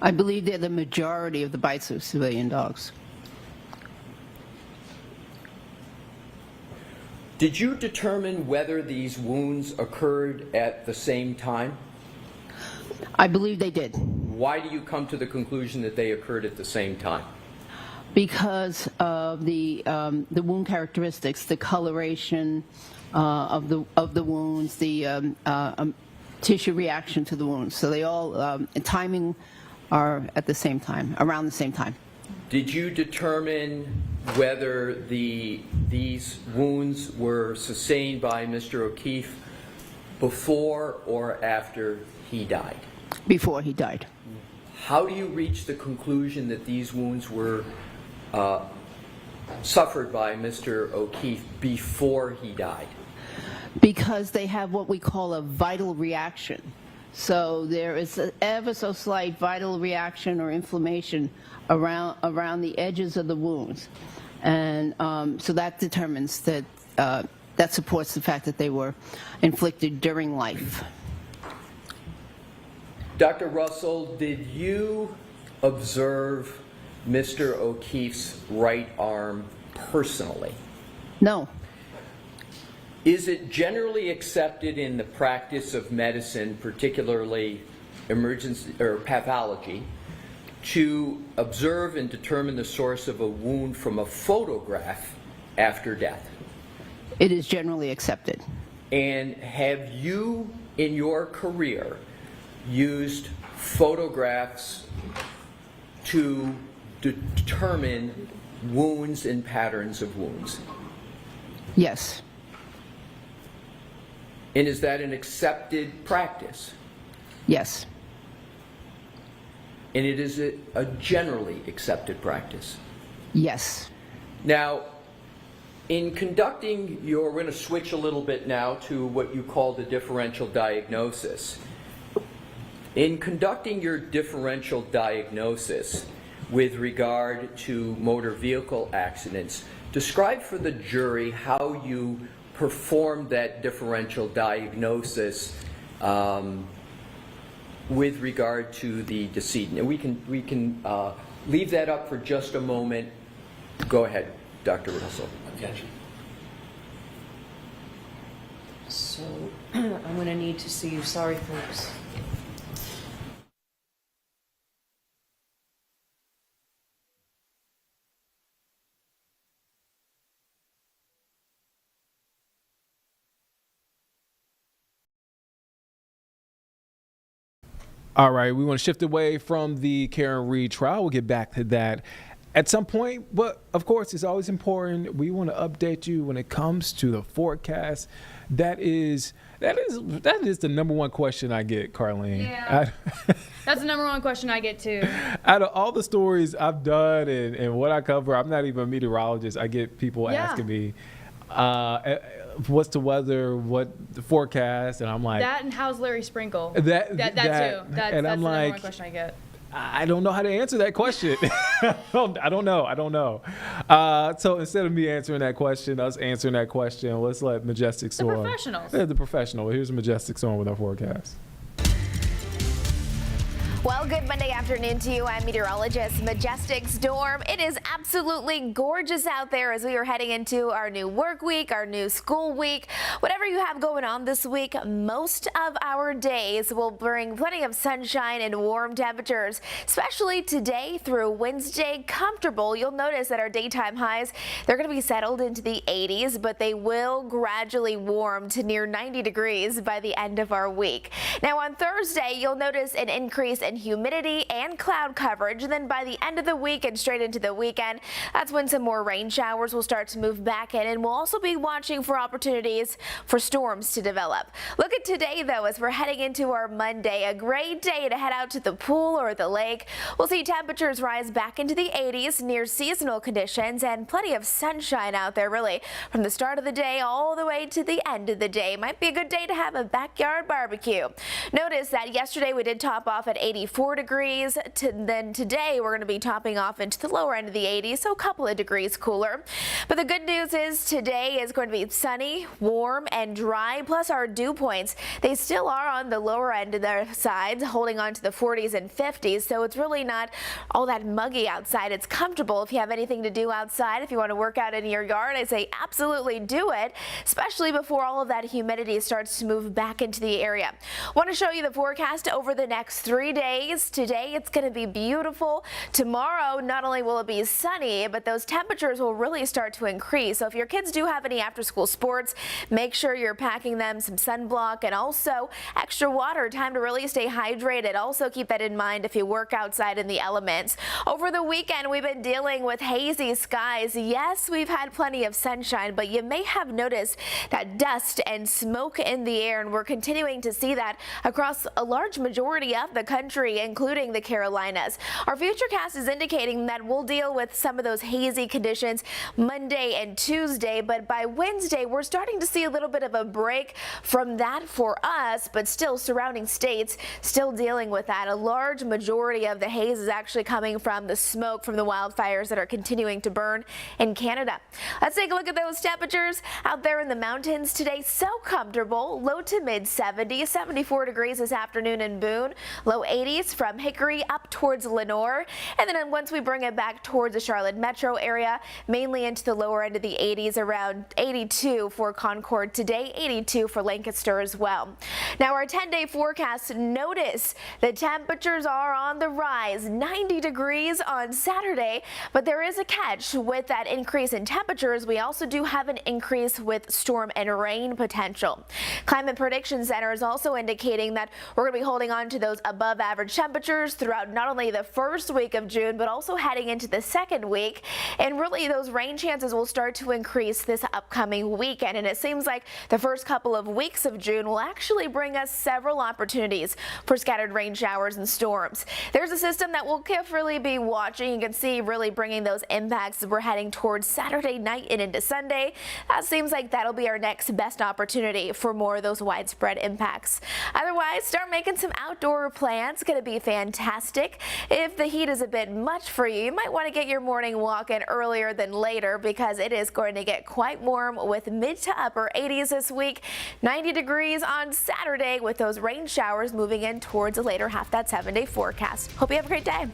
I believe they're the majority of the bites of civilian dogs. Did you determine whether these wounds occurred at the same time? I believe they did. Why do you come to the conclusion that they occurred at the same time? Because of the wound characteristics, the coloration of the wounds, the tissue reaction to the wounds. So they all timing are at the same time, around the same time. Did you determine whether these wounds were sustained by Mr. O'Keefe before or after he died? Before he died. How do you reach the conclusion that these wounds were suffered by Mr. O'Keefe before he died? Because they have what we call a vital reaction. So there is an ever so slight vital reaction or inflammation around the edges of the wounds. And so that determines that, that supports the fact that they were inflicted during life. Dr. Russell, did you observe Mr. O'Keefe's right arm personally? No. Is it generally accepted in the practice of medicine, particularly emergency or pathology, to observe and determine the source of a wound from a photograph after death? It is generally accepted. And have you, in your career, used photographs to determine wounds and patterns of wounds? Yes. And is that an accepted practice? Yes. And it is a generally accepted practice? Yes. Now, in conducting we're going to switch a little bit now to what you call the differential diagnosis. In conducting your differential diagnosis with regard to motor vehicle accidents, describe for the jury how you performed that differential diagnosis with regard to the decedent. And we can leave that up for just a moment Go ahead, Dr. Russell. Objection. So I'm going to need to see you. Sorry, folks. All right, we want to shift away from the Karen Reed trial. We'll get back to that at some point. But of course, it's always important. We want to update you when it comes to the forecast. That is the number one question I get, Carlene. Yeah. That's the number one question I get too. Out of all the stories I've done and what I cover, I'm not even a meteorologist. I get people asking me, what's the weather, what the forecast, and I'm like, that and how's Larry Sprinkle? That too. and That's I'm the number like, one question I get. I don't know how to answer that question. I don't know. So instead of me answering that question, us answering that question, let's let Majestic Storm. The professionals. The professional. Here's Majestic Storm with our forecast. Well, good Monday afternoon to you. I'm meteorologist Majestic Storm. It is absolutely gorgeous out there as we are heading into our new work week, our new school week. Whatever you have going on this week, most of our days will bring plenty of sunshine and warm temperatures, especially today through Wednesday. Comfortable. You'll notice that our daytime highs, they're going to be settled into the 80s, but they will gradually warm to near 90 degrees by the end of our week. Now on Thursday, you'll notice an increase in humidity and cloud coverage. And then by the end of the week and straight into the weekend, that's when some more rain showers will start to move back in, and we'll also be watching for opportunities for storms to develop. Look at today though, as we're heading into our Monday, a great day to head out to the pool or the lake. We'll see temperatures rise back into the 80s, near seasonal conditions, and plenty of sunshine out there really from the start of the day all the way to the end of the day. Might be a good day to have a backyard barbecue. Notice that yesterday we did top off at 84 degrees. Then today we're going to be topping off into the lower end of the 80s, so a couple of degrees cooler. But the good news is today is going to be sunny, warm, and dry, plus our dew points. They still are on the lower end of their sides, holding on to the 40s and 50s, so it's really not all that muggy outside. It's comfortable if you have anything to do outside. If you want to work out in your yard, I say absolutely do it, especially before all of that humidity starts to move back into the area. Want to show you the forecast over the next 3 days. Today it's going to be beautiful. Tomorrow not only will it be sunny, but those temperatures will really start to increase. So if your kids do have any after school sports, make sure you're packing them some sunblock and also extra water. Time to really stay hydrated. Also keep that in mind if you work outside in the elements. Over the weekend we've been dealing with hazy skies. Yes, we've had plenty of sunshine, but you may have noticed that dust and smoke in the air, and we're continuing to see that across a large majority of the country, including the Carolinas. Our futurecast is indicating that we'll deal with some of those hazy conditions Monday and Tuesday, but by Wednesday we're starting to see a little bit of a break from that for us, but still surrounding states still dealing with that. A large majority of the haze is actually coming from the smoke from the wildfires that are continuing to burn in Canada. Let's take a look at those temperatures out there in the mountains today. So comfortable, low to mid 70s, 74 degrees this afternoon in Boone, low 80s from Hickory up towards Lenoir, and then once we bring it back towards the Charlotte metro area, mainly into the lower end of the 80s, around 82 for Concord today, 82 for Lancaster as well. Now our 10-day forecast, notice the temperatures are on the rise, 90 degrees on Saturday, but there is a catch with that increase in temperatures. We also do have an increase with storm and rain potential. Climate Prediction Center is also indicating that we're going to be holding on to those above average temperatures throughout not only the first week of June, but also heading into the second week. And really those rain chances will start to increase this upcoming weekend. And it seems like the first couple of weeks of June will actually bring us several opportunities for scattered rain showers and storms. There's a system that we'll carefully be watching. You can see really bringing those impacts as we're heading towards Saturday night and into Sunday. That seems like that'll be our next best opportunity for more of those widespread impacts. Otherwise, start making some outdoor plans. It's going to be fantastic. If the heat is a bit much for you, you might want to get your morning walk in earlier than later, because it is going to get quite warm with mid to upper 80s this week, 90 degrees on Saturday with those rain showers moving in towards the later half of that 7-day forecast. Hope you have a great day.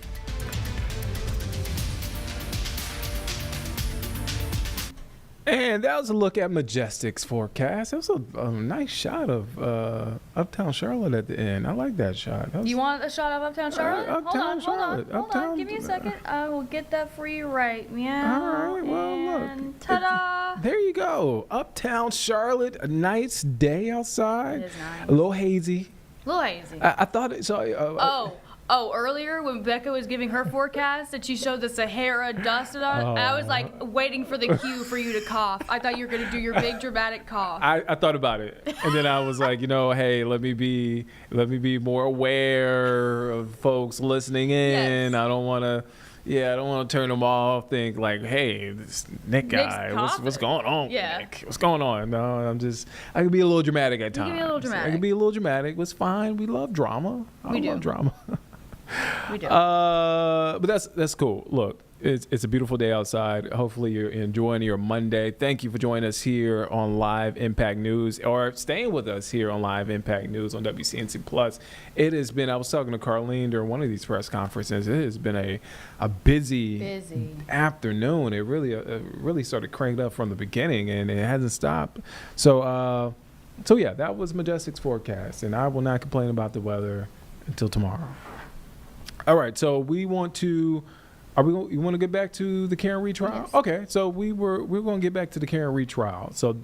And that was a look at Majestic's forecast. It was a nice shot of Uptown Charlotte at the end. I like that shot. That was, You want a shot of Uptown Charlotte? Uptown Charlotte. Hold on. Give me a second. I will get that for you right meow. All right, well, and look. Ta-da! There you go. Uptown Charlotte, a nice day outside. It is nice. A little hazy. A little hazy. I thought it, so. Earlier when Becca was giving her forecast and she showed the Sahara dust and all, I was like waiting for the cue for you to cough. I thought you were going to do your big dramatic cough. I thought about it, and then I was like, hey, let me be more aware of folks listening in. Yes. I don't want to turn them off. Think like, hey, this Nick guy, what's going on? Yeah. Nick? What's going on? No, I can be a little dramatic at times. You can be a little dramatic. I can be a little dramatic. It's fine. We love drama. I love drama. We do. But that's cool. Look, it's a beautiful day outside. Hopefully you're enjoying your Monday. Thank you for joining us here on Live Impact News, or staying with us here on Live Impact News on WCNC Plus. It has been, I was talking to Carlene during one of these press conferences, it has been a busy afternoon. It really started cranked up from the beginning, and it hasn't stopped. So yeah, that was Majestic's forecast, and I will not complain about the weather until tomorrow. All right, so you want to get back to the Karen Reed trial? Yes. Okay, so we're going to get back to the Karen Reed trial. So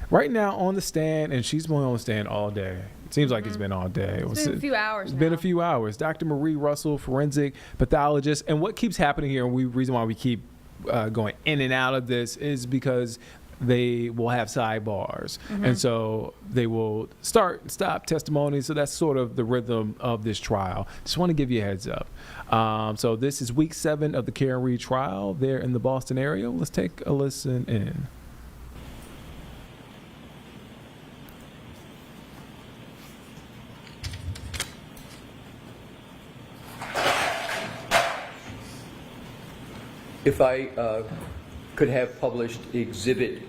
right now on the stand, and she's been on the stand all day. It seems like it's been all day. It's been a few hours It's been a few hours. Dr. Marie Russell, forensic pathologist. And what keeps happening here, and the reason why we keep going in and out of this, is because they will have sidebars. And so they will start and stop testimony. So that's sort of the rhythm of this trial. Just want to give you a heads up. So this is week 7 of the Karen Reed trial there in the Boston area. Let's take a listen in. If I could have published Exhibit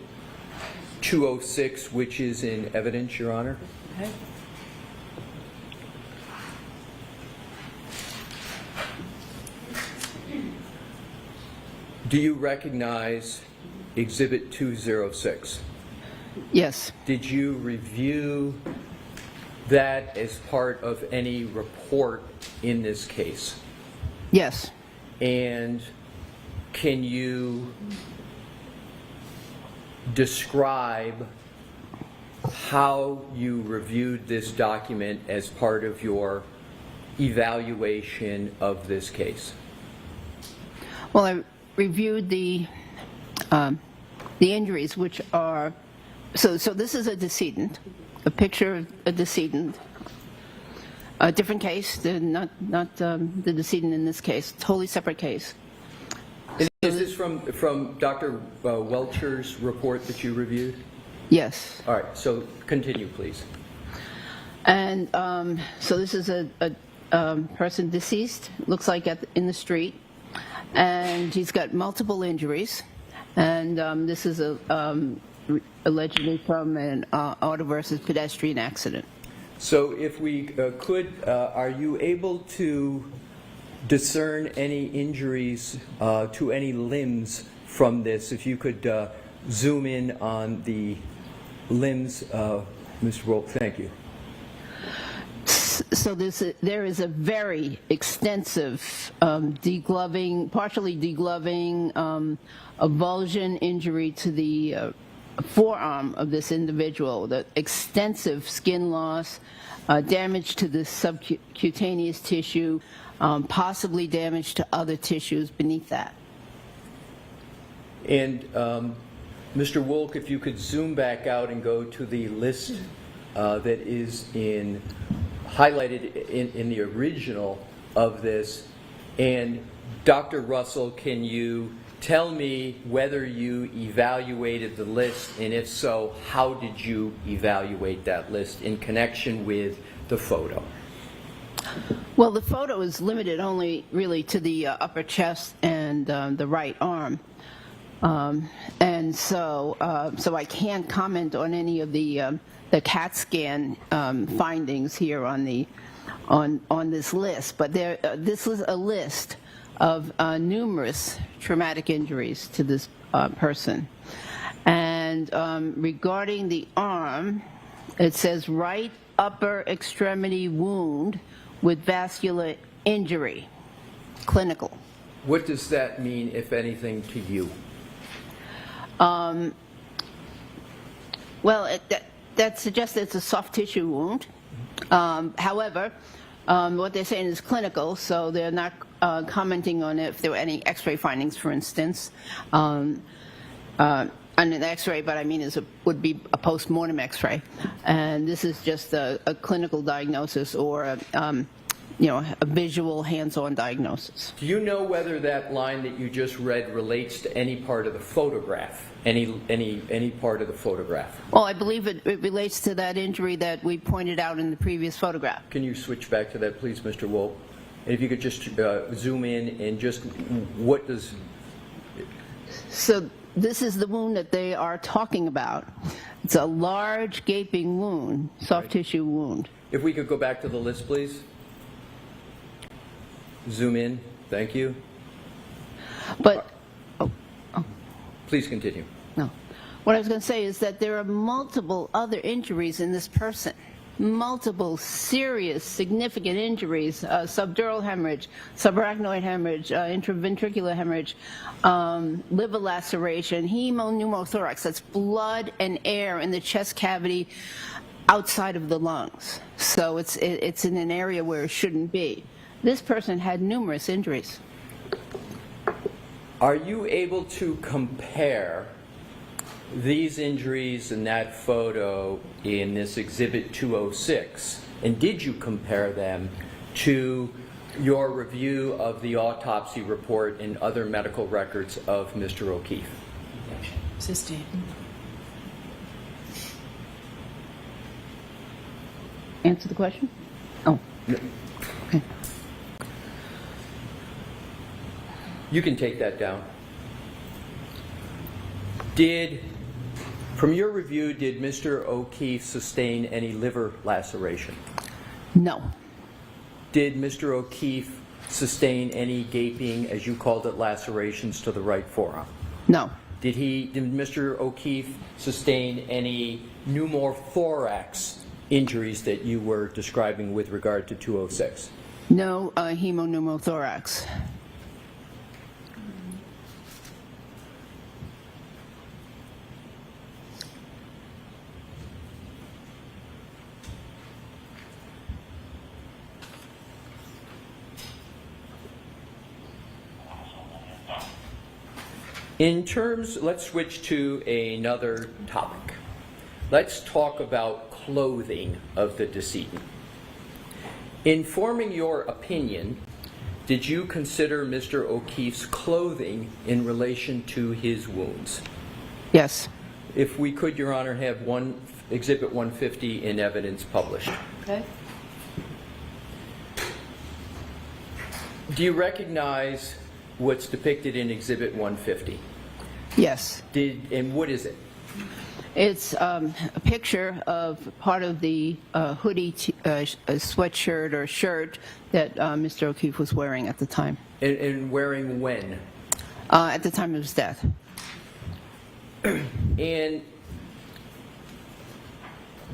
206, which is in evidence, Your Honor. Okay. Do you recognize Exhibit 206? Yes. Did you review that as part of any report in this case? Yes. And can you describe how you reviewed this document as part of your evaluation of this case? Well, I reviewed the injuries, which are so this is a decedent, a picture of a decedent. A different case, not the decedent in this case. Totally separate case. Is this from Dr. Welcher's report that you reviewed? Yes. All right, so continue, please. And so this is a person deceased, looks like in the street, and he's got multiple injuries, and this is allegedly from an auto versus pedestrian accident. So if we could, are you able to discern any injuries to any limbs from this? If you could zoom in on the limbs, Mr. Wolf, thank you. So there is a very extensive degloving, partially degloving, avulsion injury to the forearm of this individual, the extensive skin loss, damage to the subcutaneous tissue, possibly damage to other tissues beneath that. And Mr. Wolk, if you could zoom back out and go to the list that is highlighted in the original of this. And Dr. Russell, can you tell me whether you evaluated the list, and if so, how did you evaluate that list in connection with the photo? Well, the photo is limited only really to the upper chest and the right arm. And so I can't comment on any of the CAT scan findings here on this list. But this was a list of numerous traumatic injuries to this person. And And regarding the arm, it says right upper extremity wound with vascular injury, clinical. What does that mean, if anything, to you? Well, that suggests it's a soft tissue wound. However, what they're saying is clinical, so they're not commenting on if there were any x-ray findings, for instance. On an x-ray, but I mean would be a post-mortem x-ray. And this is just a clinical diagnosis or a visual hands-on diagnosis. Do you know whether that line that you just read relates to any part of the photograph? Any part of the photograph? Well, I believe it relates to that injury that we pointed out in the previous photograph. Can you switch back to that, please, Mr. Wolf? And if you could just zoom in and just what does... So this is the wound that they are talking about. It's a large gaping wound, soft tissue wound. If we could go back to the list, please. Zoom in. Thank you. But... Please continue. No. What I was going to say is that there are multiple other injuries in this person. Multiple serious, significant injuries, subdural hemorrhage, subarachnoid hemorrhage, intraventricular hemorrhage, liver laceration, pneumothorax. That's blood and air in the chest cavity outside of the lungs. So it's in an area where it shouldn't be. This person had numerous injuries. Are you able to compare these injuries in that photo in this Exhibit 206, and did you compare them to your review of the autopsy report and other medical records of Mr. O'Keefe? Sustained. Answer the question? Oh. Okay. You can take that down. From your review, did Mr. O'Keefe sustain any liver laceration? No. Did Mr. O'Keefe sustain any gaping, as you called it, lacerations to the right forearm? No. Did Mr. O'Keefe sustain any pneumothorax injuries that you were describing with regard to 206? No pneumothorax. Let's switch to another topic. Let's talk about clothing of the decedent. In forming your opinion, did you consider Mr. O'Keefe's clothing in relation to his wounds? Yes. If we could, Your Honor, have Exhibit 150 in evidence published. Okay. Do you recognize what's depicted in Exhibit 150? Yes. And what is it? It's a picture of part of the hoodie, sweatshirt or shirt that Mr. O'Keefe was wearing at the time. And wearing when? At the time of his death. And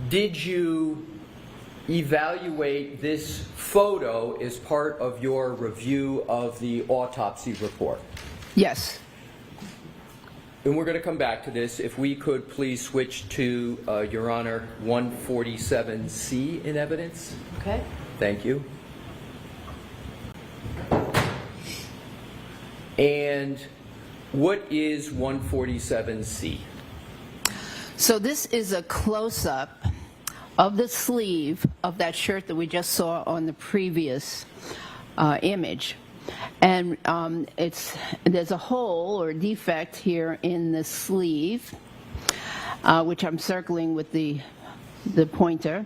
did you evaluate this photo as part of your review of the autopsy report? Yes. And we're going to come back to this. If we could please switch to, Your Honor, 147C in evidence. Okay. Thank you. And what is 147C? So this is a close-up of the sleeve of that shirt that we just saw on the previous image. And there's a hole or defect here in the sleeve, which I'm circling with the pointer.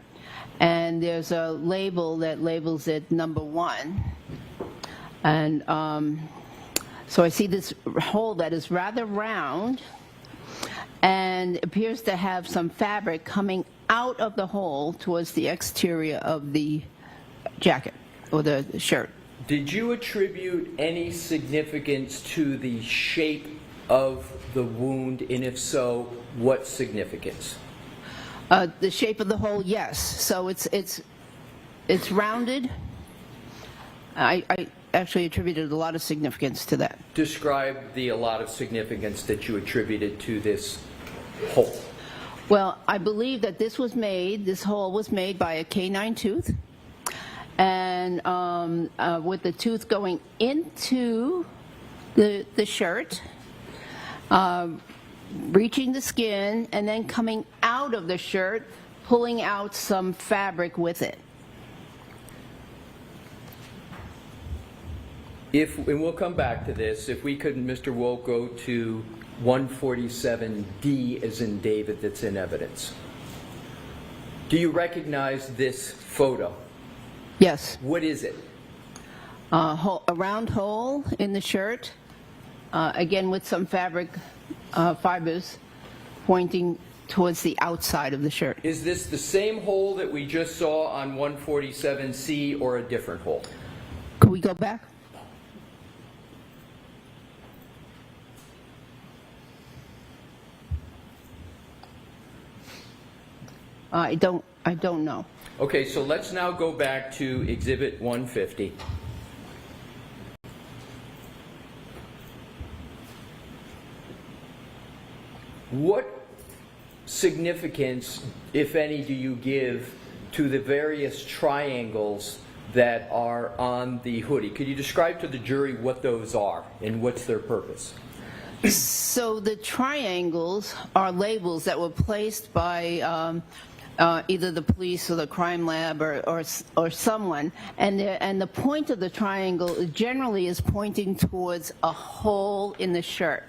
And there's a label that labels it number 1. And so I see this hole that is rather round and appears to have some fabric coming out of the hole towards the exterior of the jacket or the shirt. Did you attribute any significance to the shape of the wound, and if so, what significance? The shape of the hole, yes. So it's rounded. I actually attributed a lot of significance to that. Describe a lot of significance that you attributed to this hole. Well, I believe that this hole was made by a canine tooth, and with the tooth going into the shirt, reaching the skin, and then coming out of the shirt, pulling out some fabric with it. And we'll come back to this, if we could, Mr. Wolk, go to 147D as in David that's in evidence. Do you recognize this photo? Yes. What is it? A round hole in the shirt, again with some fabric fibers pointing towards the outside of the shirt. Is this the same hole that we just saw on 147C or a different hole? Could we go back? I don't know. Okay, so let's now go back to Exhibit 150. What significance, if any, do you give to the various triangles that are on the hoodie? Could you describe to the jury what those are and what's their purpose? So the triangles are labels that were placed by either the police or the crime lab or someone, and the point of the triangle generally is pointing towards a hole in the shirt.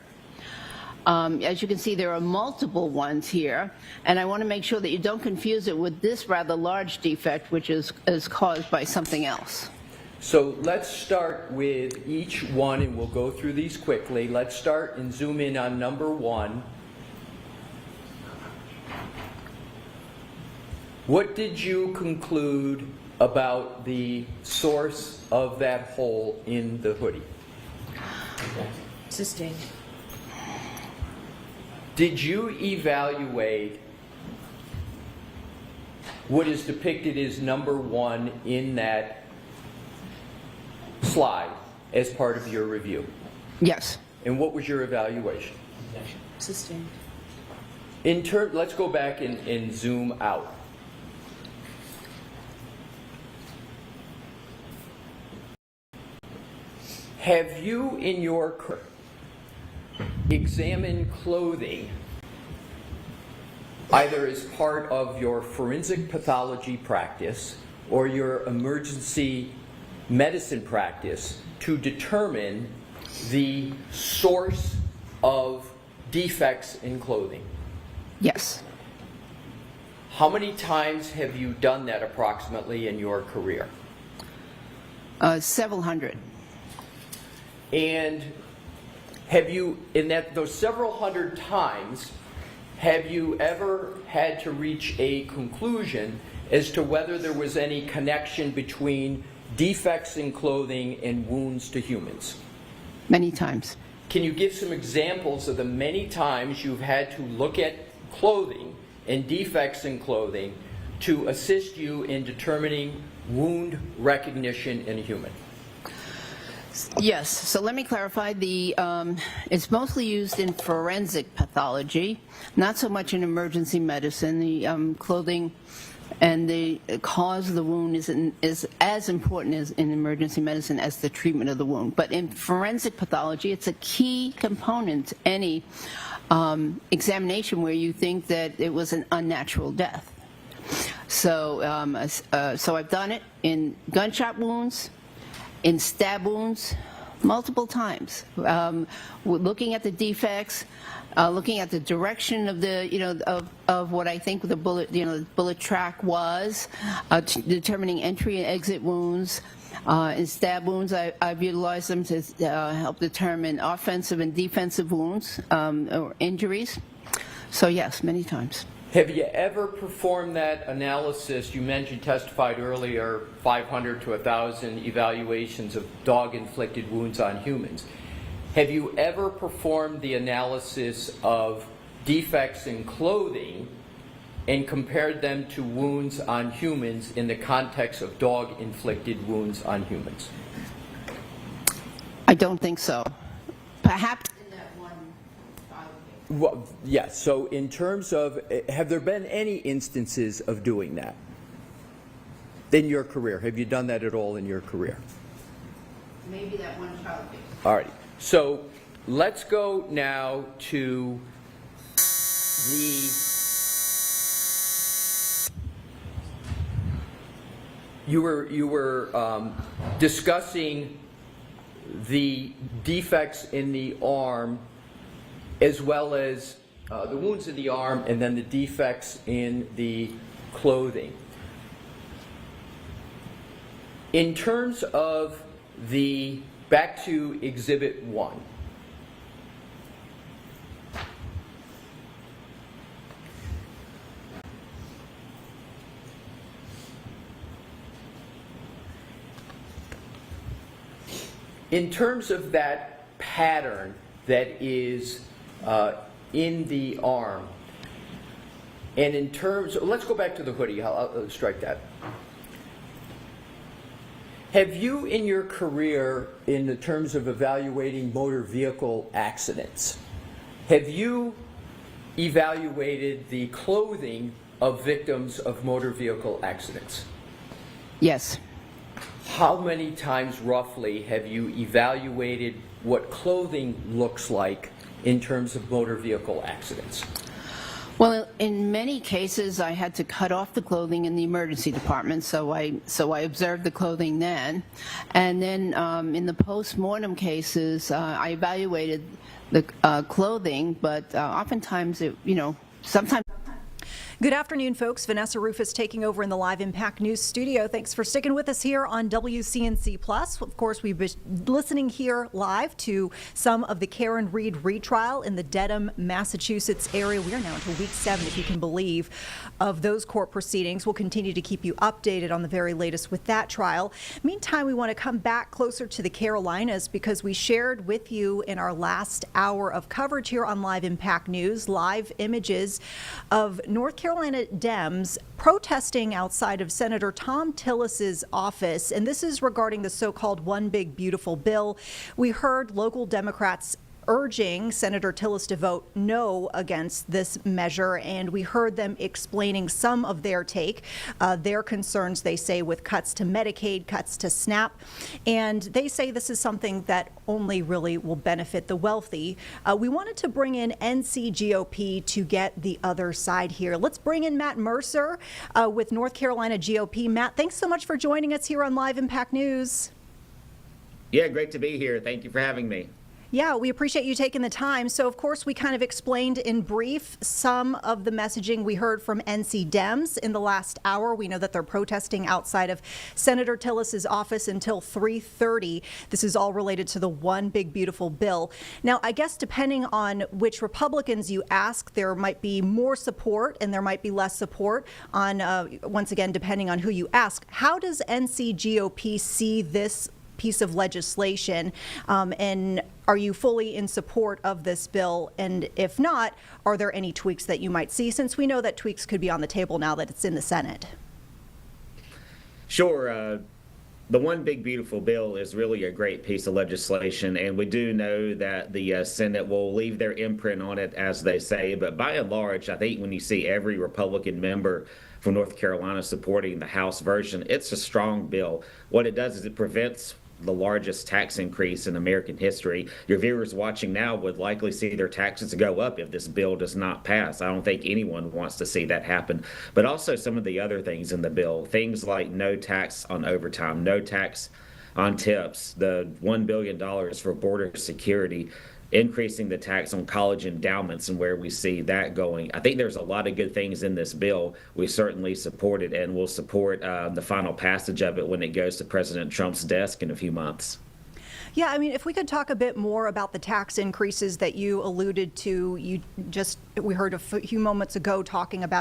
As you can see, there are multiple ones here, and I want to make sure that you don't confuse it with this rather large defect, which is caused by something else. So let's start with each one, and we'll go through these quickly. Let's start and zoom in on number 1. What did you conclude about the source of that hole in the hoodie? Sustained. Did you evaluate what is depicted as number 1 in that slide as part of your review? Yes. And what was your evaluation? Sustained. Let's go back and zoom out. Have you, in your career, examined clothing either as part of your forensic pathology practice or your emergency medicine practice to determine the source of defects in clothing? Yes. How many times have you done that approximately in your career? Several hundred. And have you, in those several hundred times, have you ever had to reach a conclusion as to whether there was any connection between defects in clothing and wounds to humans? Many times. Can you give some examples of the many times you've had to look at clothing and defects in clothing to assist you in determining wound recognition in a human? Yes, so let me clarify. It's mostly used in forensic pathology, not so much in emergency medicine. The clothing and the cause of the wound is as important as in emergency medicine as the treatment of the wound. But in forensic pathology, it's a key component to any examination where you think that it was an unnatural death. So, so I've done it in gunshot wounds, in stab wounds, multiple times, looking at the defects, looking at the direction of the, of what I think the bullet, bullet track was, determining entry and exit wounds. In stab wounds, I've utilized them to help determine offensive and defensive wounds or injuries. So yes, many times. Have you ever performed that analysis? You mentioned, testified earlier, 500 to 1,000 evaluations of dog-inflicted wounds on humans. have you ever performed the analysis of defects in clothing and compared them to wounds on humans in the context of dog-inflicted wounds on humans? I don't think so. Perhaps in that one child case. Well, yes. So in terms of, have there been any instances of doing that in your career? Have you done that at all in your career? Maybe that one child case. All right. So let's go now to you were discussing the defects in the arm, as well as the wounds in the arm, and then the defects in the clothing. In terms of the, back to Exhibit 1. In terms of that pattern that is in the arm, and in terms, let's go back to the hoodie. I'll strike that. Have you, in your career, in the terms of evaluating motor vehicle accidents, have you evaluated the clothing of victims of motor vehicle accidents? Yes. How many times roughly have you evaluated what clothing looks like in terms of motor vehicle accidents? Well, in many cases, I had to cut off the clothing in the emergency department, so I observed the clothing then. And then in the post-mortem cases, I evaluated the clothing, but oftentimes, sometimes. Good afternoon, folks. Vanessa Rufus taking over in the Live Impact News studio. Thanks for sticking with us here on WCNC Plus. Of course, we've been listening here live to some of the Karen Reed retrial in the Dedham, Massachusetts area. We are now into week 7, if you can believe, of those court proceedings. We'll continue to keep you updated on the very latest with that trial. Meantime, we want to come back closer to the Carolinas because we shared with you in our last hour of coverage here on Live Impact News, live images of North Carolina Dems protesting outside of Senator Tom Tillis's office, and this is regarding the so-called One Big Beautiful Bill. We heard local Democrats urging Senator Tillis to vote no against this measure, and we heard them explaining some of their take, their concerns, they say, with cuts to Medicaid, cuts to SNAP, and they say this is something that only really will benefit the wealthy. We wanted to bring in NC GOP to get the other side here. Let's bring in Matt Mercer with North Carolina GOP. Matt, thanks so much for joining us here on Live Impact News. Yeah, great to be here. Thank you for having me. Yeah, we appreciate you taking the time. So, of course, we kind of explained in brief some of the messaging we heard from NC Dems in the last hour. We know that they're protesting outside of Senator Tillis's office until 3:30. This is all related to the One Big Beautiful Bill. Now, I guess depending on which Republicans you ask, there might be more support and there might be less support on, once again, depending on who you ask. How does NC GOP see this piece of legislation, and are you fully in support of this bill? And if not, are there any tweaks that you might see, since we know that tweaks could be on the table now that it's in the Senate? Sure. The One Big Beautiful Bill is really a great piece of legislation, and we do know that the Senate will leave their imprint on it, as they say. But by and large, I think when you see every Republican member from North Carolina supporting the House version, it's a strong bill. What it does is it prevents the largest tax increase in American history. Your viewers watching now would likely see their taxes go up if this bill does not pass. I don't think anyone wants to see that happen. But also some of the other things in the bill, things like no tax on overtime, no tax on tips, the $1 billion for border security, increasing the tax on college endowments and where we see that going. I think there's a lot of good things in this bill. We certainly support it, and we'll support the final passage of it when it goes to President Trump's desk in a few months. Yeah, I mean, if we could talk a bit more about the tax increases that you alluded to. We heard a few moments ago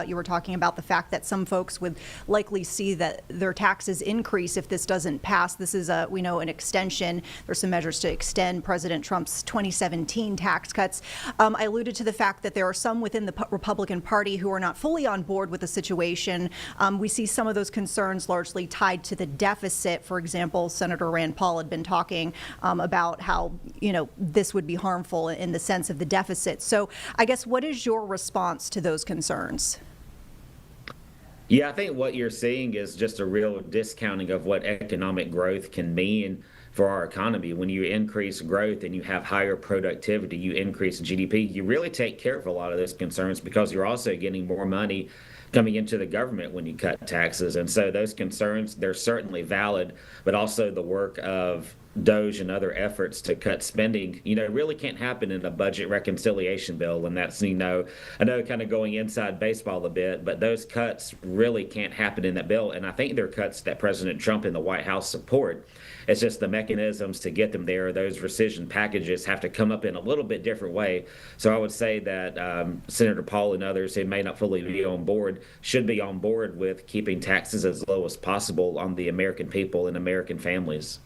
you were talking about the fact that some folks would likely see that their taxes increase if this doesn't pass. This is we know an extension. There's some measures to extend President Trump's 2017 tax cuts. I alluded to the fact that there are some within the Republican Party who are not fully on board with the situation. We see some of those concerns largely tied to the deficit. For example, Senator Rand Paul had been talking about how, this would be harmful in the sense of the deficit. So I guess what is your response to those concerns? Yeah, I think what you're seeing is just a real discounting of what economic growth can mean for our economy. When you increase growth and you have higher productivity, you increase GDP, you really take care of a lot of those concerns because you're also getting more money coming into the government when you cut taxes. And so those concerns, they're certainly valid, but also the work of DOGE and other efforts to cut spending, really can't happen in a budget reconciliation bill. And that's, I know kind of going inside baseball a bit, but those cuts really can't happen in that bill. And I think they're cuts that President Trump and the White House support. It's just the mechanisms to get them there. Those rescission packages have to come up in a little bit different way. So I would say that Senator Paul and others who may not fully be on board should be on board with keeping taxes as low as possible on the American people and American families.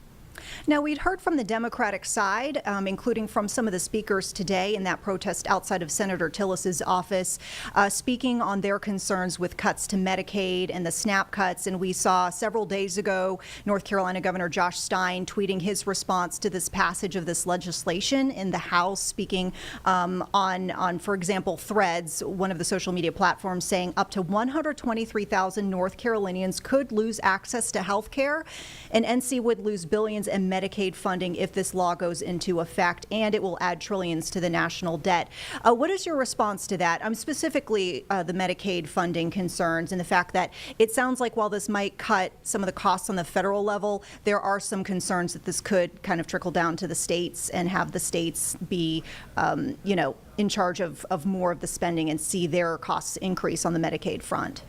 Now, we'd heard from the Democratic side, including from some of the speakers today in that protest outside of Senator Tillis's office, speaking on their concerns with cuts to Medicaid and the SNAP cuts. And we saw several days ago North Carolina Governor Josh Stein tweeting his response to this passage of this legislation in the House, speaking on, for example, Threads, one of the social media platforms, saying up to 123,000 North Carolinians could lose access to health care, and NC would lose billions in Medicaid funding if this law goes into effect, and it will add trillions to the national debt. What is your response to that? Specifically, the Medicaid funding concerns and the fact that it sounds like while this might cut some of the costs on the federal level, there are some concerns that this could kind of trickle down to the states and have the states be, in charge of more of the spending and see their costs increase on the Medicaid front.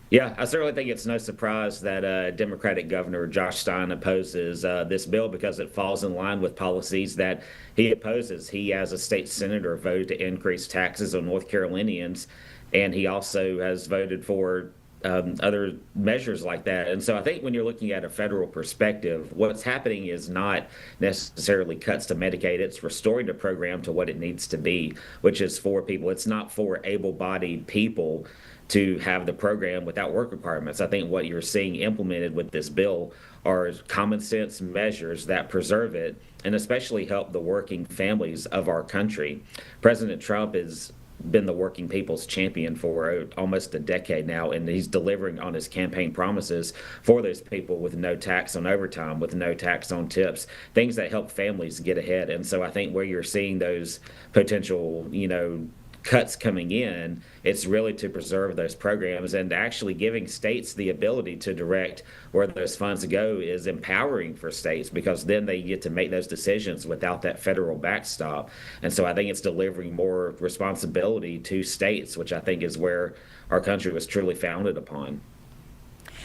Yeah, I certainly think it's no surprise that Democratic Governor Josh Stein opposes this bill because it falls in line with policies that he opposes. He, as a state senator, voted to increase taxes on North Carolinians, and he also has voted for other measures like that. And so I think when you're looking at a federal perspective, what's happening is not necessarily cuts to Medicaid. It's restoring the program to what it needs to be, which is for people. It's not for able-bodied people to have the program without work requirements. I think what you're seeing implemented with this bill are common sense measures that preserve it and especially help the working families of our country. President Trump has been the working people's champion for almost a decade now, and he's delivering on his campaign promises for those people with no tax on overtime, with no tax on tips, things that help families get ahead. And so I think where you're seeing those potential, cuts coming in, it's really to preserve those programs, and actually giving states the ability to direct where those funds go is empowering for states because then they get to make those decisions without that federal backstop. And so I think it's delivering more responsibility to states, which I think is where our country was truly founded upon.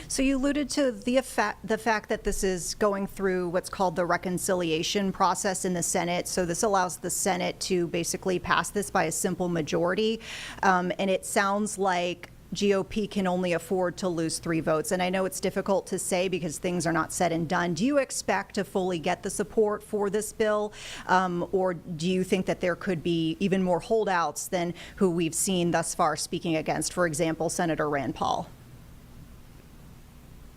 So you alluded to the fact that this is going through what's called the reconciliation process in the Senate. So this allows the Senate to basically pass this by a simple majority. And it sounds like GOP can only afford to lose 3 votes. And I know it's difficult to say because things are not said and done. Do you expect to fully get the support for this bill? Or do you think that there could be even more holdouts than who we've seen thus far speaking against, for example, Senator Rand Paul?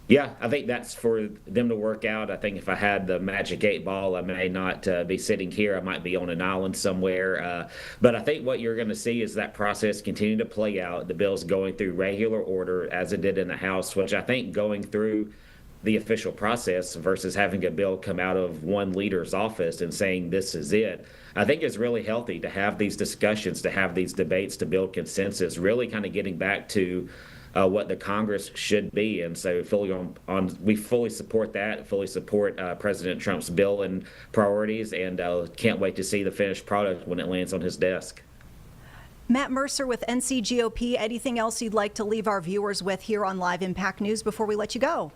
Yeah, I think that's for them to work out. I think if I had the magic 8 ball, I may not be sitting here. I might be on an island somewhere. But I think what you're going to see is that process continue to play out. The bill's going through regular order as it did in the House, which I think going through the official process versus having a bill come out of one leader's office and saying this is it, I think is really healthy to have these discussions, to have these debates, to build consensus, really kind of getting back to what the Congress should be. And so we fully support that, fully support President Trump's bill and priorities, and can't wait to see the finished product when it lands on his desk. Matt Mercer with NC GOP. Anything else you'd like to leave our viewers with here on Live Impact News before we let you go?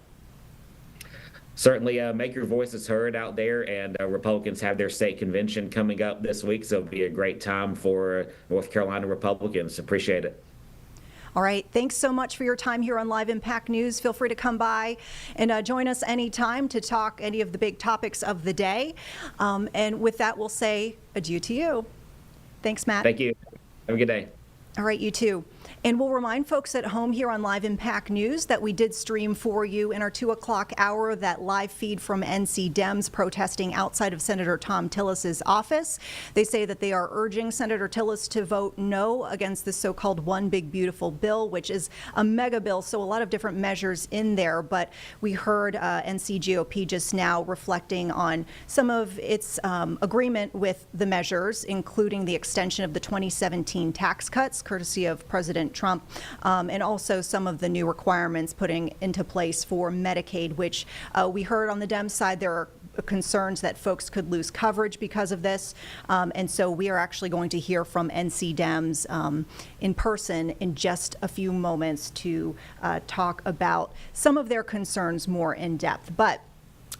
certainly make your voices heard out there, and Republicans have their state convention coming up this week, so it'll be a great time for North Carolina Republicans. Appreciate it. All right. Thanks so much for your time here on Live Impact News. Feel free to come by and join us anytime to talk any of the big topics of the day. And with that, we'll say adieu to you. Thanks, Matt. Thank you. Have a good day. All right, you too. And we'll remind folks at home here on Live Impact News that we did stream for you in our 2 o'clock hour that live feed from NC Dems protesting outside of Senator Tom Tillis's office. They say that they are urging Senator Tillis to vote no against the so-called One Big Beautiful Bill, which is a mega bill, so a lot of different measures in there. But we heard NC GOP just now reflecting on some of its agreement with the measures, including the extension of the 2017 tax cuts, courtesy of President Trump, and also some of the new requirements putting into place for Medicaid, which we heard on the Dems side there are concerns that folks could lose coverage because of this. And so we are actually going to hear from NC Dems in person in just a few moments to talk about some of their concerns more in depth. But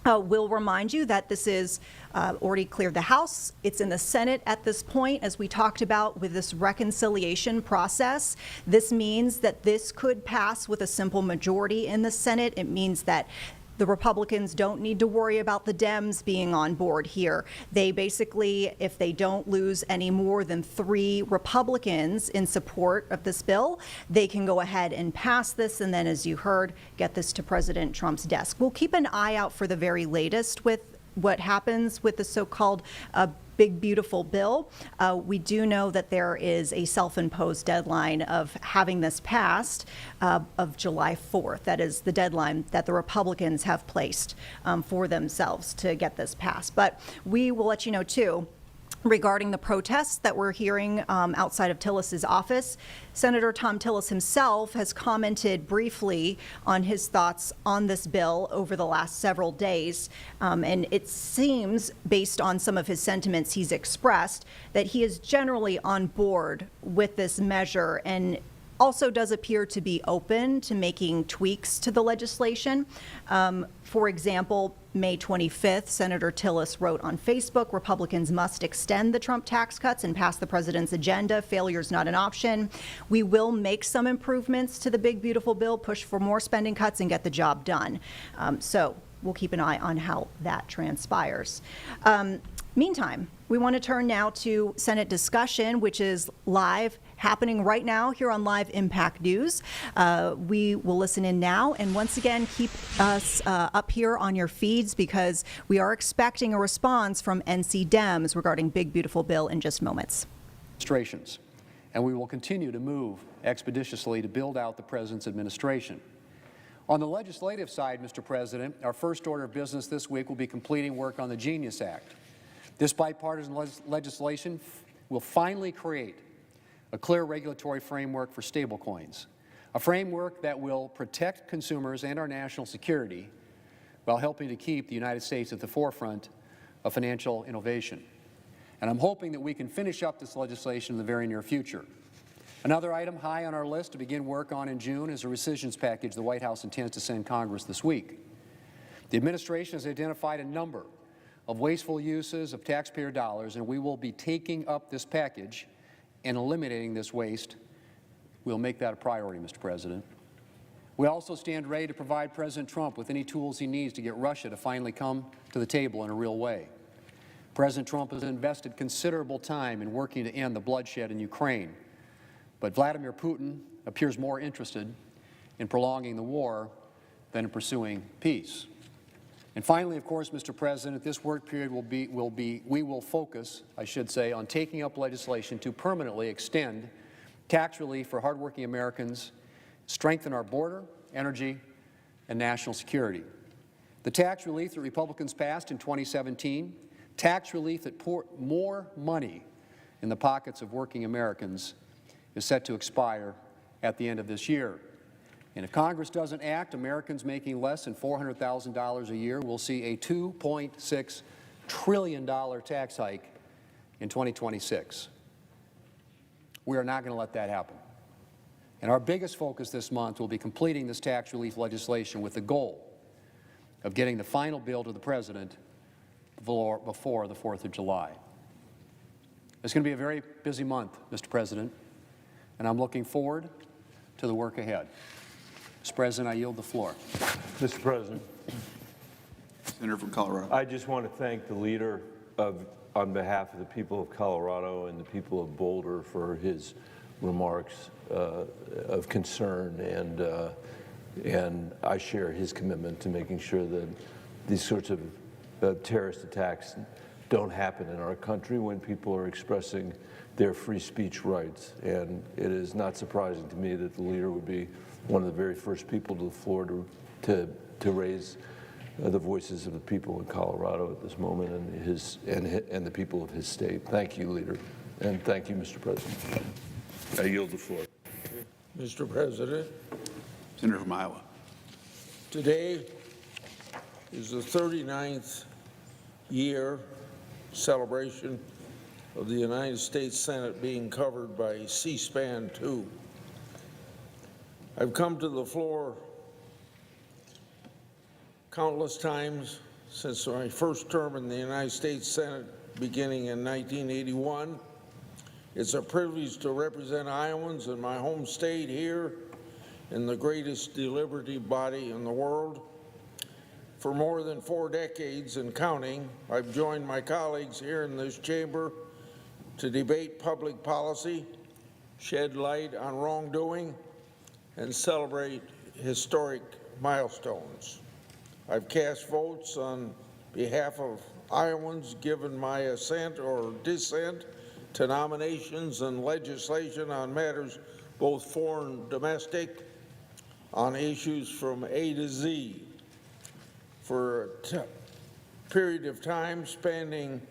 we'll remind you that this is already cleared the House. It's in the Senate at this point, as we talked about with this reconciliation process. This means that this could pass with a simple majority in the Senate. It means that the Republicans don't need to worry about the Dems being on board here. They basically, if they don't lose any more than 3 Republicans in support of this bill, they can go ahead and pass this, and then, as you heard, get this to President Trump's desk. We'll keep an eye out for the very latest with what happens with the so-called Big Beautiful Bill. We do know that there is a self-imposed deadline of having this passed of July 4th. That is the deadline that the Republicans have placed for themselves to get this passed. But we will let you know, too, regarding the protests that we're hearing outside of Tillis's office. Senator Tom Tillis himself has commented briefly on his thoughts on this bill over the last several days. And it seems, based on some of his sentiments he's expressed, that he is generally on board with this measure and also does appear to be open to making tweaks to the legislation. For example, May 25th, Senator Tillis wrote on Facebook, Republicans must extend the Trump tax cuts and pass the president's agenda. Failure is not an option. We will make some improvements to the Big Beautiful Bill, push for more spending cuts, and get the job done. So we'll keep an eye on how that transpires. Meantime, we want to turn now to Senate discussion, which is live, happening right now here on Live Impact News. We will listen in now, and once again, keep us up here on your feeds because we are expecting a response from NC Dems regarding Big Beautiful Bill in just moments. And we will continue to move expeditiously to build out the President's administration. On the legislative side, Mr. President, our first order of business this week will be completing work on the Genius Act. This bipartisan legislation will finally create a clear regulatory framework for stablecoins, a framework that will protect consumers and our national security while helping to keep the United States at the forefront of financial innovation. And I'm hoping that we can finish up this legislation in the very near future. Another item high on our list to begin work on in June is a rescissions package the White House intends to send Congress this week. The administration has identified a number of wasteful uses of taxpayer dollars, and we will be taking up this package and eliminating this waste. We'll make that a priority, Mr. President. We also stand ready to provide President Trump with any tools he needs to get Russia to finally come to the table in a real way. President Trump has invested considerable time in working to end the bloodshed in Ukraine, but Vladimir Putin appears more interested in prolonging the war than in pursuing peace. And finally, of course, Mr. President, this work period we will focus, I should say, on taking up legislation to permanently extend tax relief for hardworking Americans, strengthen our border, energy, and national security. The tax relief that Republicans passed in 2017, tax relief that poured more money in the pockets of working Americans, is set to expire at the end of this year. And if Congress doesn't act, Americans making less than $400,000 a year will see a $2.6 trillion tax hike in 2026. We are not going to let that happen. And our biggest focus this month will be completing this tax relief legislation with the goal of getting the final bill to the President before the 4th of July. It's going to be a very busy month, Mr. President, and I'm looking forward to the work ahead. Mr. President, I yield the floor. Mr. President. Senator from Colorado. I just want to thank the leader on behalf of the people of Colorado and the people of Boulder for his remarks of concern, and I share his commitment to making sure that these sorts of terrorist attacks don't happen in our country when people are expressing their free speech rights. And it is not surprising to me that the leader would be one of the very first people to the floor to raise the voices of the people in Colorado at this moment and the people of his state. Thank you, leader, and thank you, Mr. President. I yield the floor. Mr. President. Senator from Iowa. Today is the 39th year celebration of the United States Senate being covered by C-SPAN 2. I've come to the floor countless times since my first term in the United States Senate beginning in 1981. It's a privilege to represent Iowans in my home state here in the greatest deliberative body in the world. For more than 4 decades and counting, I've joined my colleagues here in this chamber to debate public policy, shed light on wrongdoing, and celebrate historic milestones. I've cast votes on behalf of Iowans, given my assent or dissent to nominations and legislation on matters both foreign and domestic, on issues from A to Z, for a period of time spanning.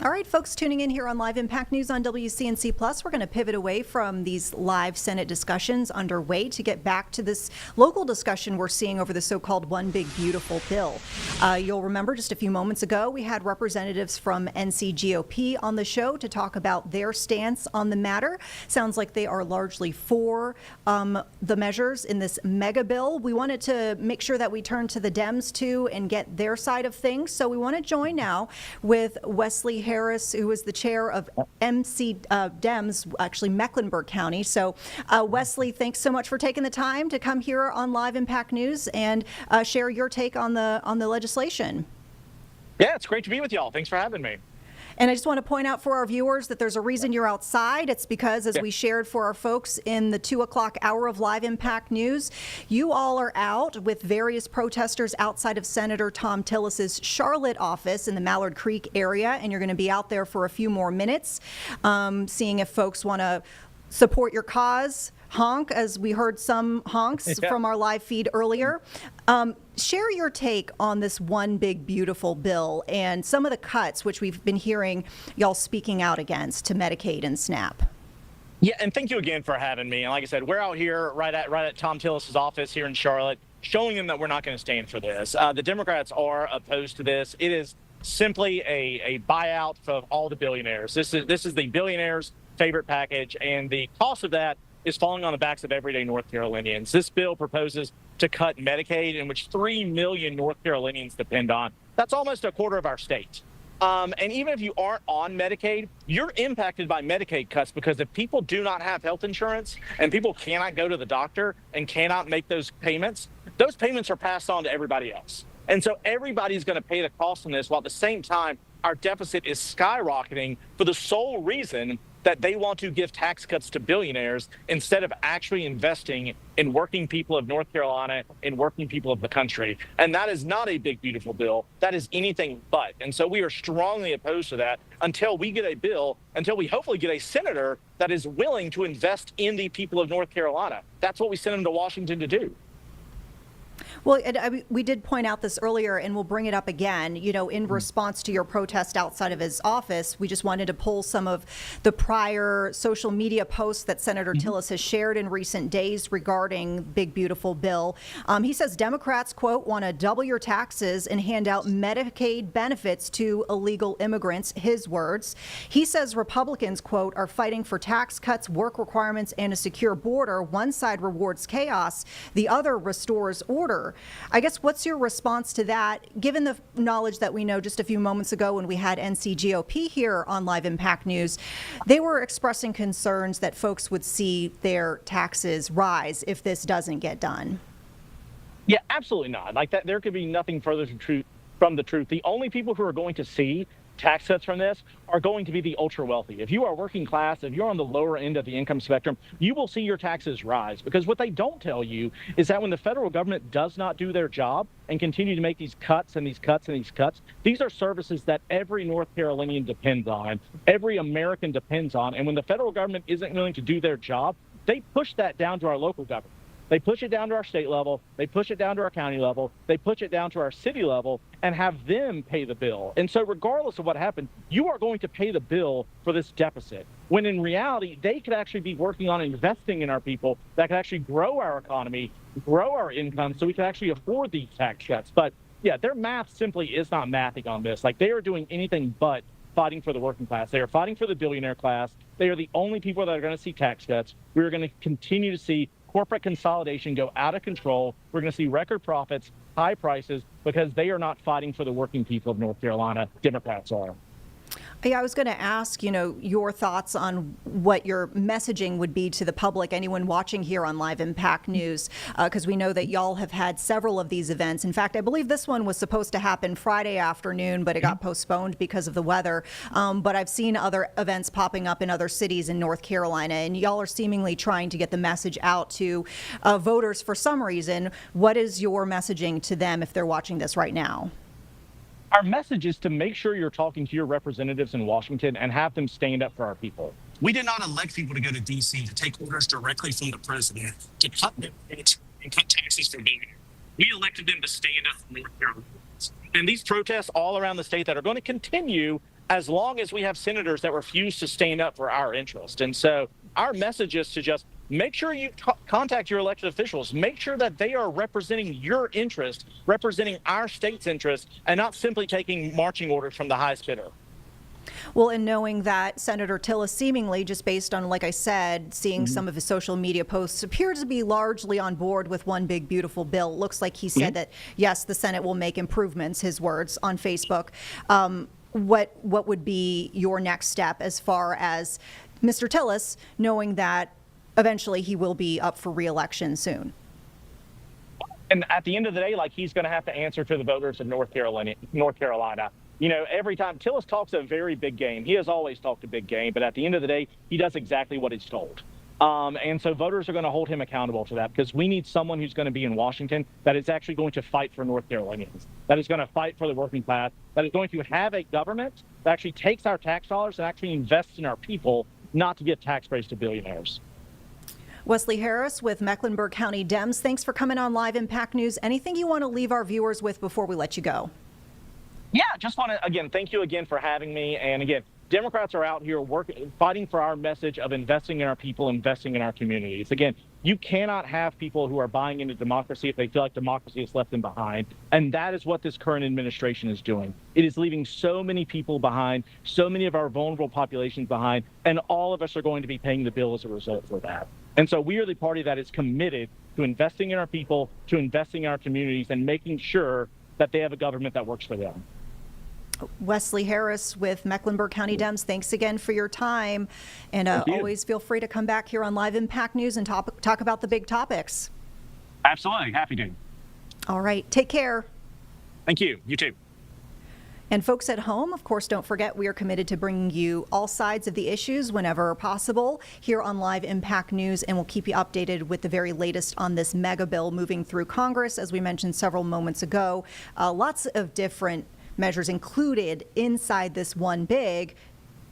All right, folks tuning in here on Live Impact News on WCNC Plus, we're going to pivot away from these live Senate discussions underway to get back to this local discussion we're seeing over the so-called One Big Beautiful Bill. You'll remember just a few moments ago, we had representatives from NC GOP on the show to talk about their stance on the matter. Sounds like they are largely for the measures in this mega bill. We wanted to make sure that we turn to the Dems too and get their side of things. So we want to join now with Wesley Harris, who is the chair of MC Dems, actually Mecklenburg County. So Wesley, thanks so much for taking the time to come here on Live Impact News and share your take on the legislation. Yeah, it's great to be with y'all. Thanks for having me. And I just want to point out for our viewers that there's a reason you're outside. It's because, as we shared for our folks in the 2 o'clock hour of Live Impact News, you all are out with various protesters outside of Senator Tom Tillis's Charlotte office in the Mallard Creek area, and you're going to be out there for a few more minutes, seeing if folks want to support your cause. Honk, as we heard some honks from our live feed earlier. Share your take on this One Big Beautiful Bill and some of the cuts which we've been hearing y'all speaking out against to Medicaid and SNAP. Yeah, and thank you again for having me. And like I said, we're out here right at Tom Tillis's office here in Charlotte, showing them that we're not going to stand for this. The Democrats are opposed to this. It is simply a buyout of all the billionaires. This is the billionaires' favorite package, and the cost of that is falling on the backs of everyday North Carolinians. This bill proposes to cut Medicaid, in which 3 million North Carolinians depend on. That's almost a quarter of our state. And even if you aren't on Medicaid, you're impacted by Medicaid cuts, because if people do not have health insurance and people cannot go to the doctor and cannot make those payments are passed on to everybody else. And so everybody's going to pay the cost on this, while at the same time, our deficit is skyrocketing for the sole reason that they want to give tax cuts to billionaires instead of actually investing in working people of North Carolina and working people of the country. And that is not a big, beautiful bill. That is anything but. And so we are strongly opposed to that until we get a bill, until we hopefully get a senator that is willing to invest in the people of North Carolina. That's what we sent him to Washington to do. Well, we did point out this earlier, and we'll bring it up again. You know, in response to your protest outside of his office, we just wanted to pull some of the prior social media posts that Senator Tillis has shared in recent days regarding Big Beautiful Bill. He says Democrats, quote, want to double your taxes and hand out Medicaid benefits to illegal immigrants, his words. He says Republicans, quote, are fighting for tax cuts, work requirements, and a secure border. One side rewards chaos, the other restores order. sure. I guess what's your response to that, given the knowledge that we know just a few moments ago when we had NCGOP here on Live Impact News, they were expressing concerns that folks would see their taxes rise if this doesn't get done. Yeah, absolutely not. Like that, there could be nothing further from the truth. The only people who are going to see tax cuts from this are going to be the ultra wealthy. If you are working class, if you're on the lower end of the income spectrum, you will see your taxes rise, because what they don't tell you is that when the federal government does not do their job and continue to make these cuts and these cuts and these cuts, these are services that every North Carolinian depends on, every American depends on. And when the federal government isn't willing to do their job, they push that down to our local government. They push it down to our state level, they push it down to our county level, they push it down to our city level, and have them pay the bill. And so regardless of what happened, you are going to pay the bill for this deficit, when in reality, they could actually be working on investing in our people that could actually grow our economy, grow our income, so we can actually afford these tax cuts. But yeah, their math simply is not mathing on this. Like, they are doing anything but fighting for the working class. They are fighting for the billionaire class. They are the only people that are going to see tax cuts. We are going to continue to see corporate consolidation go out of control. We're going to see record profits, high prices, because they are not fighting for the working people of North Carolina. Democrats are. Yeah, I was going to ask, your thoughts on what your messaging would be to the public, anyone watching here on Live Impact News, because we know that y'all have had several of these events. In fact, I believe this one was supposed to happen Friday afternoon, but it got postponed because of the weather. But I've seen other events popping up in other cities in North Carolina, and y'all are seemingly trying to get the message out to voters for some reason. What is your messaging to them if they're watching this right now? Our message is to make sure you're talking to your representatives in Washington and have them stand up for our people. We did not elect people to go to D.C. to take orders directly from the president to cut them and cut taxes for billionaires. We elected them to stand up for North Carolina. And these protests all around the state that are going to continue as long as we have senators that refuse to stand up for our interest. And so our message is to just make sure you contact your elected officials. Make sure that they are representing your interest, representing our state's interest, and not simply taking marching orders from the highest bidder. Well, and knowing that Senator Tillis seemingly, just based on, like I said, seeing some of his social media posts, appears to be largely on board with one big beautiful bill. It looks like he said that, yes, the Senate will make improvements, his words, on Facebook. What would be your next step as far as Mr. Tillis, knowing that eventually he will be up for re-election soon? And at the end of the day, like, he's going to have to answer to the voters of North Carolina. Every time Tillis talks a very big game, he has always talked a big game, but at the end of the day, he does exactly what he's told. And so voters are going to hold him accountable for that, because we need someone who's going to be in Washington that is actually going to fight for North Carolinians, that is going to fight for the working class, that is going to have a government that actually takes our tax dollars and actually invests in our people, not to give tax breaks to billionaires. Wesley Harris with Mecklenburg County Dems, thanks for coming on Live Impact News. Anything you want to leave our viewers with before we let you go? Yeah, just want to, again, thank you again for having me. And again, Democrats are out here fighting for our message of investing in our people, investing in our communities. Again, you cannot have people who are buying into democracy if they feel like democracy has left them behind. And that is what this current administration is doing. It is leaving so many people behind, so many of our vulnerable populations behind, and all of us are going to be paying the bill as a result for that. And so we are the party that is committed to investing in our people, to investing in our communities, and making sure that they have a government that works for them. Wesley Harris with Mecklenburg County Dems, thanks again for your time. And always feel free to come back here on Live Impact News and talk about the big topics. Absolutely. Happy to. All right. Take care. Thank you. You too. And folks at home, of course, don't forget we are committed to bringing you all sides of the issues whenever possible here on Live Impact News, and we'll keep you updated with the very latest on this mega bill moving through Congress. As we mentioned several moments ago, lots of different measures included inside this one big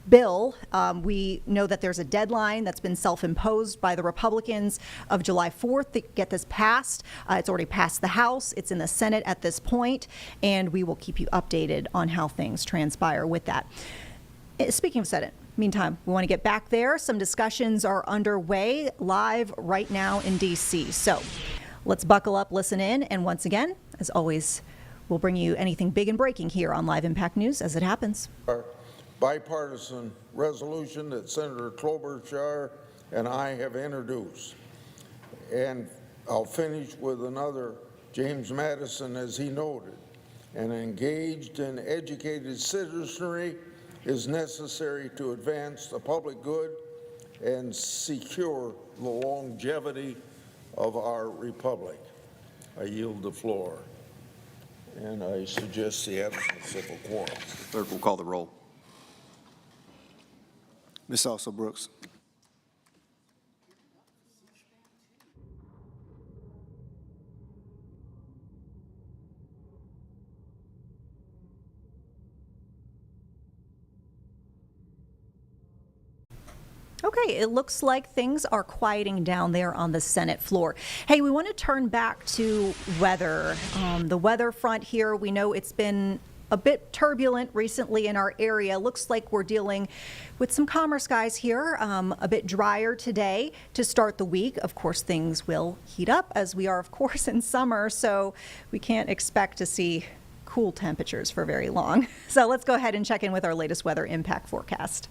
bill. We know that there's a deadline that's been self-imposed by the Republicans of July 4th to get this passed. It's already passed the House. It's in the Senate at this point, and we will keep you updated on how things transpire with that. Speaking of Senate, meantime, we want to get back there. Some discussions are underway live right now in D.C. So let's buckle up, listen in, and once again, as always, we'll bring you anything big and breaking here on Live Impact News as it happens. Bipartisan resolution that Senator Klobuchar and I have introduced. And I'll finish with another James Madison, as he noted, an engaged and educated citizenry is necessary to advance the public good and secure the longevity of our republic. I yield the floor. And I suggest the absence of a quorum. Clerk will call the roll. Ms. Also Brooks. Okay, it looks like things are quieting down there on the Senate floor. Hey, we want to turn back to weather. The weather front here, we know it's been a bit turbulent recently in our area. Looks like we're dealing with some calmer skies here, a bit drier today to start the week. Of course, things will heat up as we are, of course, in summer, so we can't expect to see cool temperatures for very long. So let's go ahead and check in with our latest weather impact forecast.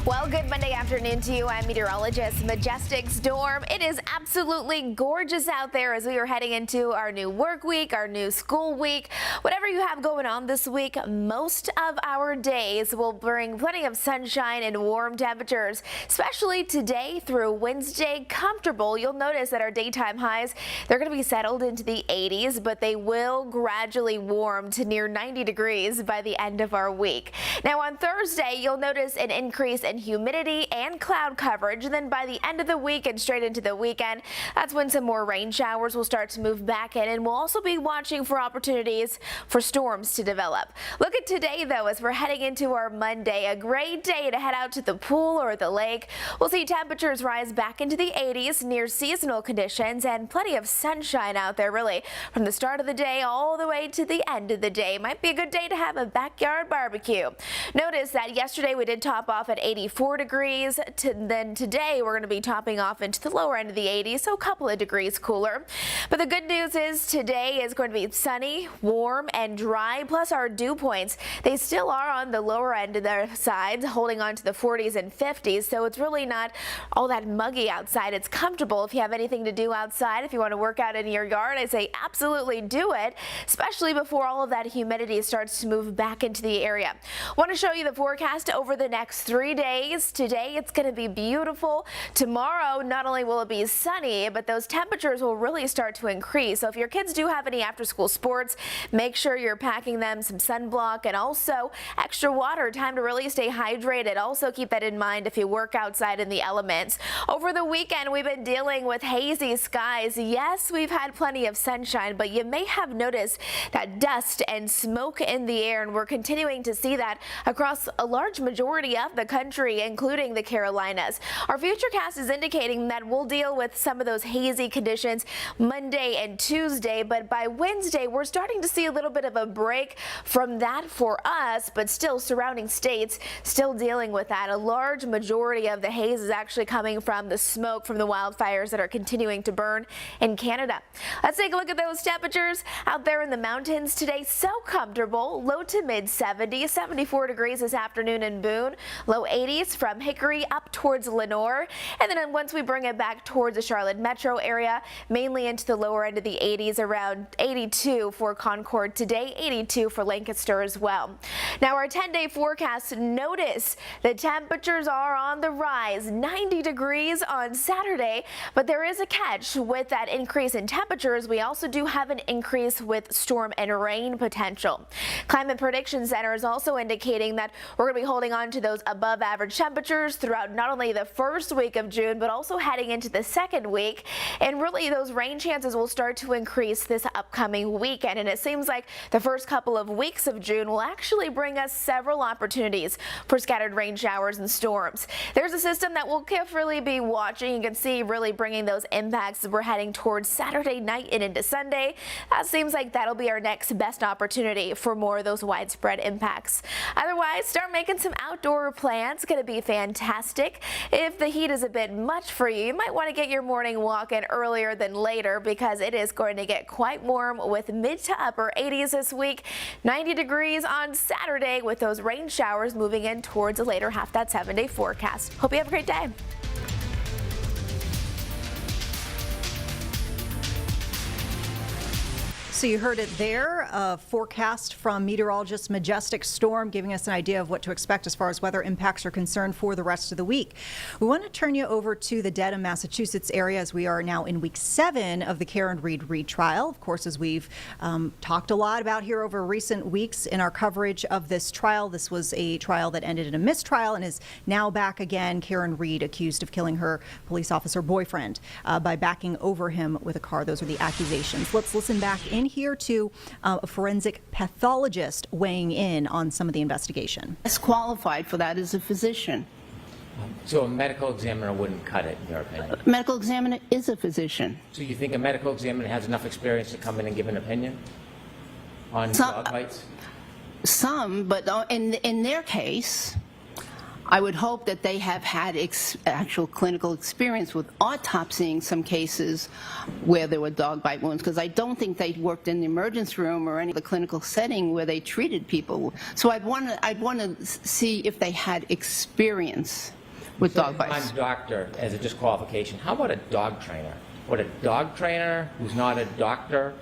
Well, good Monday afternoon to you. I'm meteorologist Majestic Storm. It is absolutely gorgeous out there as we are heading into our new work week, our new school week. Whatever you have going on this week, most of our days will bring plenty of sunshine and warm temperatures, especially today through Wednesday. Comfortable. You'll notice that our daytime highs, they're going to be settled into the 80s, but they will gradually warm to near 90 degrees by the end of our week. Now on Thursday, you'll notice an increase in humidity and cloud coverage. Then by the end of the week and straight into the weekend, that's when some more rain showers will start to move back in, and we'll also be watching for opportunities for storms to develop. Look at today though, as we're heading into our Monday, a great day to head out to the pool or the lake. We'll see temperatures rise back into the 80s, near seasonal conditions, and plenty of sunshine out there really from the start of the day all the way to the end of the day. Might be a good day to have a backyard barbecue. Notice that yesterday we did top off at 84 degrees. Then today we're going to be topping off into the lower end of the 80s, so a couple of degrees cooler. But the good news is today is going to be sunny, warm, and dry, plus our dew points, they still are on the lower end of their sides, holding on to the 40s and 50s, so it's really not all that muggy outside. It's comfortable if you have anything to do outside. If you want to work out in your yard, I say absolutely do it, especially before all of that humidity starts to move back into the area. Want to show you the forecast over the next 3 days. Today it's going to be beautiful. Tomorrow not only will it be sunny, but those temperatures will really start to increase. So if your kids do have any after-school sports, make sure you're packing them some sunblock and also extra water. Time to really stay hydrated. Also keep that in mind if you work outside in the elements. Over the weekend we've been dealing with hazy skies. Yes, we've had plenty of sunshine, but you may have noticed that dust and smoke in the air, and we're continuing to see that across a large majority of the country, including the Carolinas. Our futurecast is indicating that we'll deal with some of those hazy conditions Monday and Tuesday, but by Wednesday we're starting to see a little bit of a break from that for us, but still surrounding states still dealing with that. A large majority of the haze is actually coming from the smoke from the wildfires that are continuing to burn in Canada. Let's take a look at those temperatures out there in the mountains today. So comfortable, low to mid 70s, 74 degrees this afternoon in Boone, low 80s from Hickory up towards Lenore, and then once we bring it back towards the Charlotte metro area, mainly into the lower end of the 80s, around 82 for Concord today, 82 for Lancaster as well. Now our 10-day forecast, notice the temperatures are on the rise, 90 degrees on Saturday, but there is a catch with that increase in temperatures. We also do have an increase with storm and rain potential. Climate Prediction Center is also indicating that we're going to be holding on to those above average temperatures throughout not only the first week of June, but also heading into the second week. And really those rain chances will start to increase this upcoming weekend. And it seems like the first couple of weeks of June will actually bring us several opportunities for scattered rain showers and storms. There's a system that we'll carefully be watching. You can see really bringing those impacts as we're heading towards Saturday night and into Sunday. That seems like that'll be our next best opportunity for more of those widespread impacts. Otherwise, start making some outdoor plans. It's going to be fantastic. If the heat is a bit much for you, you might want to get your morning walk in earlier than later, because it is going to get quite warm with mid to upper 80s this week, 90 degrees on Saturday with those rain showers moving in towards the later half of that 7-day forecast. Hope you have a great day. So you heard it there, a forecast from meteorologist Majestic Storm giving us an idea of what to expect as far as weather impacts are concerned for the rest of the week. We want to turn you over to the Dedham, Massachusetts area as we are now in week 7 of the Karen Reed retrial. Of course, as we've talked a lot about here over recent weeks in our coverage of this trial, this was a trial that ended in a mistrial and is now back again. Karen Reed accused of killing her police officer boyfriend by backing over him with a car. Those are the accusations. Let's listen back in here to a forensic pathologist weighing in on some of the investigation. Best qualified for that is a physician. So a medical examiner wouldn't cut it, in your opinion? A medical examiner is a physician. So you think a medical examiner has enough experience to come in and give an opinion on dog bites? Some, but in their case, I would hope that they have had actual clinical experience with autopsying some cases where there were dog bite wounds, because I don't think they worked in the emergency room or any of the clinical setting where they treated people. So I'd want to see if they had experience with dog bites. I'm a doctor as a disqualification. How about a dog trainer? Would a dog trainer who's not a doctor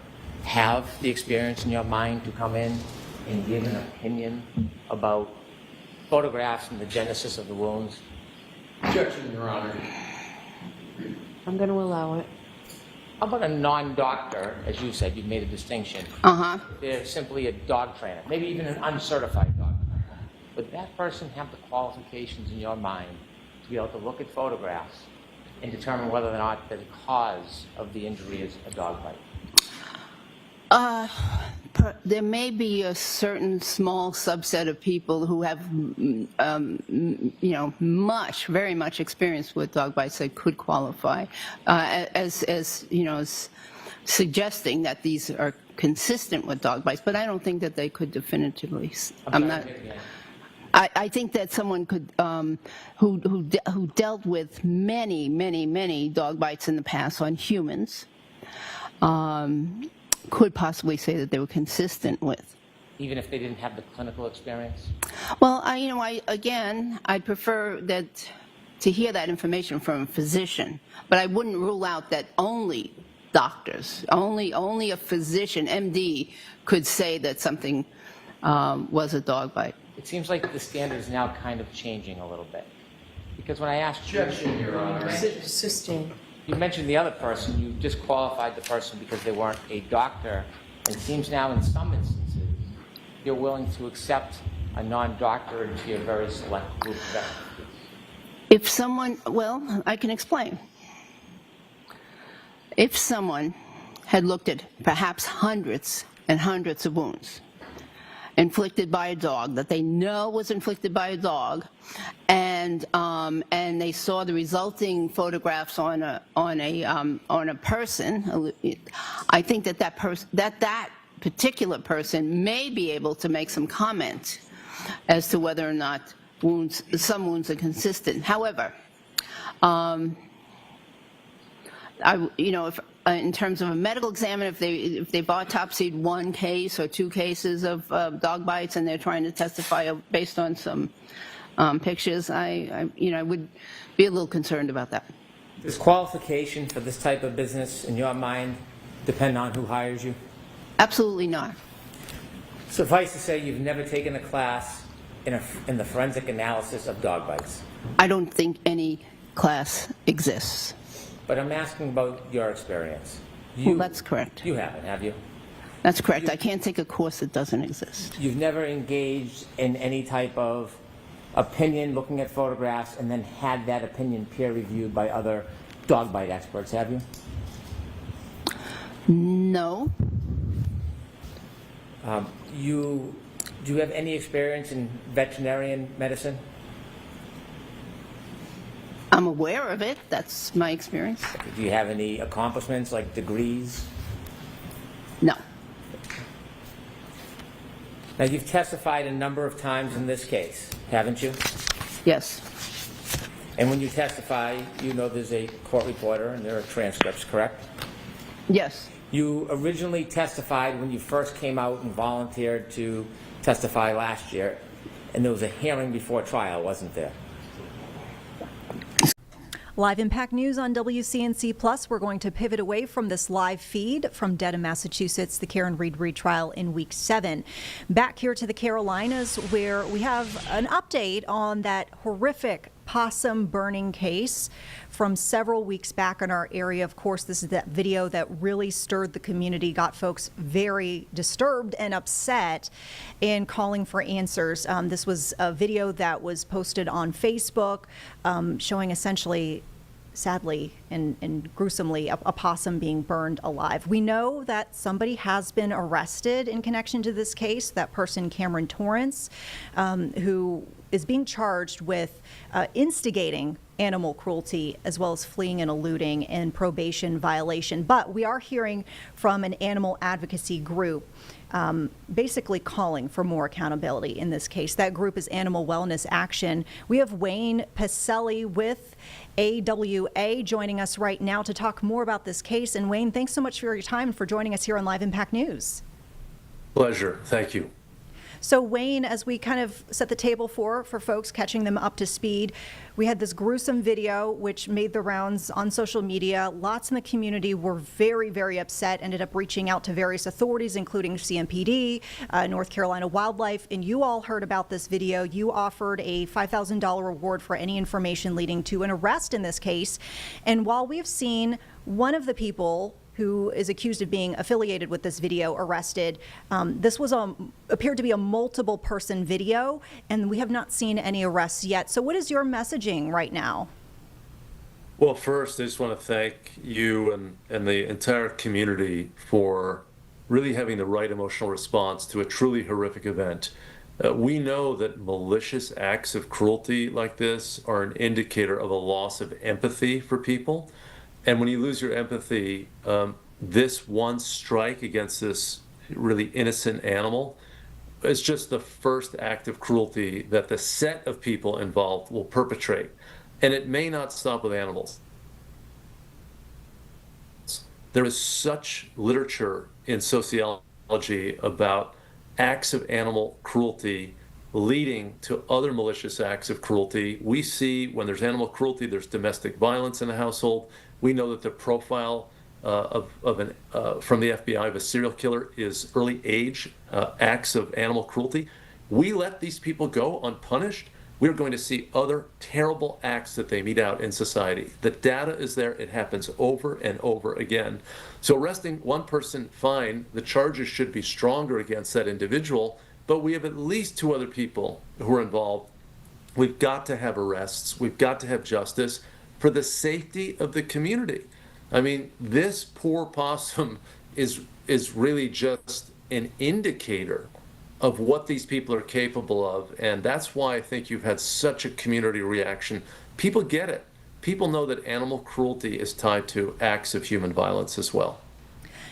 have the experience in your mind to come in and give an opinion about photographs and the genesis of the wounds? Objection, Your Honor. I'm going to allow it. How about a non-doctor, as you said, you've made a distinction. They're simply a dog trainer, maybe even an uncertified dog trainer. Would that person have the qualifications in your mind to be able to look at photographs and determine whether or not the cause of the injury is a dog bite? There may be a certain small subset of people who have, very much experience with dog bites that could qualify, as suggesting that these are consistent with dog bites. But I don't think that they could definitively. I think that someone could, who dealt with many dog bites in the past on humans, could possibly say that they were consistent with. Even if they didn't have the clinical experience? Well, I'd prefer that to hear that information from a physician, but I wouldn't rule out that only doctors, only a physician, MD, could say that something was a dog bite. It seems like the standard is now kind of changing a little bit. Because when I asked you, Your Honor. Sustain. You mentioned the other person, you disqualified the person because they weren't a doctor. And it seems now in some instances, you're willing to accept a non-doctor into your very select group of experts. If someone, well, I can explain. If someone had looked at perhaps hundreds and hundreds of wounds inflicted by a dog that they know was inflicted by a dog, and they saw the resulting photographs on a person, I think that particular person may be able to make some comment as to whether or not some wounds are consistent. However, if in terms of a medical examiner, if they've autopsied one case or two cases of dog bites and they're trying to testify based on some pictures, I would be a little concerned about that. Does qualification for this type of business, in your mind, depend on who hires you? Absolutely not. Suffice to say, you've never taken a class in the forensic analysis of dog bites. I don't think any class exists. But I'm asking about your experience. Well, that's correct. You haven't, have you? That's correct. I can't take a course that doesn't exist. You've never engaged in any type of opinion, looking at photographs, and then had that opinion peer-reviewed by other dog bite experts, have you? No. Do you have any experience in veterinarian medicine? I'm aware of it. That's my experience. Do you have any accomplishments, like degrees? No. Now, you've testified a number of times in this case, haven't you? Yes. And when you testify, you know there's a court reporter and there are transcripts, correct? Yes. You originally testified when you first came out and volunteered to testify last year, and there was a hearing before trial, wasn't there? Live Impact News on WCNC Plus. We're going to pivot away from this live feed from Dedham, Massachusetts, the Karen Reed retrial in week 7. Back here to the Carolinas, where we have an update on that horrific possum burning case from several weeks back in our area. Of course, this is that video that really stirred the community, got folks very disturbed and upset and calling for answers. This was a video that was posted on Facebook showing essentially, sadly and gruesomely, a possum being burned alive. We know that somebody has been arrested in connection to this case, that person Cameron Torrance, who is being charged with instigating animal cruelty as well as fleeing and eluding and probation violation. But we are hearing from an animal advocacy group basically calling for more accountability in this case. That group is Animal Wellness Action. We have Wayne Pacelli with AWA joining us right now to talk more about this case. And Wayne, thanks so much for your time and for joining us here on Live Impact News. Pleasure. Thank you. So Wayne, as we kind of set the table for folks, catching them up to speed, we had this gruesome video which made the rounds on social media. Lots in the community were very, very upset, ended up reaching out to various authorities, including CMPD, North Carolina Wildlife, and you all heard about this video. You offered a $5,000 reward for any information leading to an arrest in this case. And while we've seen one of the people who is accused of being affiliated with this video arrested, this was appeared to be a multiple person video, and we have not seen any arrests yet. So what is your messaging right now? Well, first, I just want to thank you and the entire community for really having the right emotional response to a truly horrific event. We know that malicious acts of cruelty like this are an indicator of a loss of empathy for people. And when you lose your empathy, this one strike against this really innocent animal is just the first act of cruelty that the set of people involved will perpetrate. And it may not stop with animals. There is such literature in sociology about acts of animal cruelty leading to other malicious acts of cruelty. We see when there's animal cruelty, there's domestic violence in a household. We know that the profile from the FBI of a serial killer is early age acts of animal cruelty. We let these people go unpunished, we're going to see other terrible acts that they mete out in society. The data is there. It happens over and over again. So arresting one person, fine. The charges should be stronger against that individual, but we have at least 2 other people who are involved. We've got to have arrests. We've got to have justice for the safety of the community. I mean, this poor possum is really just an indicator of what these people are capable of, and that's why I think you've had such a community reaction. People get it. People know that animal cruelty is tied to acts of human violence as well.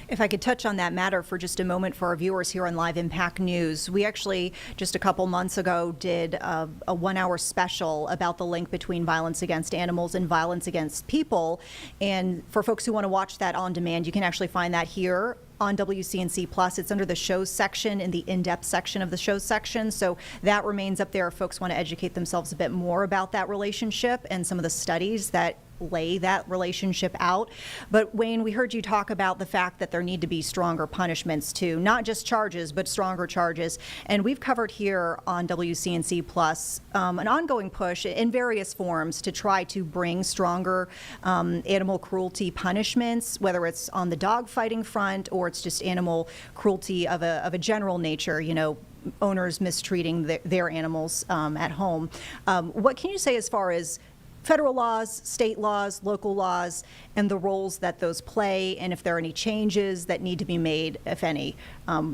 If I could touch on that matter for just a moment for our viewers here on Live Impact News. We actually, just a couple months ago, did a 1-hour special about the link between violence against animals and violence against people. And for folks who want to watch that on demand, you can actually find that here on WCNC Plus. It's under the shows section, in the in-depth section of the shows section. So that remains up there if folks want to educate themselves a bit more about that relationship and some of the studies that lay that relationship out. But Wayne, we heard you talk about the fact that there need to be stronger punishments too, not just charges, but stronger charges. And we've covered here on WCNC Plus an ongoing push in various forms to try to bring stronger animal cruelty punishments, whether it's on the dog fighting front or it's just animal cruelty of a general nature, you know, owners mistreating their animals at home. What can you say as far as federal laws, state laws, local laws, and the roles that those play, and if there are any changes that need to be made, if any,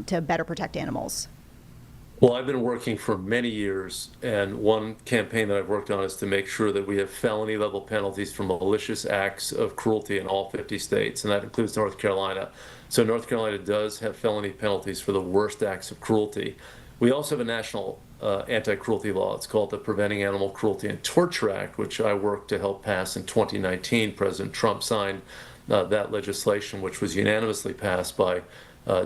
to better protect animals? Well, I've been working for many years, and one campaign that I've worked on is to make sure that we have felony level penalties for malicious acts of cruelty in all 50 states, and that includes North Carolina. So North Carolina does have felony penalties for the worst acts of cruelty. We also have a national anti-cruelty law. It's called the Preventing Animal Cruelty and Torture Act, which I worked to help pass in 2019. President Trump signed that legislation, which was unanimously passed by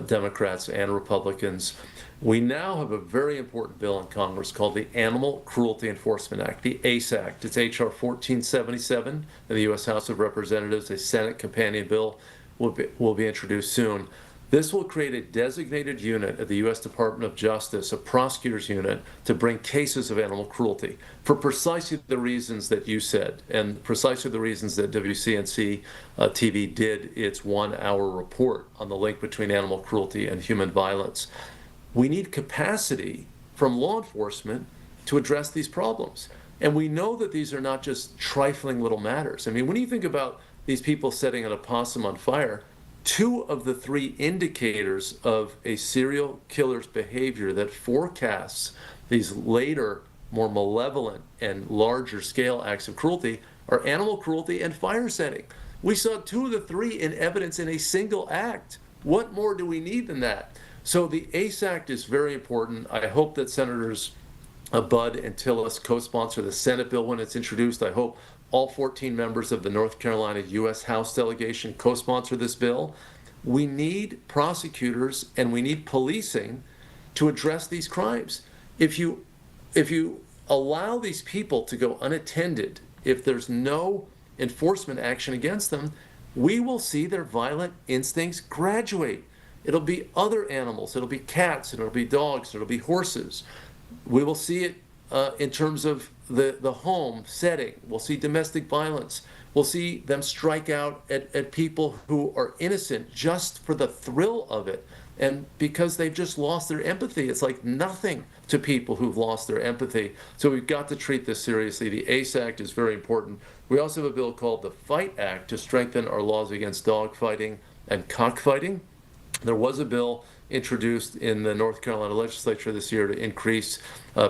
Democrats and Republicans. We now have a very important bill in Congress called the Animal Cruelty Enforcement Act, the ACE Act. It's H.R. 1477 in the U.S. House of Representatives. A Senate companion bill will be introduced soon. This will create a designated unit at the U.S. Department of Justice, a prosecutor's unit, to bring cases of animal cruelty for precisely the reasons that you said, and precisely the reasons that WCNC TV did its 1-hour report on the link between animal cruelty and human violence. We need capacity from law enforcement to address these problems. And we know that these are not just trifling little matters. I mean, when you think about these people setting an opossum on fire, 2 of the 3 indicators of a serial killer's behavior that forecasts these later, more malevolent and larger scale acts of cruelty are animal cruelty and fire setting. We saw 2 of the 3 in evidence in a single act. What more do we need than that? So the ACE Act is very important. I hope that Senators Budd and Tillis co-sponsor the Senate bill when it's introduced. I hope all 14 members of the North Carolina U.S. House delegation co-sponsor this bill. We need prosecutors and we need policing to address these crimes. If you allow these people to go unattended, if there's no enforcement action against them, we will see their violent instincts graduate. It'll be other animals, it'll be cats, it'll be dogs, it'll be horses. We will see it in terms of the home setting. We'll see domestic violence. We'll see them strike out at people who are innocent just for the thrill of it. And because they've just lost their empathy, it's like nothing to people who've lost their empathy. So we've got to treat this seriously. The ACE Act is very important. We also have a bill called the FIGHT Act to strengthen our laws against dog fighting and cockfighting. There was a bill introduced in the North Carolina legislature this year to increase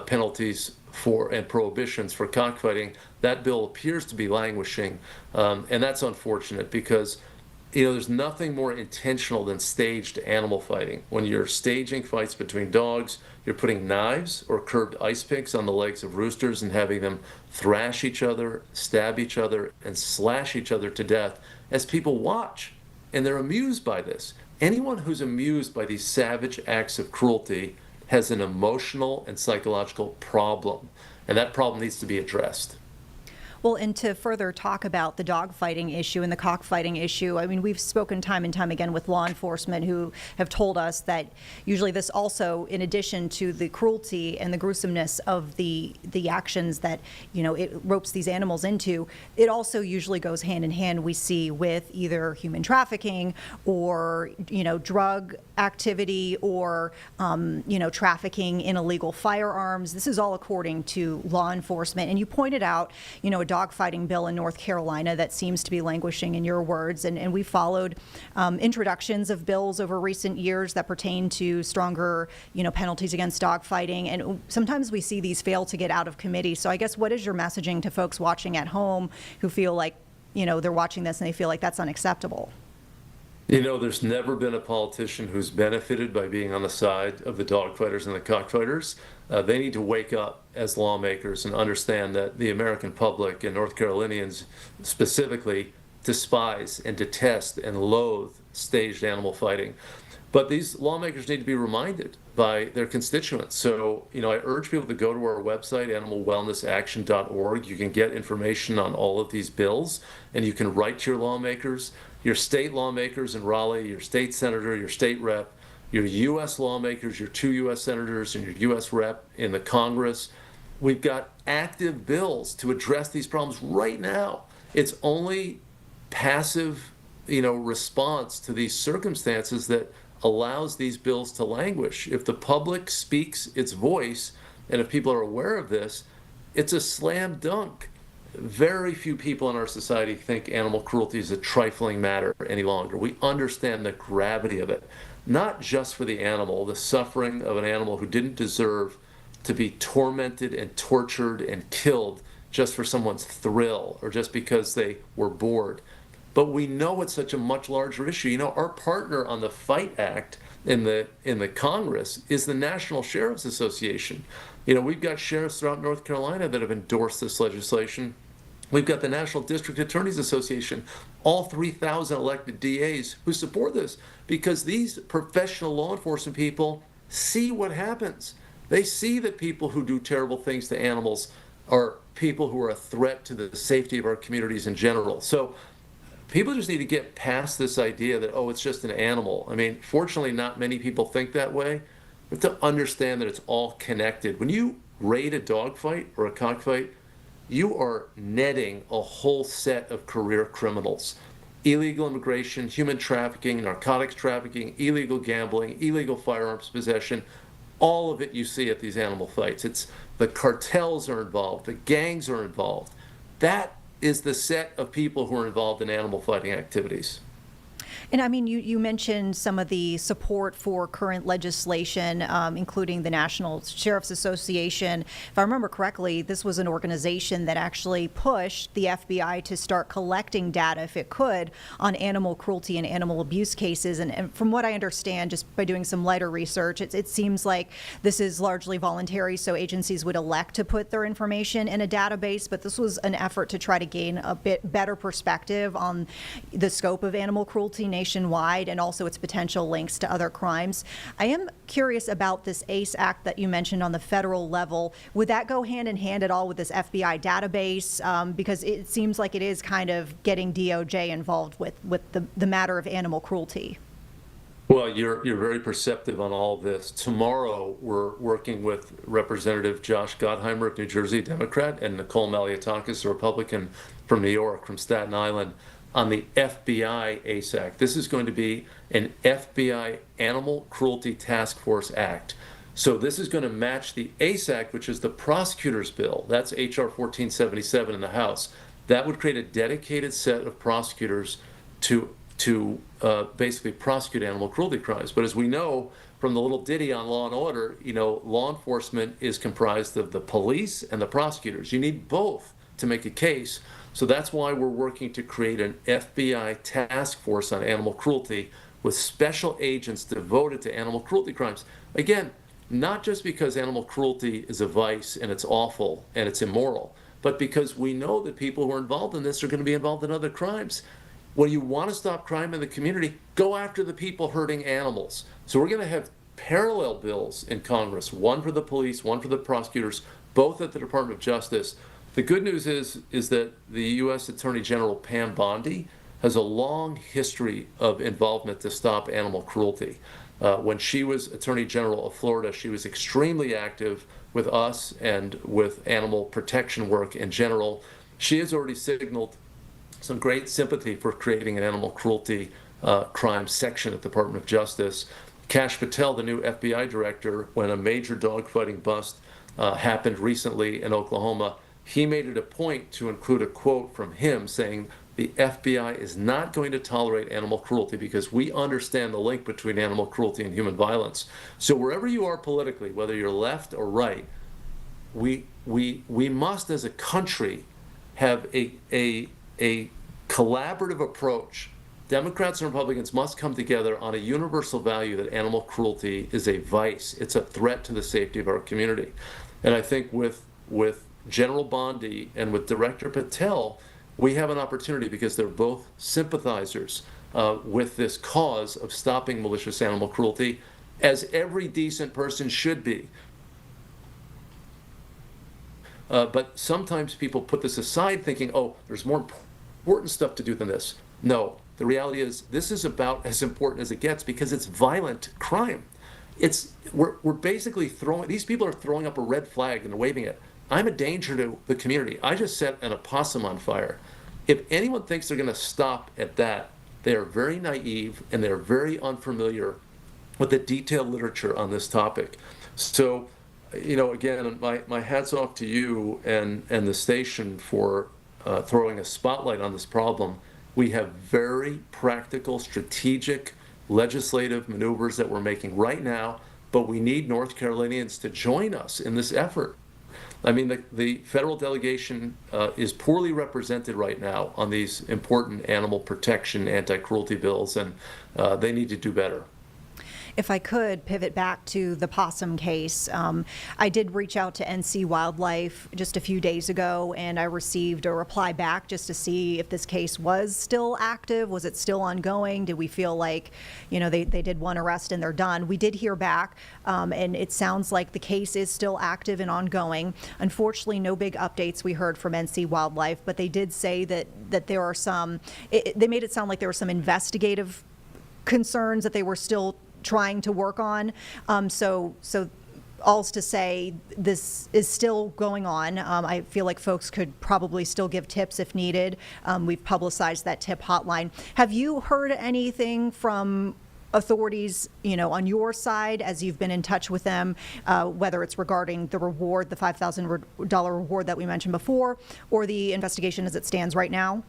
penalties for and prohibitions for cockfighting. That bill appears to be languishing, and that's unfortunate because there's nothing more intentional than staged animal fighting. When you're staging fights between dogs, you're putting knives or curved ice picks on the legs of roosters and having them thrash each other, stab each other, and slash each other to death as people watch, and they're amused by this. Anyone who's amused by these savage acts of cruelty has an emotional and psychological problem, and that problem needs to be addressed. Well, and to further talk about the dog fighting issue and the cockfighting issue, I mean, we've spoken time and time again with law enforcement who have told us that usually this also, in addition to the cruelty and the gruesomeness of the actions that, it ropes these animals into, it also usually goes hand in hand, we see, with either human trafficking or, drug activity or, trafficking in illegal firearms. This is all according to law enforcement. And you pointed out, a dogfighting bill in North Carolina that seems to be languishing, in your words, and we followed introductions of bills over recent years that pertain to stronger, penalties against dogfighting, and sometimes we see these fail to get out of committee. So I guess what is your messaging to folks watching at home who feel like, they're watching this and they feel like that's unacceptable? There's never been a politician who's benefited by being on the side of the dogfighters and the cockfighters. They need to wake up as lawmakers and understand that the American public and North Carolinians specifically despise and detest and loathe staged animal fighting. But these lawmakers need to be reminded by their constituents. So, I urge people to go to our website, animalwellnessaction.org. You can get information on all of these bills, and you can write to your lawmakers, your state lawmakers in Raleigh, your state senator, your state rep, your U.S. lawmakers, your 2 U.S. senators, and your U.S. rep in the Congress. We've got active bills to address these problems right now. It's only passive, response to these circumstances that allows these bills to languish. If the public speaks its voice, and if people are aware of this, it's a slam dunk. Very few people in our society think animal cruelty is a trifling matter any longer. We understand the gravity of it, not just for the animal, the suffering of an animal who didn't deserve to be tormented and tortured and killed just for someone's thrill or just because they were bored. But we know it's such a much larger issue. Our partner on the FIGHT Act in the Congress is the National Sheriff's Association. We've got sheriffs throughout North Carolina that have endorsed this legislation. We've got the National District Attorneys Association, all 3,000 elected DAs who support this because these professional law enforcement people see what happens. They see that people who do terrible things to animals are people who are a threat to the safety of our communities in general. So people just need to get past this idea that, oh, it's just an animal. I mean, fortunately, not many people think that way. We have to understand that it's all connected. When you raid a dogfight or a cockfight, you are netting a whole set of career criminals. Illegal immigration, human trafficking, narcotics trafficking, illegal gambling, illegal firearms possession, all of it you see at these animal fights. It's the cartels are involved, the gangs are involved. That is the set of people who are involved in animal fighting activities. And I mean, you mentioned some of the support for current legislation, including the National Sheriff's Association. If I remember correctly, this was an organization that actually pushed the FBI to start collecting data, if it could, on animal cruelty and animal abuse cases. And from what I understand, just by doing some lighter research, it seems like this is largely voluntary, so agencies would elect to put their information in a database. But this was an effort to try to gain a bit better perspective on the scope of animal cruelty nationwide and also its potential links to other crimes. I am curious about this ACE Act that you mentioned on the federal level. Would that go hand in hand at all with this FBI database? Because it seems like it is kind of getting DOJ involved with the matter of animal cruelty. Well, you're very perceptive on all of this. Tomorrow, we're working with Representative Josh Gottheimer of New Jersey, Democrat, and Nicole Malliotakis, a Republican from New York, from Staten Island, on the FBI ACE Act. This is going to be an FBI Animal Cruelty Task Force Act. So this is going to match the ACE Act, which is the prosecutor's bill. That's H.R. 1477 in the House. That would create a dedicated set of prosecutors to basically prosecute animal cruelty crimes. But as we know from the little ditty on Law and Order, law enforcement is comprised of the police and the prosecutors. You need both to make a case. So that's why we're working to create an FBI task force on animal cruelty with special agents devoted to animal cruelty crimes. Again, not just because animal cruelty is a vice and it's awful and it's immoral, but because we know that people who are involved in this are going to be involved in other crimes. When you want to stop crime in the community, go after the people hurting animals. So we're going to have parallel bills in Congress, one for the police, one for the prosecutors, both at the Department of Justice. The good news is that the U.S. Attorney General Pam Bondi has a long history of involvement to stop animal cruelty. When she was Attorney General of Florida, she was extremely active with us and with animal protection work in general. She has already signaled some great sympathy for creating an animal cruelty crime section at the Department of Justice. Kash Patel, the new FBI director, when a major dogfighting bust happened recently in Oklahoma, he made it a point to include a quote from him saying, the FBI is not going to tolerate animal cruelty because we understand the link between animal cruelty and human violence. So wherever you are politically, whether you're left or right, we must as a country have a collaborative approach. Democrats and Republicans must come together on a universal value that animal cruelty is a vice. It's a threat to the safety of our community. And I think with General Bondi and with Director Patel, we have an opportunity because they're both sympathizers with this cause of stopping malicious animal cruelty, as every decent person should be. But sometimes people put this aside thinking, oh, there's more important stuff to do than this. No, the reality is this is about as important as it gets because it's violent crime. We're basically these people are throwing up a red flag and waving it. I'm a danger to the community. I just set an opossum on fire. If anyone thinks they're going to stop at that, they are very naive and they're very unfamiliar with the detailed literature on this topic. So, again, my hat's off to you and the station for throwing a spotlight on this problem. We have very practical, strategic, legislative maneuvers that we're making right now, but we need North Carolinians to join us in this effort. I mean, the federal delegation is poorly represented right now on these important animal protection, anti-cruelty bills, and they need to do better. If I could pivot back to the possum case, I did reach out to NC Wildlife just a few days ago, and I received a reply back just to see if this case was still active. Was it still ongoing? Did we feel like, they did one arrest and they're done? We did hear back, and it sounds like the case is still active and ongoing. Unfortunately, no big updates we heard from NC Wildlife, but they did say that there are some, they made it sound like there were some investigative concerns that they were still trying to work on. So all's to say, this is still going on. I feel like folks could probably still give tips if needed. We've publicized that tip hotline. Have you heard anything from authorities, on your side as you've been in touch with them, whether it's regarding the reward, the $5,000 reward that we mentioned before, or the investigation as it stands right now?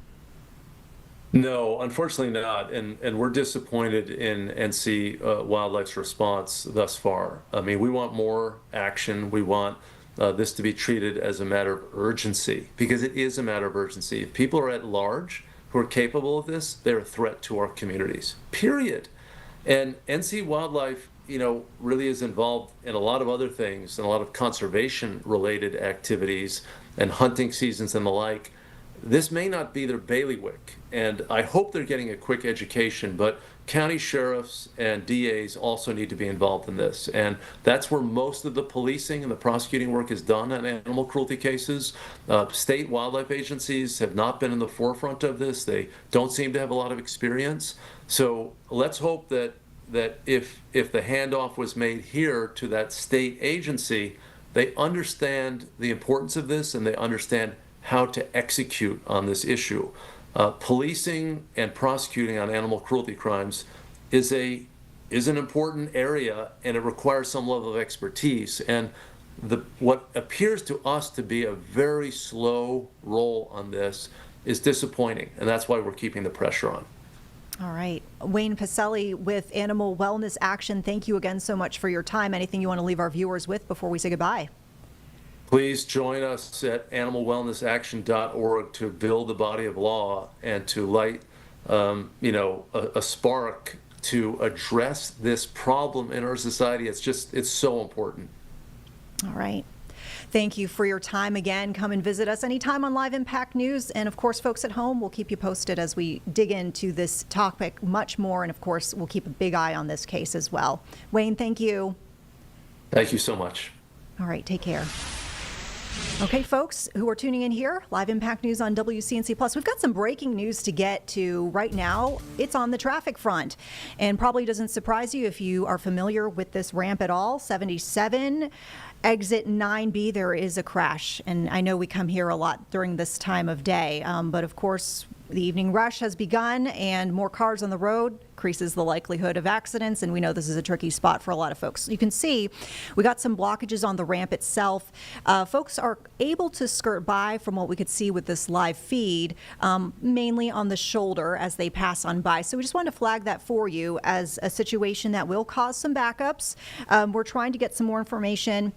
No, unfortunately not, and we're disappointed in NC Wildlife's response thus far. I mean, we want more action. We want this to be treated as a matter of urgency, because it is a matter of urgency. If people are at large who are capable of this, they're a threat to our communities, period. And NC Wildlife, really is involved in a lot of other things, and a lot of conservation-related activities and hunting seasons and the like. This may not be their bailiwick, and I hope they're getting a quick education, but county sheriffs and DAs also need to be involved in this. And that's where most of the policing and the prosecuting work is done on animal cruelty cases. State wildlife agencies have not been in the forefront of this. They don't seem to have a lot of experience. So let's hope that if the handoff was made here to that state agency, they understand the importance of this and they understand how to execute on this issue. Policing and prosecuting on animal cruelty crimes is an important area, and it requires some level of expertise. And what appears to us to be a very slow roll on this is disappointing, and that's why we're keeping the pressure on. All right. Wayne Pacelli with Animal Wellness Action, thank you again so much for your time. Anything you want to leave our viewers with before we say goodbye? Please join us at animalwellnessaction.org to build the body of law and to light, a spark to address this problem in our society. It's so important. All right. Thank you for your time again. Come and visit us anytime on Live Impact News. And of course, folks at home, we'll keep you posted as we dig into this topic much more. And of course, we'll keep a big eye on this case as well. Wayne, thank you. Thank you so much. All right. Take care. Okay, folks who are tuning in here, Live Impact News on WCNC Plus. We've got some breaking news to get to right now. It's on the traffic front, and probably doesn't surprise you if you are familiar with this ramp at all. 77, exit 9B, there is a crash, and I know we come here a lot during this time of day, but of course, the evening rush has begun, and more cars on the road increases the likelihood of accidents, and we know this is a tricky spot for a lot of folks. You can see we got some blockages on the ramp itself. Folks are able to skirt by from what we could see with this live feed, mainly on the shoulder as they pass on by. So we just wanted to flag that for you as a situation that will cause some backups. We're trying to get some more information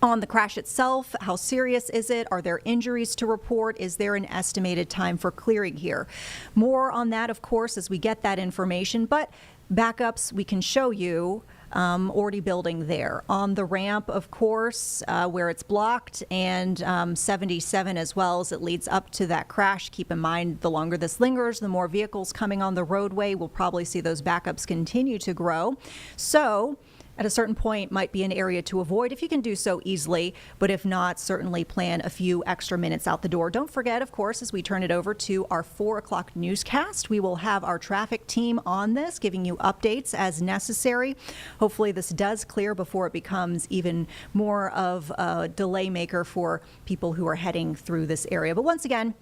on the crash itself. How serious is it? Are there injuries to report? Is there an estimated time for clearing here? More on that, of course, as we get that information, but backups we can show you already building there. On the ramp, of course, where it's blocked, and 77 as well as it leads up to that crash. Keep in mind, the longer this lingers, the more vehicles coming on the roadway. We'll probably see those backups continue to grow. So at a certain point might be an area to avoid if you can do so easily, but if not, certainly plan a few extra minutes out the door. Don't forget, of course, as we turn it over to our 4 o'clock newscast, we will have our traffic team on this, giving you updates as necessary. Hopefully this does clear before it becomes even more of a delay maker for people who are heading through this area. But once again,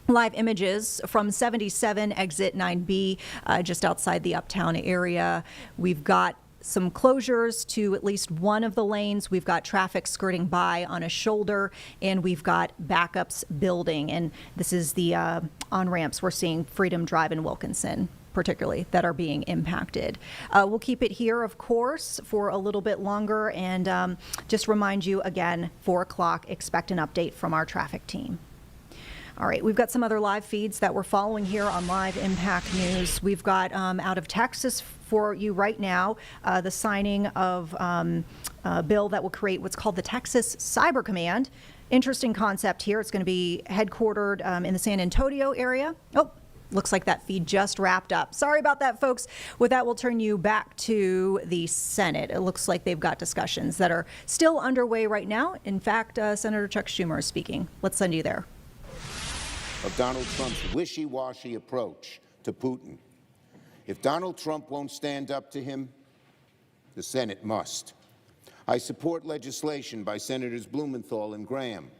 live images from 77 exit 9B, just outside the Uptown area. We've got some closures to at least one of the lanes. We've got traffic skirting by on a shoulder, and we've got backups building. And this is the on-ramps we're seeing Freedom Drive and Wilkinson, particularly, that are being impacted. We'll keep it here, of course, for a little bit longer. And just remind you again, 4 o'clock, expect an update from our traffic team. All right, we've got some other live feeds that we're following here on Live Impact News. We've got out of Texas before you right now the signing of a bill that will create what's called the Texas Cyber Command. Interesting concept here. It's going to be headquartered in the San Antonio area. Oh, looks like that feed just wrapped up. Sorry about that, folks. With that, we'll turn you back to the Senate. It looks like they've got discussions that are still underway right now. In fact, Senator Chuck Schumer is speaking. Let's send you there. Of Donald Trump's wishy-washy approach to Putin. If Donald Trump won't stand up to him, the Senate must. I support legislation by Senators Blumenthal and Graham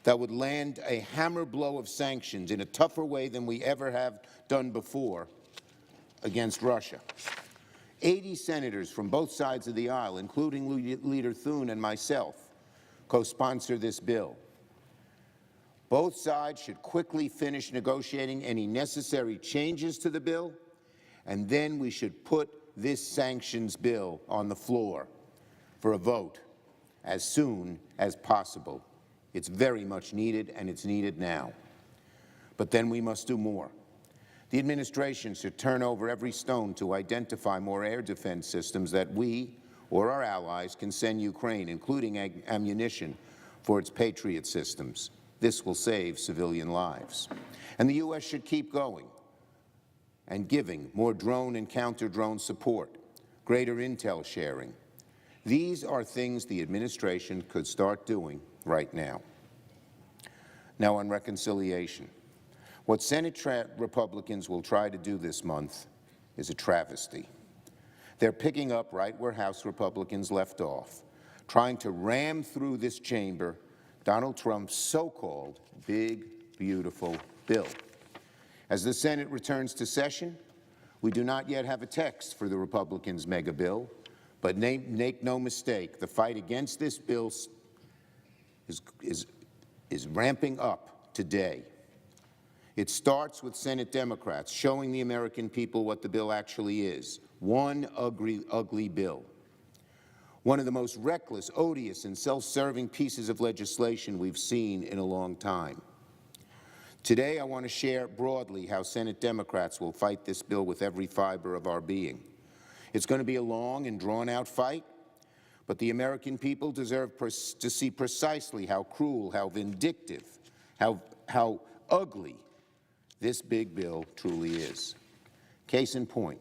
that would land a hammer blow of sanctions in a tougher way than we ever have done before against Russia. 80 senators from both sides of the aisle, including Leader Thune and myself, co-sponsor this bill. Both sides should quickly finish negotiating any necessary changes to the bill, and then we should put this sanctions bill on the floor for a vote as soon as possible. It's very much needed, and it's needed now. But then we must do more. The administration should turn over every stone to identify more air defense systems that we or our allies can send Ukraine, including ammunition for its Patriot systems. This will save civilian lives. And the U.S. should keep going and giving more drone and counter-drone support, greater intel sharing. These are things the administration could start doing right now. Now on reconciliation. What Senate Republicans will try to do this month is a travesty. They're picking up right where House Republicans left off, trying to ram through this chamber Donald Trump's so-called big, beautiful bill. As the Senate returns to session, we do not yet have a text for the Republicans' mega bill, but make no mistake, the fight against this bill is ramping up today. It starts with Senate Democrats showing the American people what the bill actually is, one ugly bill. One of the most reckless, odious, and self-serving pieces of legislation we've seen in a long time. Today, I want to share broadly how Senate Democrats will fight this bill with every fiber of our being. It's going to be a long and drawn-out fight, but the American people deserve to see precisely how cruel, how vindictive, how ugly this big bill truly is. Case in point,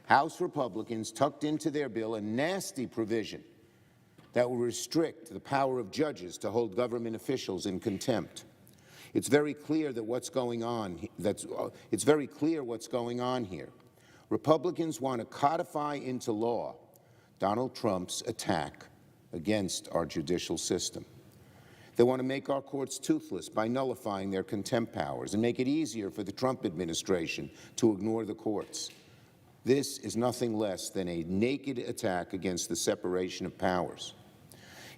House Republicans tucked into their bill a nasty provision that will restrict the power of judges to hold government officials in contempt. It's very clear that what's going on. It's very clear what's going on here. Republicans want to codify into law Donald Trump's attack against our judicial system. They want to make our courts toothless by nullifying their contempt powers and make it easier for the Trump administration to ignore the courts. This is nothing less than a naked attack against the separation of powers.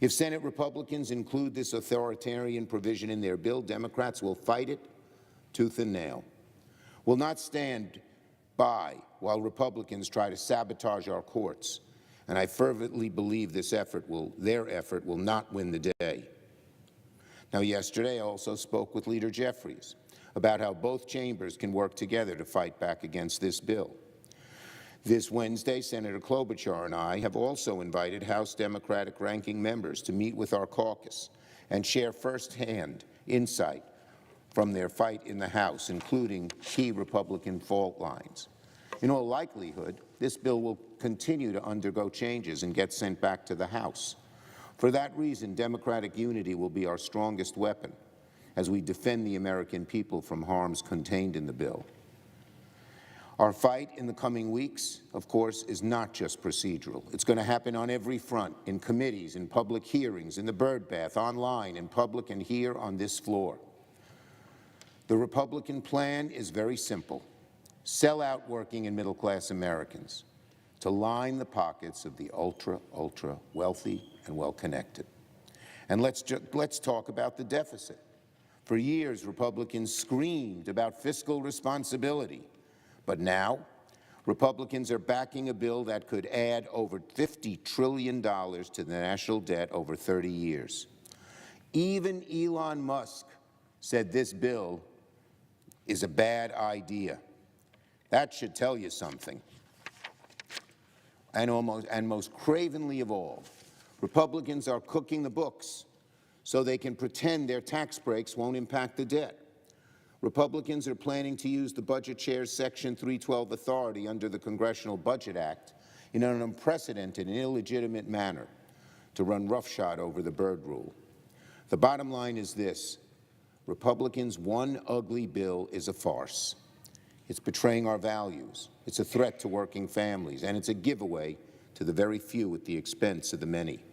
If Senate Republicans include this authoritarian provision in their bill, Democrats will fight it tooth and nail, will not stand by while Republicans try to sabotage our courts. And I fervently believe their effort will not win the day. Now, yesterday I also spoke with Leader Jeffries about how both chambers can work together to fight back against this bill. This Wednesday, Senator Klobuchar and I have also invited House Democratic ranking members to meet with our caucus and share firsthand insight from their fight in the House, including key Republican fault lines. In all likelihood, this bill will continue to undergo changes and get sent back to the House. For that reason, Democratic unity will be our strongest weapon as we defend the American people from harms contained in the bill. Our fight in the coming weeks, of course, is not just procedural. It's going to happen on every front, in committees, in public hearings, in the birdbath, online, in public, and here on this floor. The Republican plan is very simple. Sell out working and middle-class Americans to line the pockets of the ultra wealthy and well-connected. And let's talk about the deficit. For years, Republicans screamed about fiscal responsibility. But now, Republicans are backing a bill that could add over $50 trillion to the national debt over 30 years. Even Elon Musk said this bill is a bad idea. That should tell you something. and most cravenly of all, Republicans are cooking the books so they can pretend their tax breaks won't impact the debt. Republicans are planning to use the Budget Chair's Section 312 authority under the Congressional Budget Act in an unprecedented and illegitimate manner to run roughshod over the Byrd Rule. The bottom line is this: Republicans' one ugly bill is a farce. It's betraying our values, it's a threat to working families, and it's a giveaway to the very few at the expense of the many.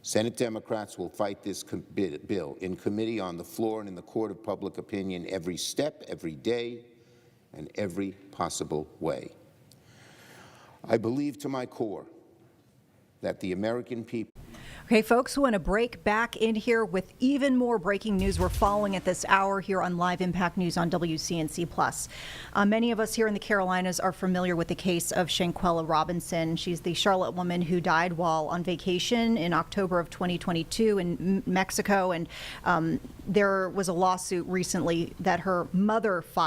Senate Democrats will fight this bill in committee, on the floor, and in the court of public opinion every step, every day, and every possible way. I believe to my core that the American people. Okay, folks, we want to break back in here with even more breaking news we're following at this hour here on Live Impact News on WCNC+. Many of us here in the Carolinas are familiar with the case of Shanquella Robinson. She's the Charlotte woman who died while on vacation in October of 2022 in Mexico, and there was a lawsuit recently that her mother filed.